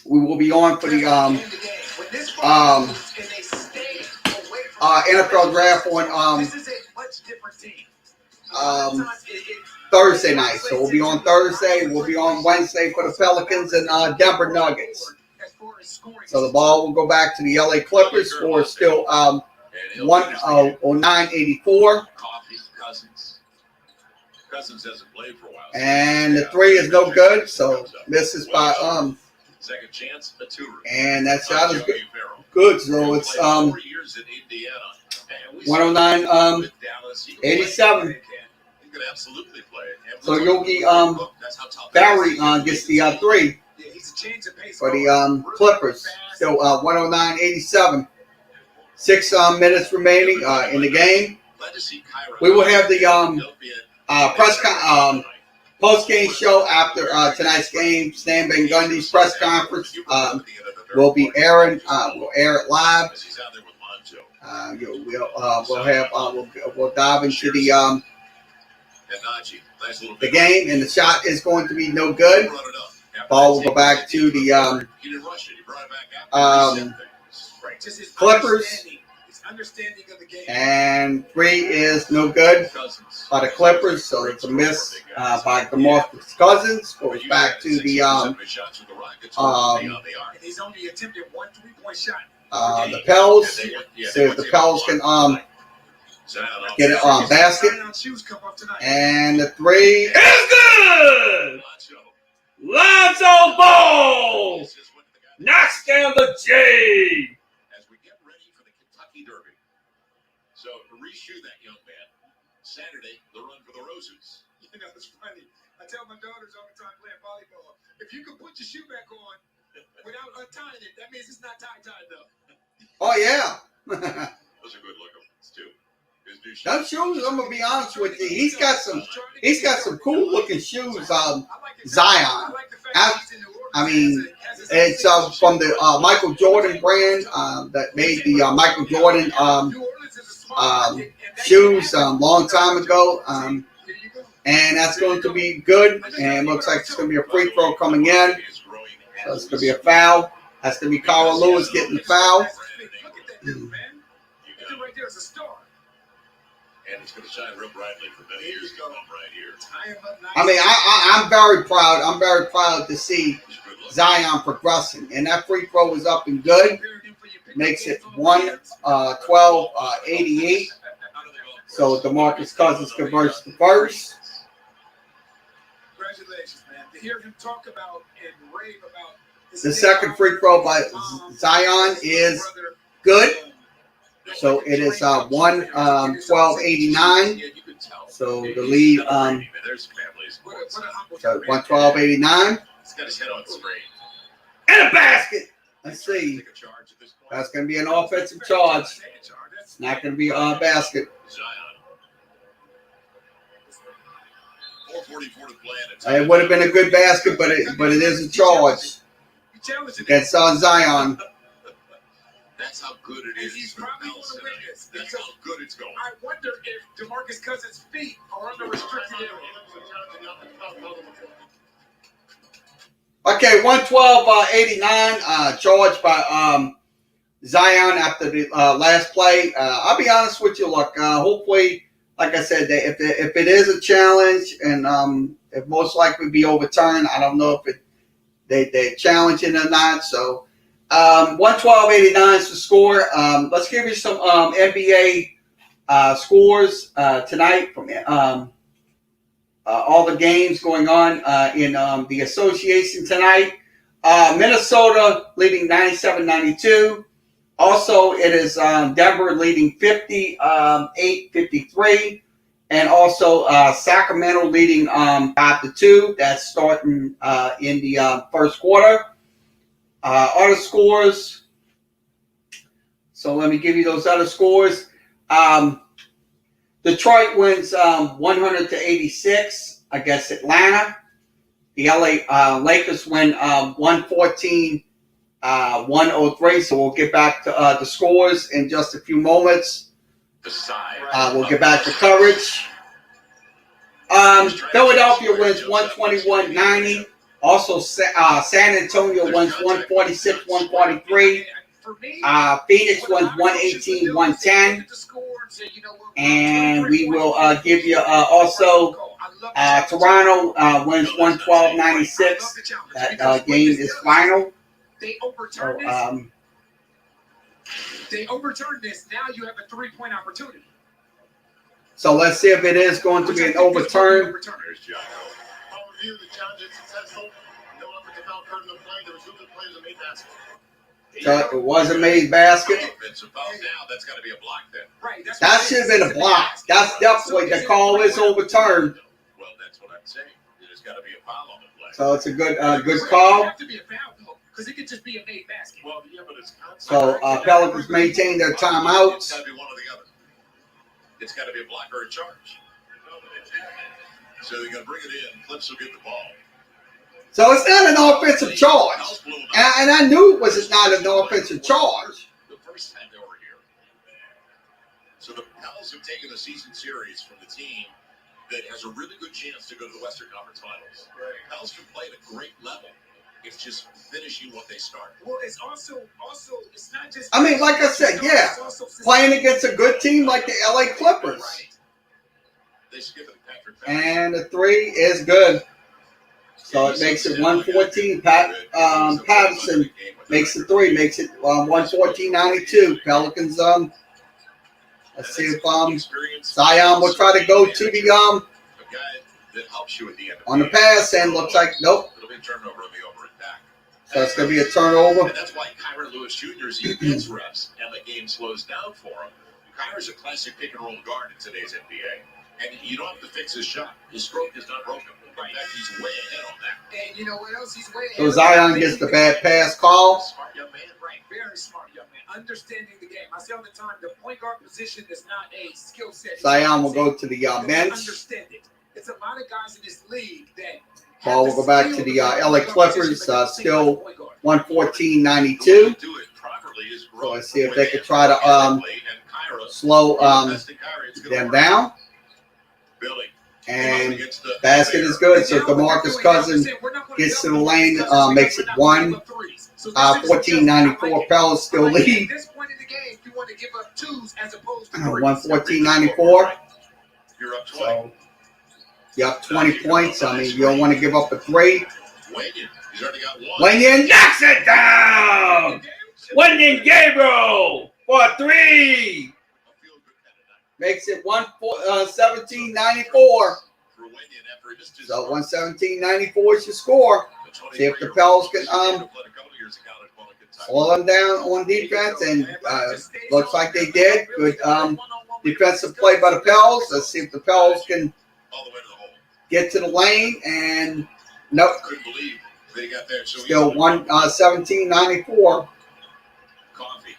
we will be on for the NFL draft on Thursday night. So we'll be on Thursday. We'll be on Wednesday for the Pelicans and Denver Nuggets. So the ball will go back to the LA Clippers. Score is still 109-84. And the 3 is no good. So this is by and that shot is good. So it's 109-87. So Yogi Barry gets the 3 for the Clippers. So 109-87. 6 minutes remaining in the game. We will have the post-game show after tonight's game. Stan Van Gundy's press conference will be airing. We'll air it live. We'll dive into the game, and the shot is going to be no good. Ball will go back to the Clippers, and 3 is no good by the Clippers, so it's a miss by DeMarcus Cousins. Goes back to the Pels. So if the Pels can get it on basket, and the 3 is good. Lonzo Ball knocks down the J. As we get ready for the Kentucky Derby. So to reshoe that young man, Saturday, the run for the Roses. You know, it's funny. I tell my daughters all the time playing volleyball, if you can put your shoe back on without untying it, that means it's not tied though. Oh, yeah. Those are good looking ones, too. Those shoes, I'm gonna be honest with you. He's got some cool looking shoes. Zion. I mean, it's from the Michael Jordan brand that made the Michael Jordan shoes a long time ago. And that's going to be good. And it looks like it's going to be a free throw coming in. So it's going to be a foul. That's going to be Carl Lewis getting the foul. And it's going to shine real brightly for many years to come right here. I mean, I'm very proud. I'm very proud to see Zion progressing. And that free throw is up and good. Makes it 112-88. So DeMarcus Cousins converts the first. Congratulations, man. To hear him talk about and rave about The second free throw by Zion is good. So it is 112-89. So the lead, so 112-89. He's got his head on straight. And a basket. Let's see. That's going to be an offensive charge. It's not going to be a basket. It would have been a good basket, but it is a charge against Zion. That's how good it is. He's probably going to win this. That's how good it's going. I wonder if DeMarcus Cousins' feet are on the restricted area. Okay, 112-89, charged by Zion after the last play. I'll be honest with you, look, hopefully, like I said, if it is a challenge and it most likely be overturned, I don't know if they're challenging or not. So 112-89 is the score. Let's give you some NBA scores tonight from all the games going on in the association tonight. Minnesota leading 97-92. Also, it is Denver leading 58-53. And also Sacramento leading 5-2. That's starting in the first quarter. Other scores. So let me give you those other scores. Detroit wins 100-86 against Atlanta. The LA Lakers win 114-103. So we'll get back to the scores in just a few moments. We'll get back to coverage. Philadelphia wins 121-90. Also, San Antonio wins 146-143. Phoenix wins 118-110. And we will give you also Toronto wins 112-96. That game is final. They overturned this. They overturned this. Now you have a 3-point opportunity. So let's see if it is going to be an overturn. There's John. I'll review the challenge is successful. No offensive foul occurred in the play. There was two good players that made basketball. So it was a made basket. Offensive foul now. That's got to be a block then. Right. That should have been a block. That's definitely the call is overturned. Well, that's what I'm saying. There's got to be a foul on the play. So it's a good good It call. have to be a foul though, because it could just be a made basket. Well, yeah, but it's So Pelicans maintain their timeouts. It's got to be one or the other. It's got to be a block or a charge. So they're going to bring it in. Clips will get the ball. So it's not an offensive charge. And I knew it was not an offensive charge. The first time they were here. So the Pels have taken the season series from the team that has a really good chance to go to the Western Conference Finals. Pels can play at a great level. It's just finishing what they start. Well, it's also it's not just. I mean, like I said, yeah, playing against a good team like the LA Clippers. They skip it, Patrick. And the three is good. So it makes it 114. Patterson makes the three, makes it 114-92. Pelicans. Let's see if Zion will try to go to the on the pass, and looks like nope. It'll be a turnover on the over attack. So it's going to be a turnover. And that's why Kyron Lewis Jr. he gets reps, and the game slows down for him. Kyron's a classic pick and roll guard in today's NBA. And you don't have to fix his shot. His stroke is not broken. In fact, he's way ahead on that. And you know what else? He's way ahead. So Zion gets the bad pass call. Smart young man. Right, very smart young man. Understanding the game. I say all the time, the point guard position is not a skill set. Zion will go to the bench. Understand it. It's a lot of guys in this league that. Ball will go back to the LA Clippers. Still 114-92. So let's see if they can try to slow them down. And basket is good. So DeMarcus Cousins gets to the lane, makes it 114-94. Pelicans still lead. 114-94. You're up 20. So you're up 20 points. I mean, you don't want to give up a 3. Wenyon, he's already got 1. Wenyon knocks it down. Wenyon Gabriel for 3. A feel-good kind of night. Makes it 17-94. For Wenyon after he missed his So first. 17-94 is your score. The See if the 23-year-old Pels can played a couple of years ago at Kentucky. slow them down on defense, and looks like they did. Good defensive play by the Pels. Let's see if the Pels can All the way to the hole. get to the lane, and nope. Couldn't believe they got there so Still easily. 17-94. Coffee.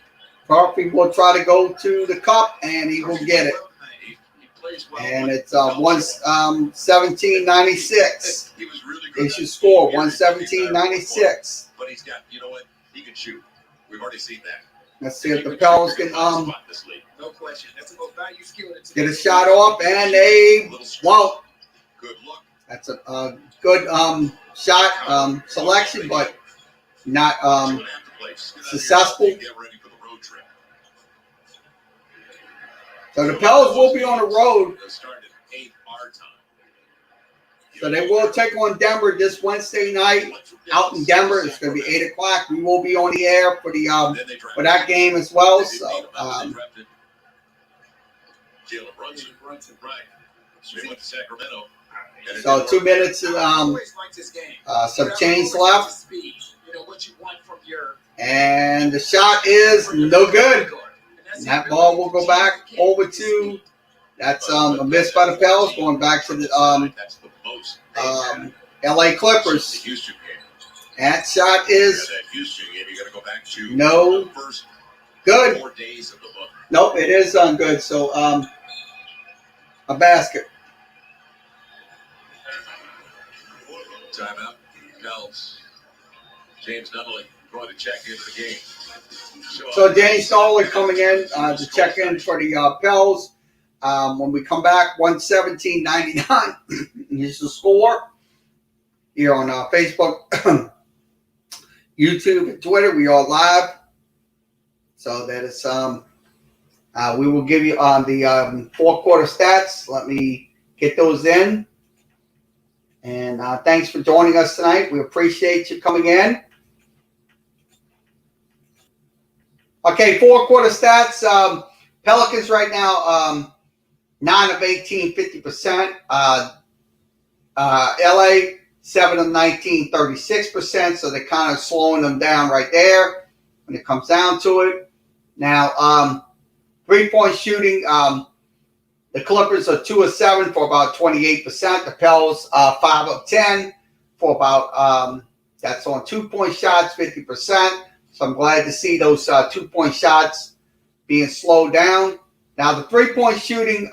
Coffee will try to go to the cup, and he will get it. He plays well. And it's 17-96. He was really good. Is your score 117-96. But he's got, you know what? He can shoot. We've already seen that. Let's see if the Pels can No question. That's the most value skill. get a shot off, and they won't. Good look. That's a good shot selection, but not successful. Get ready for the road trip. So the Pels will be on the road. They'll start at 8 our time. So they will take on Denver this Wednesday night out in Denver. It's going to be 8 o'clock. We will be on the air for the for that game as well. So Jalen Brunson, right? So he went to Sacramento. so 2 minutes and some change left, and the shot is no good. And that ball will go back over to. That's a miss by the Pels, going back to the That's the most LA Clippers. the Houston game. That shot is That Houston game, you got to go back to no the first good. 4 days of the month. Nope, it is good. So a basket. Timeout. Pels. James Nunnally going to check into the game. So Danny Stoller coming in to check in for the Pels. When we come back, 117-99 is the score here on Facebook, YouTube, and Twitter. We are live. So that is we will give you the fourth quarter stats. Let me get those in. And thanks for joining us tonight. We appreciate you coming in. Okay, fourth quarter stats. Pelicans right now, 9 of 18, 50%. LA, 7 of 19, 36%. So they're kind of slowing them down right there when it comes down to it. Now, 3-point shooting, the Clippers are 2 of 7 for about 28%. The Pels, 5 of 10 for about, that's on 2-point shots, 50%. So I'm glad to see those 2-point shots being slowed down. Now the 3-point shooting,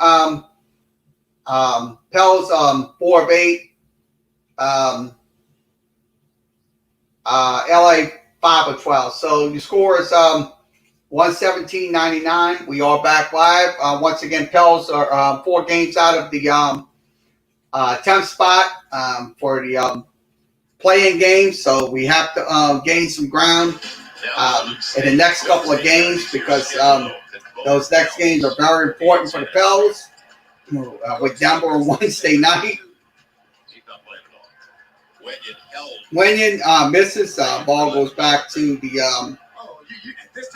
Pels 4 of 8, LA 5 of 12. So your score is 117-99. We are back live. Once again, Pels are 4 games out of the 10th spot for the play-in game. So we have to gain some ground in the next couple of games because those next games are very important for the Pels with Denver on Wednesday night. Wenyon misses. Ball goes back to the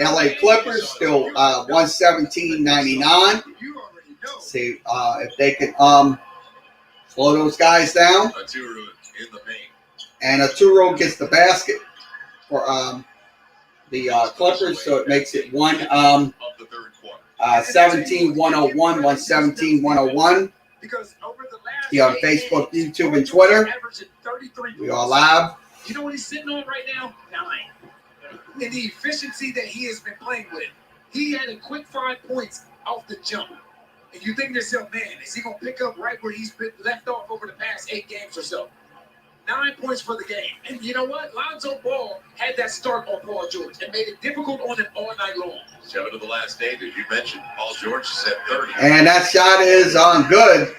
LA Clippers, still 117-99. See if they can slow those guys down. And Arturo gets the basket for the Clippers, so it makes it 17-101, 117-101. Here on Facebook, YouTube, and Twitter. We are live. You know what he's sitting on right now? 9. And the efficiency that he has been playing with. He had a quick 5 points off the jump. And you think to yourself, man, is he going to pick up right where he's been left off over the past 8 games or so? 9 points for the game. And you know what? Lonzo Ball had that start on Paul George and made it difficult on him all night long. 7 to the last 8, as you mentioned. Paul George set 30. And that shot is good.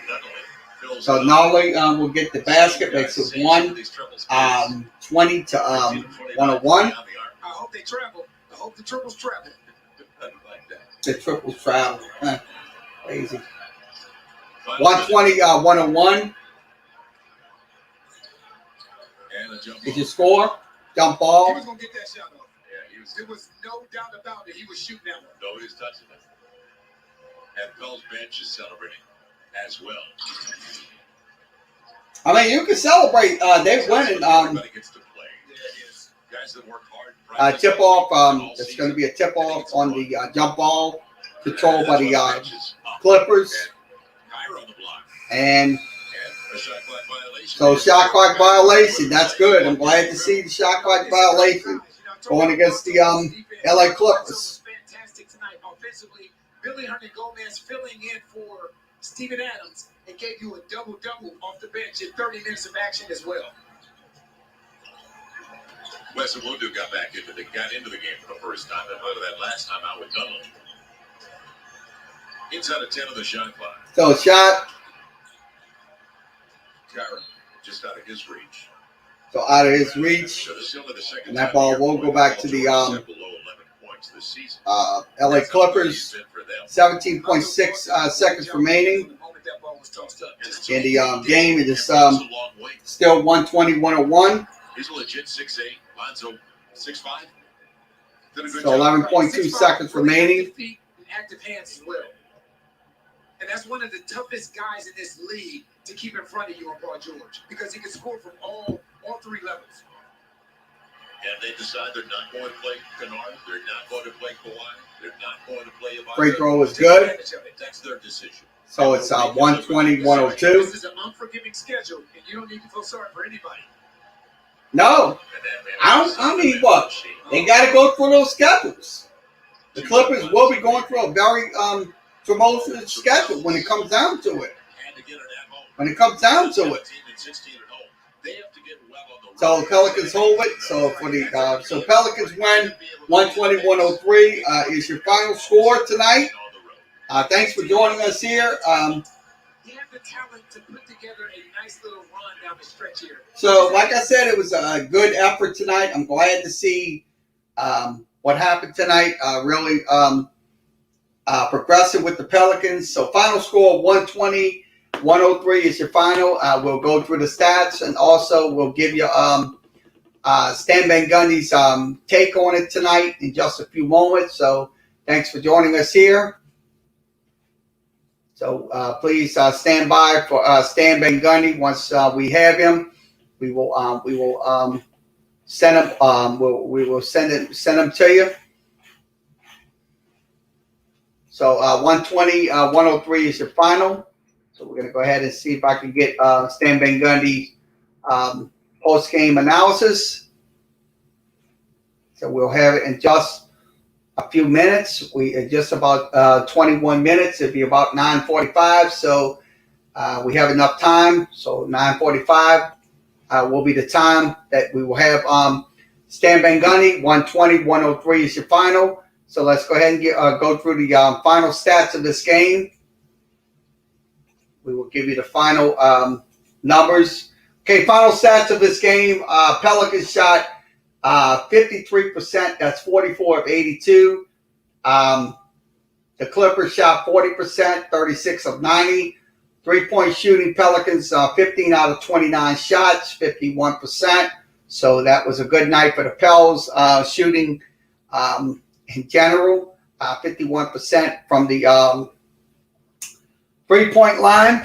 So Nolly will get the basket, makes it 120 to 101. I hope they travel. I hope the triples travel. The triples travel. Crazy. 120, 101 And a jump is ball. your score. Jump He ball. was going to get that shot off. Yeah, he was. There was no doubt about it. He was shooting that one. Nobody's touching it. And Pell's bench is celebrating as well. I mean, you can celebrate. They winning. Everybody gets to play. Yeah, it is. Guys that work hard. Tip off. There's going to be a tip off on the jump ball, controlled by the Clippers. Kyra on the block. And A shot clock violation. so shot clock violation. That's good. I'm glad to see the shot clock violation going against the LA Clippers. Fantastic tonight offensively. Billy Hernangomez filling in for Steven Adams and gave you a double-double off the bench in 30 minutes of action as well. Wes Iwundu got into the game for the first time. And out of that last time out with Dunlop. Inside of 10 of the shot clock. So shot. Kyra just out of his reach. So out of his reach. So this is only the second And that time ball here won't go back to the below 11 points this season. LA Clippers. 17.6 seconds remaining in the game. It is still 120, 101. He's a legit 6'8", Lonzo 6'5". Did a good So job. 11.2 seconds remaining. Active feet and active hands as well. And that's one of the toughest guys in this league to keep in front of you on Paul George because he can score from all three levels. And they decide they're not going to play Kennard. They're not going to play Kawhi. They're not going to play Ibaka. Free throw is good. That's their decision. So it's 120, 102. This is an unforgiving schedule, and you don't need to feel sorry for anybody. No. I mean, what? They got to go through those schedules. The Clippers will be going through a very tumultuous schedule when it comes down to it. When it comes down to it. So Pelicans hold it. So for the so Pelicans win 120-103 is your final score tonight. Thanks for joining us here. You have the talent to put together a nice little run down the stretch here. So, like I said, it was a good effort tonight. I'm glad to see what happened tonight. Really progressing with the Pelicans. So, final score 120-103 is your final. We'll go through the stats and also we'll give you Stan Van Gundy's take on it tonight in just a few moments. So, thanks for joining us here. So please stand by for Stan Van Gundy. Once we have him, we will send him. We will send him to you. So 120-103 is your final. So we're gonna go ahead and see if I can get Stan Van Gundy post game analysis. So we'll have it in just a few minutes. We just about 21 minutes. It'll be about 9:45. So we have enough time. So 9:45 will be the time that we will have Stan Van Gundy. 120-103 is your final. So let's go ahead and go through the final stats of this game. We will give you the final numbers. Okay, final stats of this game. Pelicans shot 53%, that's 44 of 82. The Clippers shot 40%, 36 of 90. 3-point shooting, Pelicans 15 out of 29 shots, 51%. So that was a good night for the Pels shooting in general. 51% from the 3-point line.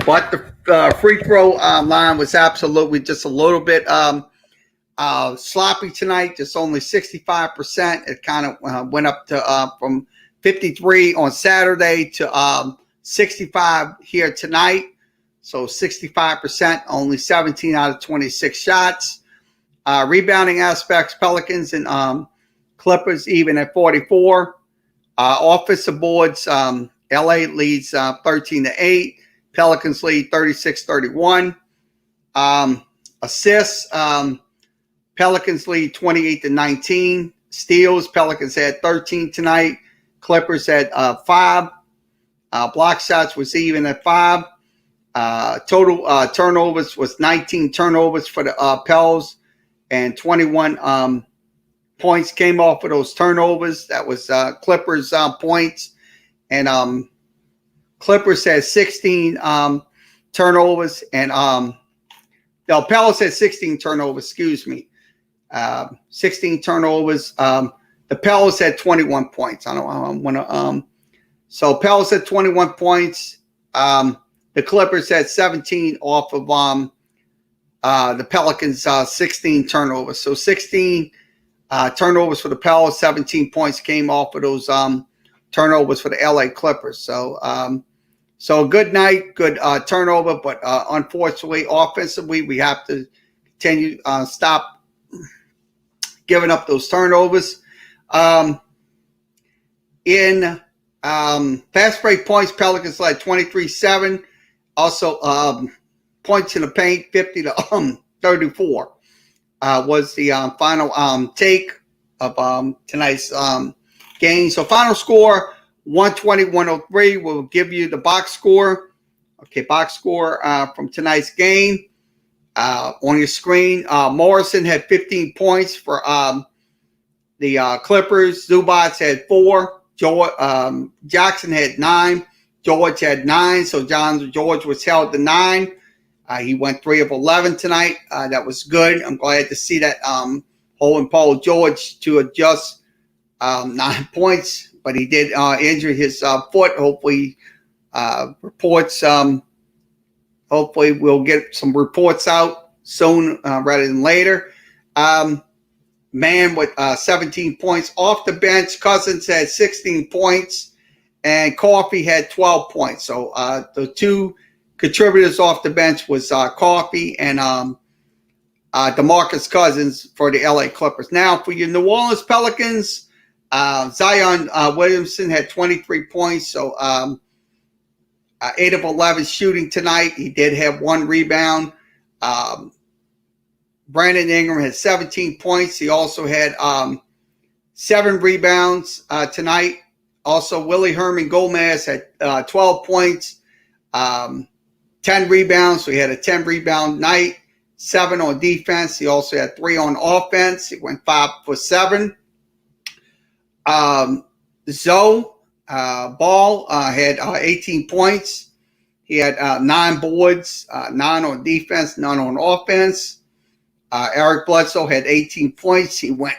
But the free throw line was absolutely just a little bit sloppy tonight, just only 65%. It kind of went up to from 53 on Saturday to 65 here tonight. So 65%, only 17 out of 26 shots. Rebounding aspects, Pelicans and Clippers even at 44. Offensive boards, LA leads 13-8. Pelicans lead 36-31. Assists, Pelicans lead 28-19. Steals, Pelicans had 13 tonight. Clippers had 5. Block shots was even at 5. Total turnovers was 19 turnovers for the Pels, and 21 points came off of those turnovers. That was Clippers points, and Clippers had 16 turnovers, and the Pelicans had 16 turnovers. Excuse me, 16 turnovers. The Pelicans had 21 points. I don't want to. So Pelicans had 21 points. The Clippers had 17 off of the Pelicans' 16 turnovers. So 16 turnovers for the Pelicans, 17 points came off of those turnovers for the LA Clippers. So so good night, good turnover, but unfortunately, offensively, we have to continue stop giving up those turnovers. In fast break points, Pelicans led 23-7. Also, points in the paint, 50-34 was the final take of tonight's game. So final score, 120-103. We'll give you the box score. Okay, box score from tonight's game on your screen. Morrison had 15 points for the Clippers. Zubats had 4. Jackson had 9. George had 9. So George was held to 9. He went 3 of 11 tonight. That was good. I'm glad to see that holding Paul George to adjust 9 points, but he did injure his foot. Hopefully, reports. Hopefully, we'll get some reports out soon rather than later. Man with 17 points off the bench. Cousins had 16 points, and Coffey had 12 points. So the 2 contributors off the bench was Coffey and DeMarcus Cousins for the LA Clippers. Now, for your New Orleans Pelicans, Zion Williamson had 23 points. So 8 of 11 shooting tonight. He did have 1 rebound. Brandon Ingram had 17 points. He also had 7 rebounds tonight. Also, Willie Herman Gomez had 12 points, 10 rebounds. So he had a 10 rebound night, 7 on defense. He also had 3 on offense. He went 5 for 7. Zoe Ball had 18 points. He had 9 boards, 9 on defense, none on offense. Eric Bledsoe had 18 points. He went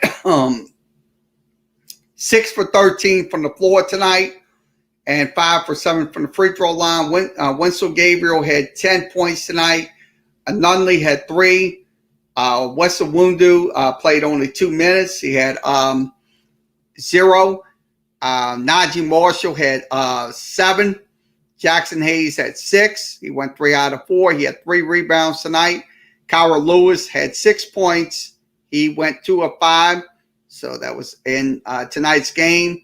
6 for 13 from the floor tonight and 5 for 7 from the free throw line. Winslow Gabriel had 10 points tonight. Nunley had 3. Wessel Wundu played only 2 minutes. He had 0. Najee Marshall had 7. Jackson Hayes had 6. He went 3 out of 4. He had 3 rebounds tonight. Kyra Lewis had 6 points. He went 2 of 5. So that was in tonight's game.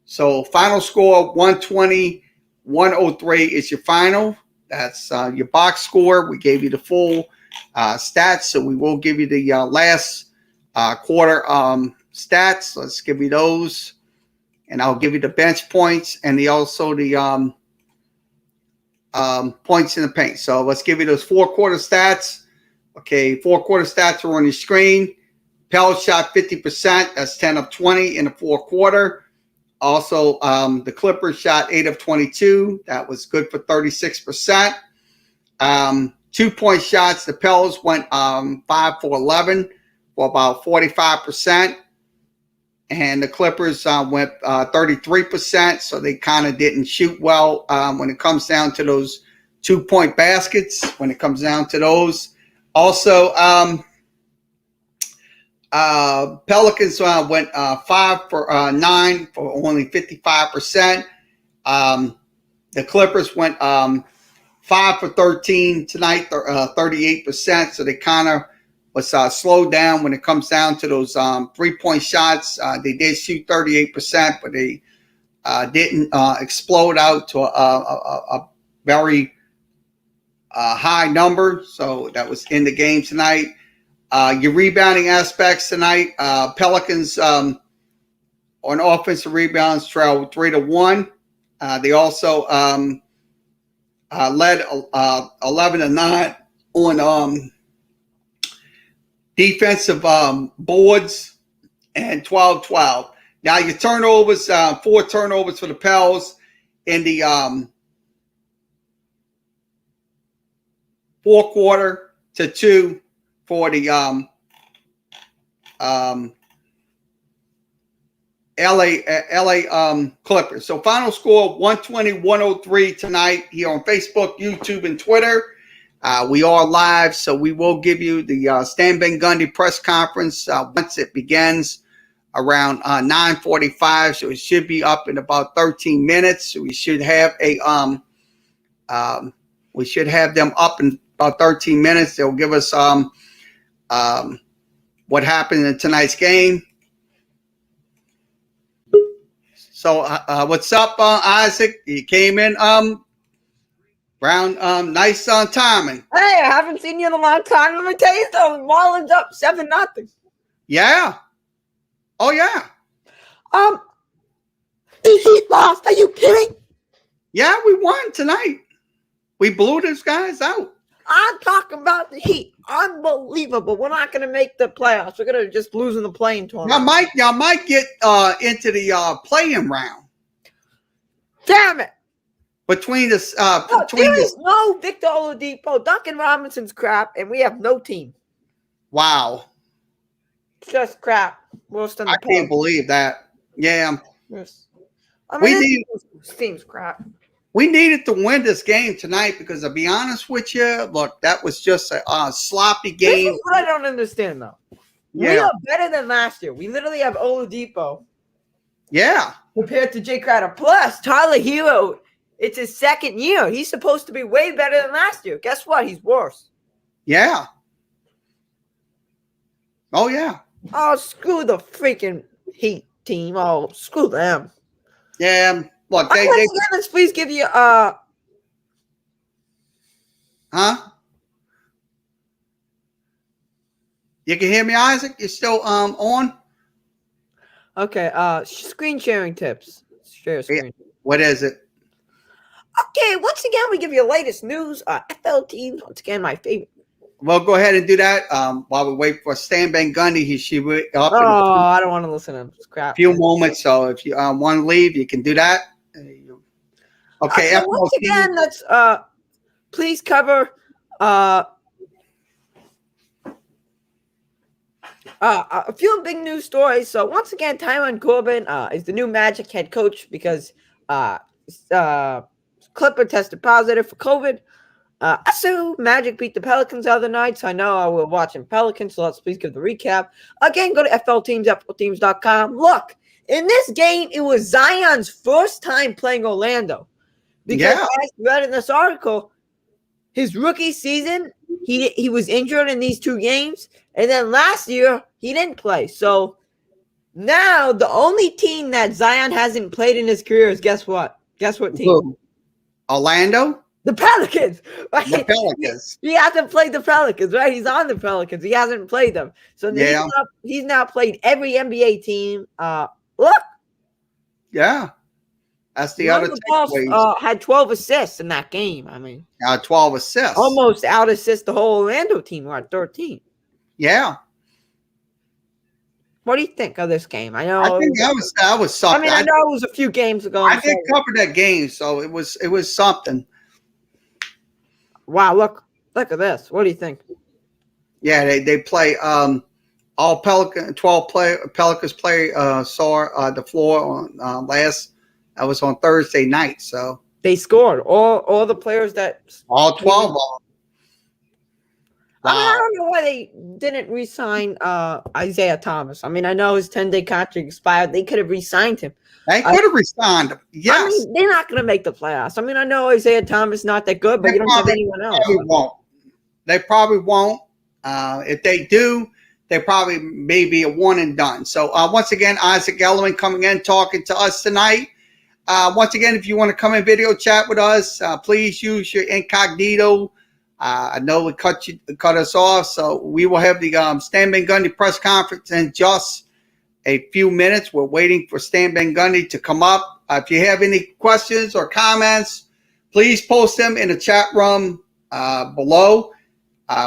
So final score, 120-103 is your final. That's your box score. We gave you the full stats. So we will give you the last quarter stats. Let's give you those. And I'll give you the bench points and also the points in the paint. So let's give you those 4 quarter stats. Okay, 4 quarter stats are on your screen. Pels shot 50%. That's 10 of 20 in the 4th quarter. Also, the Clippers shot 8 of 22. That was good for 36%. 2-point shots. The Pels went 5 for 11 for about 45%. And the Clippers went 33%. So they kind of didn't shoot well when it comes down to those 2-point baskets. When it comes down to those. Also, Pelicans went 5 for 9 for only 55%. The Clippers went 5 for 13 tonight, 38%. So they kind of was slowed down when it comes down to those 3-point shots. They did shoot 38%, but they didn't explode out to a very high number. So that was in the game tonight. Your rebounding aspects tonight, Pelicans on offensive rebounds trailed 3-1. They also led 11-9 on defensive boards and 12-12. Now your turnovers, 4 turnovers for the Pels in the 4-2 for the LA Clippers. So final score 120-103 tonight here on Facebook, YouTube, and Twitter. We are live, so we will give you the Stan Van Gundy press conference once it begins around 9:45. So it should be up in about 13 minutes. So we should have them up in about 13 minutes. They'll give us what happened in tonight's game. So what's up, Isaac? You came in round nice timing. Hey, I haven't seen you in a long time. Let me tell you something. Marlins up 7-0. Yeah. Oh yeah. The Heat lost. Are you kidding? Yeah, we won tonight. We blew these guys out. I'm talking about the Heat. Unbelievable. We're not going to make the playoffs. We're going to just lose in the playing tournament. Y'all might get into the playing round. Damn it. Between There is no Victor Oladipo. Duncan Robinson's crap, and we have no team. Wow. It's just crap. Worse than the I can't believe that. Yeah. Yes. I mean, this team's crap. We needed to win this game tonight because, to be honest with you, look, that was just a sloppy game. This is what I don't understand, though. Yeah. We are better than last year. We literally have Oladipo. Yeah. Compared to Jay Crowder. Plus, Tyler Hero, it's his second year. He's supposed to be way better than last year. Guess what? He's worse. Yeah. Oh, yeah. Oh, screw the freaking Heat team. Oh, screw them. Yeah. Look, let's please give you Huh? You can hear me, Isaac? You're still on? Okay, screen sharing tips. Share screen. What is it? Okay, once again, we give you the latest news. FL teams, once again, my favorite. Well, go ahead and do that while we wait for Stan Van Gundy. He should be up I don't want to listen to him. It's crap. A few moments. So if you want to leave, you can do that. Okay. Once again, let's please cover a few big news stories. So once again, Tyron Corbin is the new Magic head coach because Clipper tested positive for COVID. So Magic beat the Pelicans the other night. So I know we're watching Pelicans. So let's please give the recap. Again, go to FLTeams, FLTeams.com. Look, in this game, it was Zion's first time playing Orlando. Because I read in this article, his rookie season, he was injured in these 2 games. And then last year, he didn't play. So now the only team that Zion hasn't played in his career is guess what? Guess what team? Orlando? The Pelicans. Right? The Pelicans. He hasn't played the Pelicans, right? He's on the Pelicans. He hasn't played them. So he's now played every NBA team. Look. Yeah. That's the other takeaway. Had 12 assists in that game. I mean, 12 assists. Almost out assist the whole Orlando team. We're at 13. Yeah. What do you think of this game? I know. I think that was something. I mean, I know it was a few games ago. I did cover that game, so it was something. Wow, look at this. What do you think? Yeah, they play all Pelicans 12 Pelicans saw the floor on that was on Thursday night. So they scored all the players that all 12 of them. Wow. I mean, I don't know why they didn't re-sign Isaiah Thomas. I mean, I know his 10-day contract expired. They could have re-signed him. They could have re-signed him. Yes. I mean, they're not going to make the playoffs. I mean, I know Isaiah Thomas is not that good, but you don't have anyone else. They probably won't. If they do, they probably may be a one and done. So once again, Isaac Ellerman coming in, talking to us tonight. Once again, if you want to come in video chat with us, please use your incognito. I know it cut us off, so we will have the Stan Van Gundy press conference in just a few minutes. We're waiting for Stan Van Gundy to come up. If you have any questions or comments, please post them in the chat room below.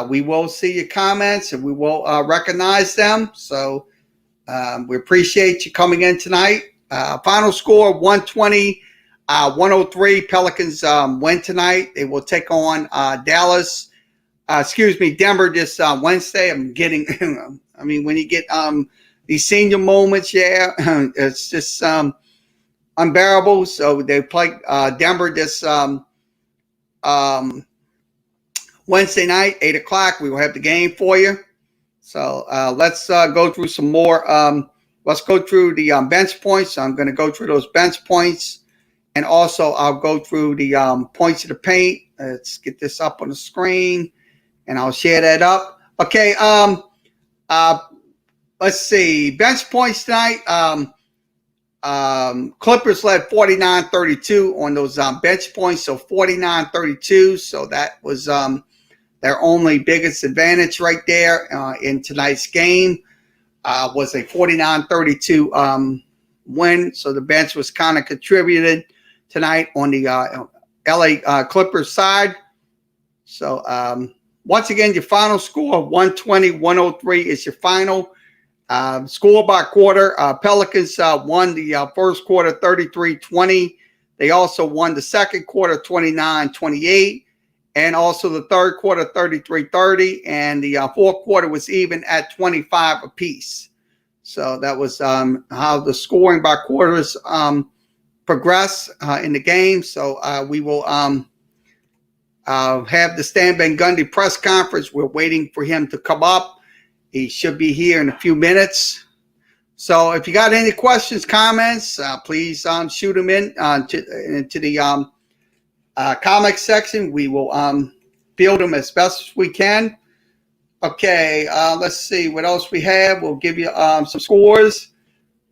We will see your comments and we will recognize them. So we appreciate you coming in tonight. Final score 120-103. Pelicans win tonight. They will take on Dallas Denver this Wednesday. I'm getting, I mean, when you get these senior moments, yeah, it's just unbearable. So they play Denver this Wednesday night, 8 o'clock. We will have the game for you. So let's go through some more. Let's go through the bench points. I'm going to go through those bench points. And also, I'll go through the points of the paint. Let's get this up on the screen. And I'll share that up. Okay, let's see. Bench points tonight. Clippers led 49-32 on those bench points. So 49-32. So that was their only biggest advantage right there in tonight's game. Was a 49-32 win. So the bench was kind of contributed tonight on the LA Clippers side. So once again, your final score, 120-103 is your final. Score by quarter, Pelicans won the first quarter 33-20. They also won the second quarter 29-28. And also the third quarter 33-30. And the fourth quarter was even at 25 apiece. So that was how the scoring by quarters progress in the game. So we will have the Stan Van Gundy press conference. We're waiting for him to come up. He should be here in a few minutes. So if you got any questions, comments, please shoot them into the comic section. We will field them as best as we can. Okay, let's see what else we have. We'll give you some scores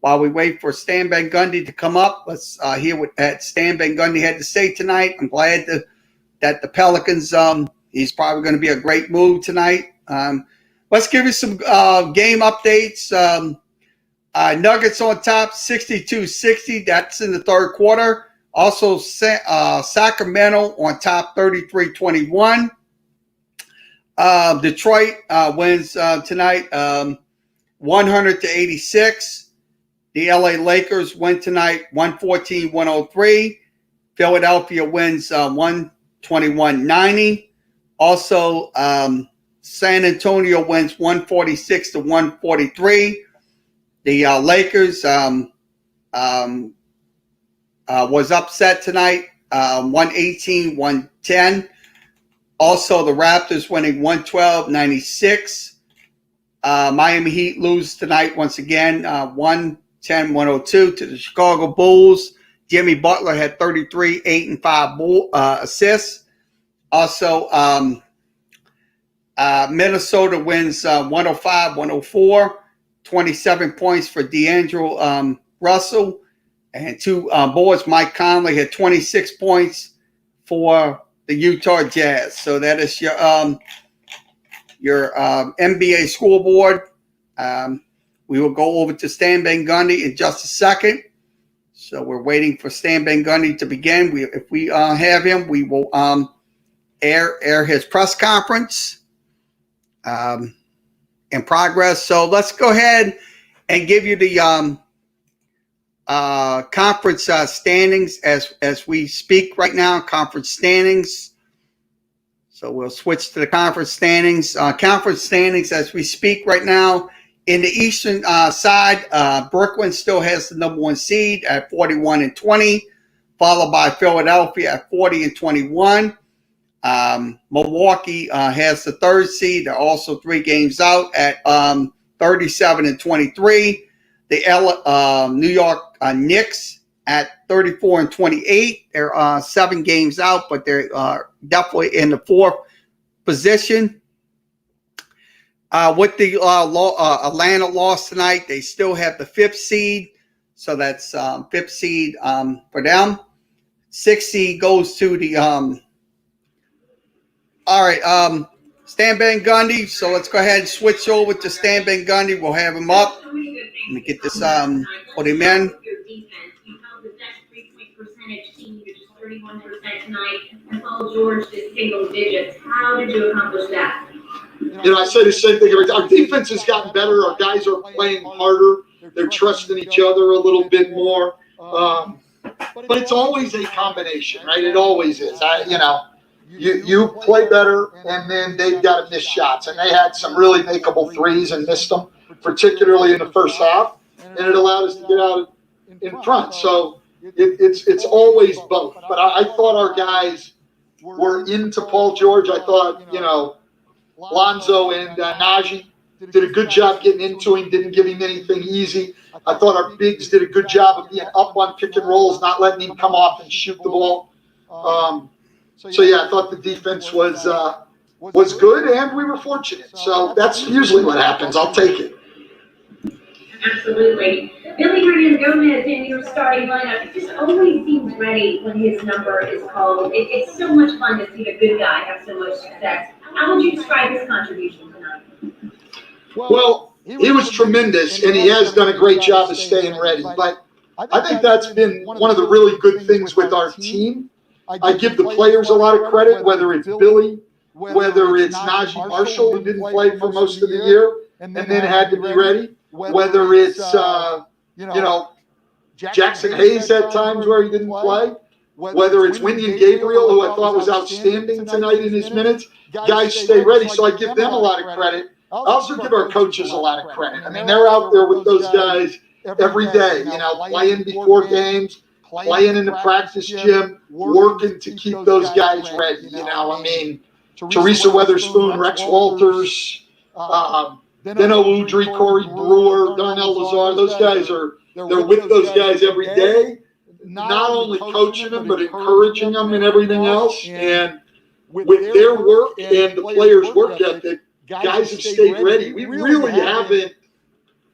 while we wait for Stan Van Gundy to come up. Let's hear what Stan Van Gundy had to say tonight. I'm glad that the Pelicans, he's probably going to be a great move tonight. Let's give you some game updates. Nuggets on top, 62-60. That's in the third quarter. Also, Sacramento on top, 33-21. Detroit wins tonight, 100-86. The LA Lakers win tonight, 114-103. Philadelphia wins 121-90. Also, San Antonio wins 146-143. The Lakers was upset tonight, 118-110. Also, the Raptors winning 112-96. Miami Heat lose tonight once again, 110-102 to the Chicago Bulls. Jimmy Butler had 33, 8, and 5 assists. Also, Minnesota wins 105-104. 27 points for D'Angelo Russell. And 2 boards. Mike Conley had 26 points for the Utah Jazz. So that is your NBA scoreboard. We will go over to Stan Van Gundy in just a second. So we're waiting for Stan Van Gundy to begin. If we have him, we will air his press conference in progress. So let's go ahead and give you the conference standings as we speak right now. Conference standings. So we'll switch to the conference standings. Conference standings as we speak right now. In the Eastern side, Brooklyn still has the number 1 seed at 41-20, followed by Philadelphia at 40-21. Milwaukee has the 3rd seed. They're also 3 games out at 37-23. The New York Knicks at 34-28. They're 7 games out, but they're definitely in the 4th position. With the Atlanta loss tonight, they still have the 5th seed. So that's 5th seed for them. 6th seed goes to the all right, Stan Van Gundy. So let's go ahead and switch over to Stan Van Gundy. We'll have him up. Let me get this put him in. Percentage team, you're just 31% tonight, and Paul George did single digits. How did you accomplish that? I say the same thing. Our defense has gotten better. Our guys are playing harder. They're trusting each other a little bit more. But it's always a combination, right? It always is. you play better, and then they've got to miss shots. And they had some really makeable threes and missed them, particularly in the first half, and it allowed us to get out in front. So it's always both. But I thought our guys were into Paul George. I thought, Lonzo and Najee did a good job getting into him, didn't give him anything easy. I thought our bigs did a good job of being up on pick and rolls, not letting him come off and shoot the ball. So yeah, I thought the defense was good, and we were fortunate. So that's usually what happens. I'll take it. Absolutely. Billy Hernandez in your starting lineup, it just always seems ready when his number is called. It's so much fun to see a good guy have so much success. How would you describe his contribution tonight? Well, he was tremendous, and he has done a great job of staying ready. But I think that's been one of the really good things with our team. I give the players a lot of credit, whether it's Billy, whether it's Najee Marshall, who didn't play for most of the year and then had to be ready, whether it's, Jackson Hayes at times where he didn't play, whether it's Wendy and Gabriel, who I thought was outstanding tonight in his minutes. Guys stay ready, so I give them a lot of credit. I also give our coaches a lot of credit. I mean, they're out there with those guys every day, playing before games, playing in the practice gym, working to keep those guys ready. Teresa Weatherspoon, Rex Walters, Deno Udry, Corey Brewer, Darnell Lazar, those guys they're with those guys every day, not only coaching them, but encouraging them and everything else. And with their work and the players' work ethic, guys have stayed ready. We really haven't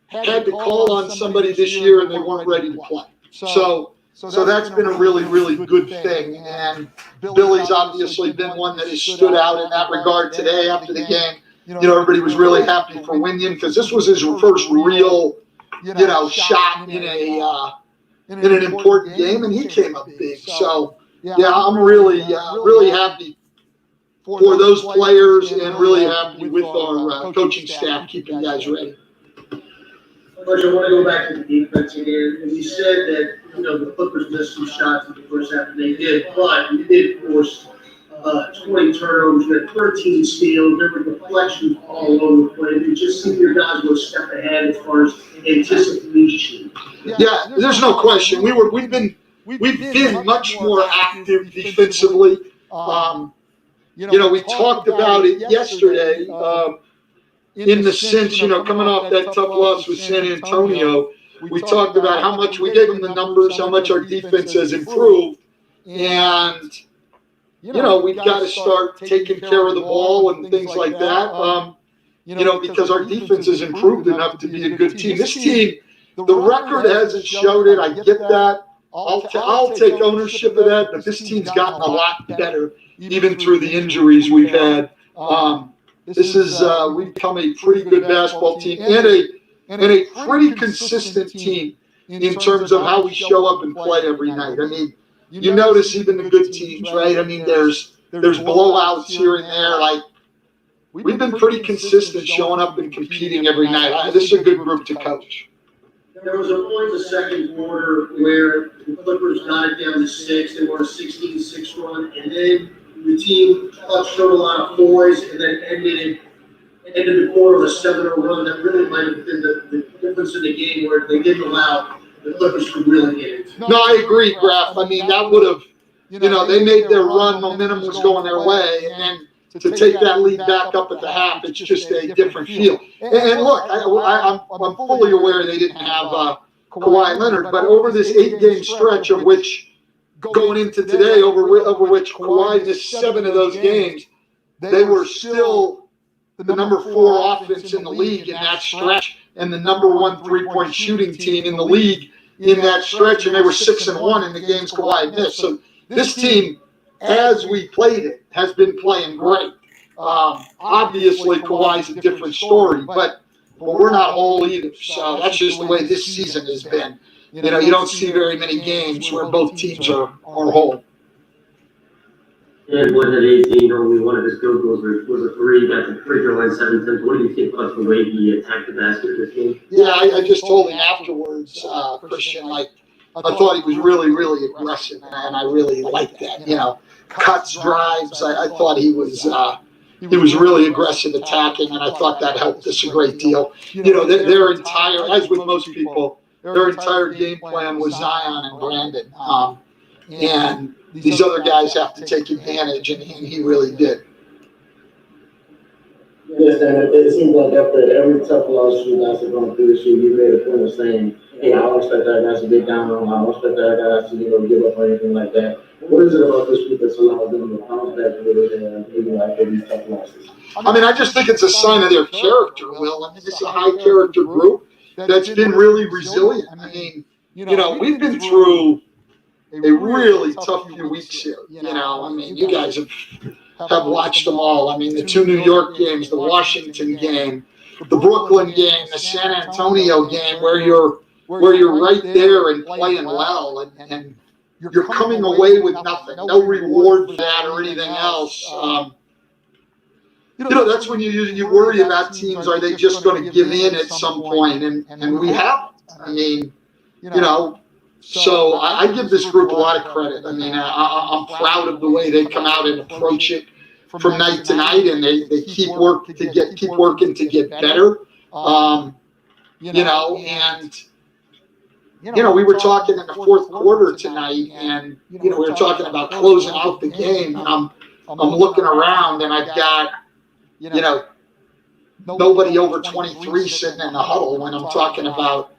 had to call on somebody this year and they weren't ready to play. So that's been a really, really good thing. And Billy's obviously been one that has stood out in that regard today after the game. Everybody was really happy for Winion because this was his first real, shot in an important game, and he came up big. So, yeah, I'm really, really happy for those players and really happy with our coaching staff keeping guys ready. Coach, I want to go back to the defense again. And you said that, the Clippers missed some shots in the first half, and they did, but you did force 20 turnovers, you had 13 steals, there were deflections all over the place. It just seemed your guys were a step ahead as far as anticipation. Yeah, there's no question. We've been much more active defensively. We talked about it yesterday. In the sense, coming off that tough loss with San Antonio, we talked about how much we gave them the numbers, how much our defense has improved. And, we've got to start taking care of the ball and things like that, because our defense has improved enough to be a good team. This team, the record hasn't showed it. I get that. I'll take ownership of that, but this team's gotten a lot better, even through the injuries we've had. We've become a pretty good basketball team and a pretty consistent team in terms of how we show up and play every night. I mean, you notice even the good teams, right? I mean, there's blowouts here and there. Like, we've been pretty consistent showing up and competing every night. This is a good group to coach. There was a point in the second quarter where the Clippers got it down to 6. They won a 16-6 run, and then the team showed a lot of poise and then ended the quarter with a 7-0 run that really might have been the difference in the game where they didn't allow the Clippers to really get it. No, I agree, Graf. I mean, that would have, they made their run, momentum was going their way, and then to take that lead back up at the half, it's just a different feel. And look, I'm fully aware they didn't have Kawhi Leonard, but over this 8-game stretch of which, going into today, over which Kawhi missed 7 of those games, they were still the number 4 offense in the league in that stretch and the number 1 3-point shooting team in the league in that stretch, and they were 6-1 in the games Kawhi missed. So this team, as we played it, has been playing great. Obviously, Kawhi's a different story, but we're not whole either. So that's just the way this season has been. You don't see very many games where both teams are whole. And one at 18, only one of his field goals was a 3, got the free throw line 7 times. What do you think about the way he attacked the basket this game? Yeah, I just told him afterwards, Christian, like, I thought he was really, really aggressive, and I really liked that. Cuts, drives. I thought he was really aggressive attacking, and I thought that helped us a great deal. Their entire, as with most people, their entire game plan was Zion and Brandon, and these other guys have to take advantage, and he really did. Yes, and it seems like after every tough loss you guys have gone through this year, you made a point of saying, hey, I don't expect our guys to get down on, I don't expect our guys to, give up or anything like that. What is it about this group that's allowed them to bounce back with it and maybe like these tough losses? I just think it's a sign of their character, Will. This is a high character group that's been really resilient. We've been through a really tough few weeks here. You guys have watched them all. The 2 New York games, the Washington game, the Brooklyn game, the San Antonio game, where you're right there and playing well, and you're coming away with nothing, no reward for that or anything else. That's when you worry about teams. Are they just going to give in at some point? And we haven't. So I give this group a lot of credit. I'm proud of the way they come out and approach it from night to night, and they keep working to get better. And we were talking in the fourth quarter tonight, and we were talking about closing out the game. And I'm looking around, and I've got nobody over 23 sitting in the huddle when I'm talking about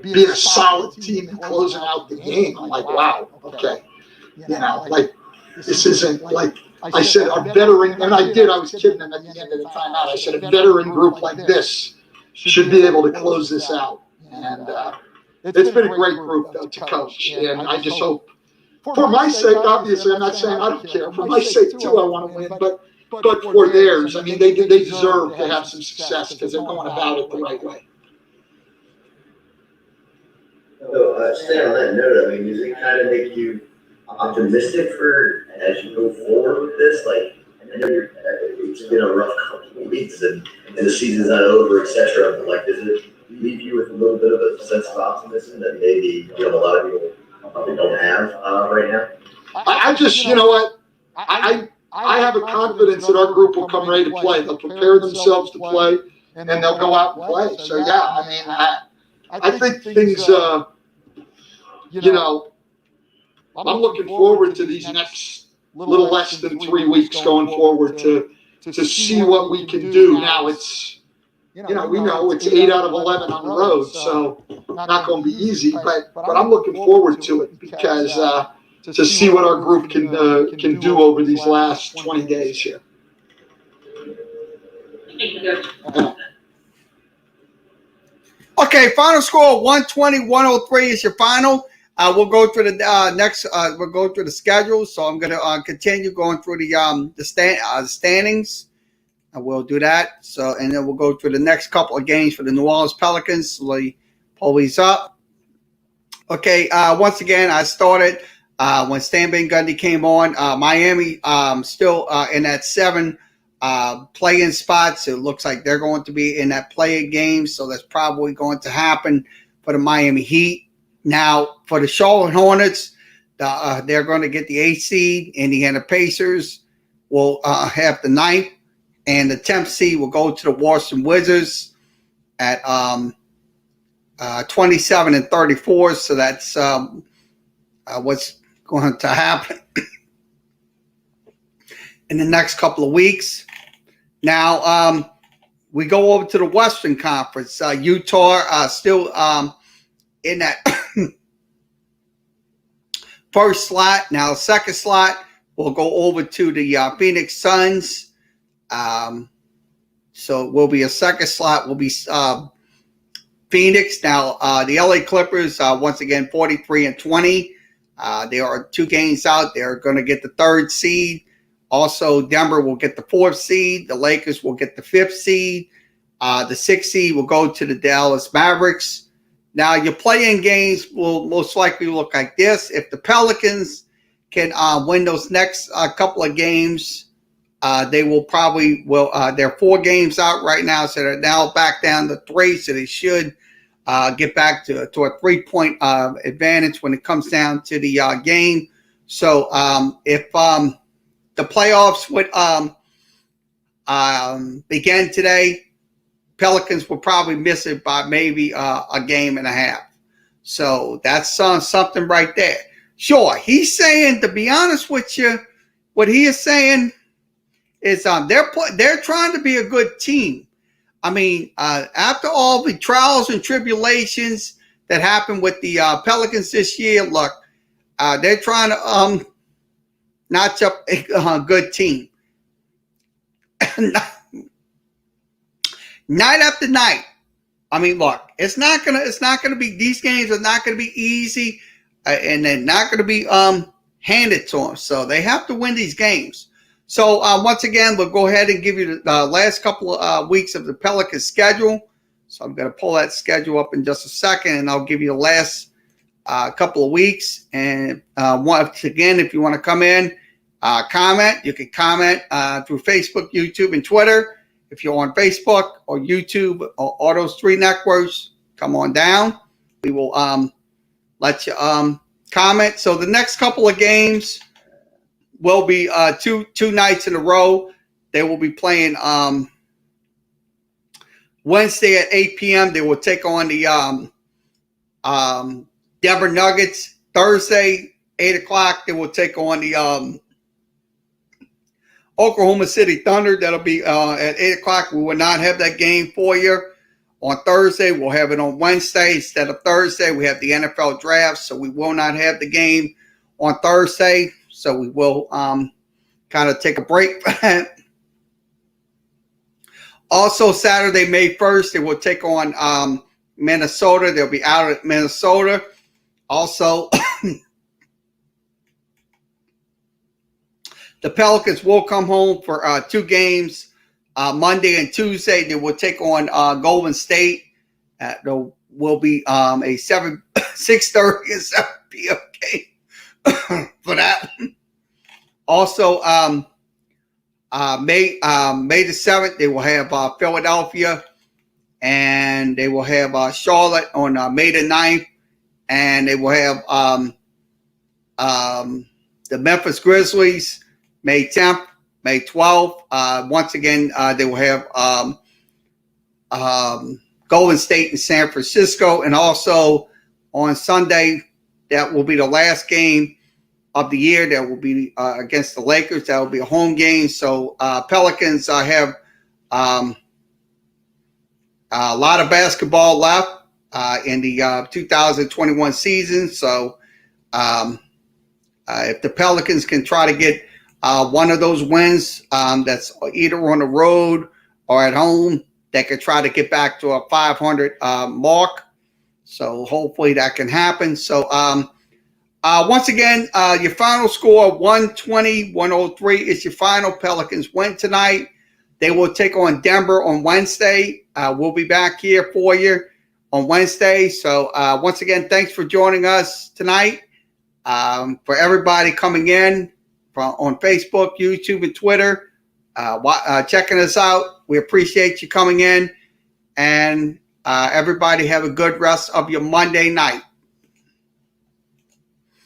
being a solid team and closing out the game. I'm like, wow, okay. This isn't like, I said, a veteran, and I was kidding them at the end of the timeout. I said, a veteran group like this should be able to close this out. And it's been a great group, though, to coach. And I just hope, for my sake, obviously, I'm not saying I don't care. For my sake, too, I want to win. But for theirs, they deserve to have some success because they're going about it the right way. So, stay on that note, does it kind of make you optimistic for as you go forward with this? Like, I know it's been a rough couple of weeks and the season's not over, etc. But like, does it leave you with a little bit of a sense of optimism that maybe a lot of people probably don't have right now? I just, I have a confidence that our group will come ready to play. They'll prepare themselves to play, and they'll go out and play. So yeah, I think things. I'm looking forward to these next little less than 3 weeks going forward to see what we can do. Now it's, we know it's 8 out of 11 on the road, so not going to be easy. But I'm looking forward to it because to see what our group can do over these last 20 days here. Okay, final score 120-103 is your final. We'll go through the next. We'll go through the schedule. So I'm going to continue going through the standings. I will do that. So and then we'll go through the next couple of games for the New Orleans Pelicans. So they pull these up. Okay. Once again, I started when Stan Van Gundy came on. Miami still in that 7 play-in spots. It looks like they're going to be in that play-in game. So that's probably going to happen for the Miami Heat. Now, for the Charlotte Hornets, they're going to get the 8th seed. Indiana Pacers will have the 9th. And the 10th seed will go to the Washington Wizards at 27 and 34. So that's what's going to happen in the next couple of weeks. Now, we go over to the Western Conference. Utah still in that first slot. Now, second slot will go over to the Phoenix Suns. So it will be a second slot will be Phoenix. Now, the LA Clippers, once again, 43 and 20. They are 2 games out. They're going to get the 3rd seed. Also, Denver will get the 4th seed. The Lakers will get the 5th seed. The 6th seed will go to the Dallas Mavericks. Now, your play-in games will most likely look like this. If the Pelicans can win those next couple of games, they will probably they're 4 games out right now, so they're now back down to 3, so they should get back to a 3-point advantage when it comes down to the game. So if the playoffs would begin today, Pelicans will probably miss it by maybe a game and a half. So that's something right there. Sure, he's saying, to be honest with you, what he is saying is they're trying to be a good team. I mean, after all the trials and tribulations that happened with the Pelicans this year, look, they're trying to notch up a good team. Night after night. I mean, look, it's not gonna be. These games are not gonna be easy, and they're not gonna be handed to them. So they have to win these games. So once again, we'll go ahead and give you the last couple of weeks of the Pelicans schedule. So I'm going to pull that schedule up in just a second, and I'll give you the last couple of weeks. And once again, if you want to come in, comment, you can comment through Facebook, YouTube, and Twitter. If you're on Facebook or YouTube or all those 3 networks, come on down. We will let you comment. So the next couple of games will be two nights in a row. They will be playing Wednesday at 8 p.m. They will take on the Denver Nuggets. Thursday, 8 o'clock, they will take on the Oklahoma City Thunder. That'll be at 8 o'clock. We will not have that game for you on Thursday. We'll have it on Wednesday instead of Thursday. We have the NFL draft, so we will not have the game on Thursday. So we will kind of take a break for that. Also, Saturday, May 1st, they will take on Minnesota. They'll be out at Minnesota. Also, the Pelicans will come home for 2 games. Monday and Tuesday, they will take on Golden State. There will be a 6:30 and 7 p.m. game for that. Also, May the 7th, they will have Philadelphia, and they will have Charlotte on May the 9th, and they will have the Memphis Grizzlies May 10th, May 12th. Once again, they will have Golden State and San Francisco, and also on Sunday, that will be the last game of the year. That will be against the Lakers. That will be a home game. So Pelicans have a lot of basketball left in the 2021 season. So if the Pelicans can try to get one of those wins, that's either on the road or at home, they could try to get back to a 500 mark. So hopefully that can happen. So once again, your final score, 120-103 is your final. Pelicans win tonight. They will take on Denver on Wednesday. We'll be back here for you on Wednesday. So once again, thanks for joining us tonight. For everybody coming in on Facebook, YouTube, and Twitter, checking us out. We appreciate you coming in. And everybody have a good rest of your Monday night.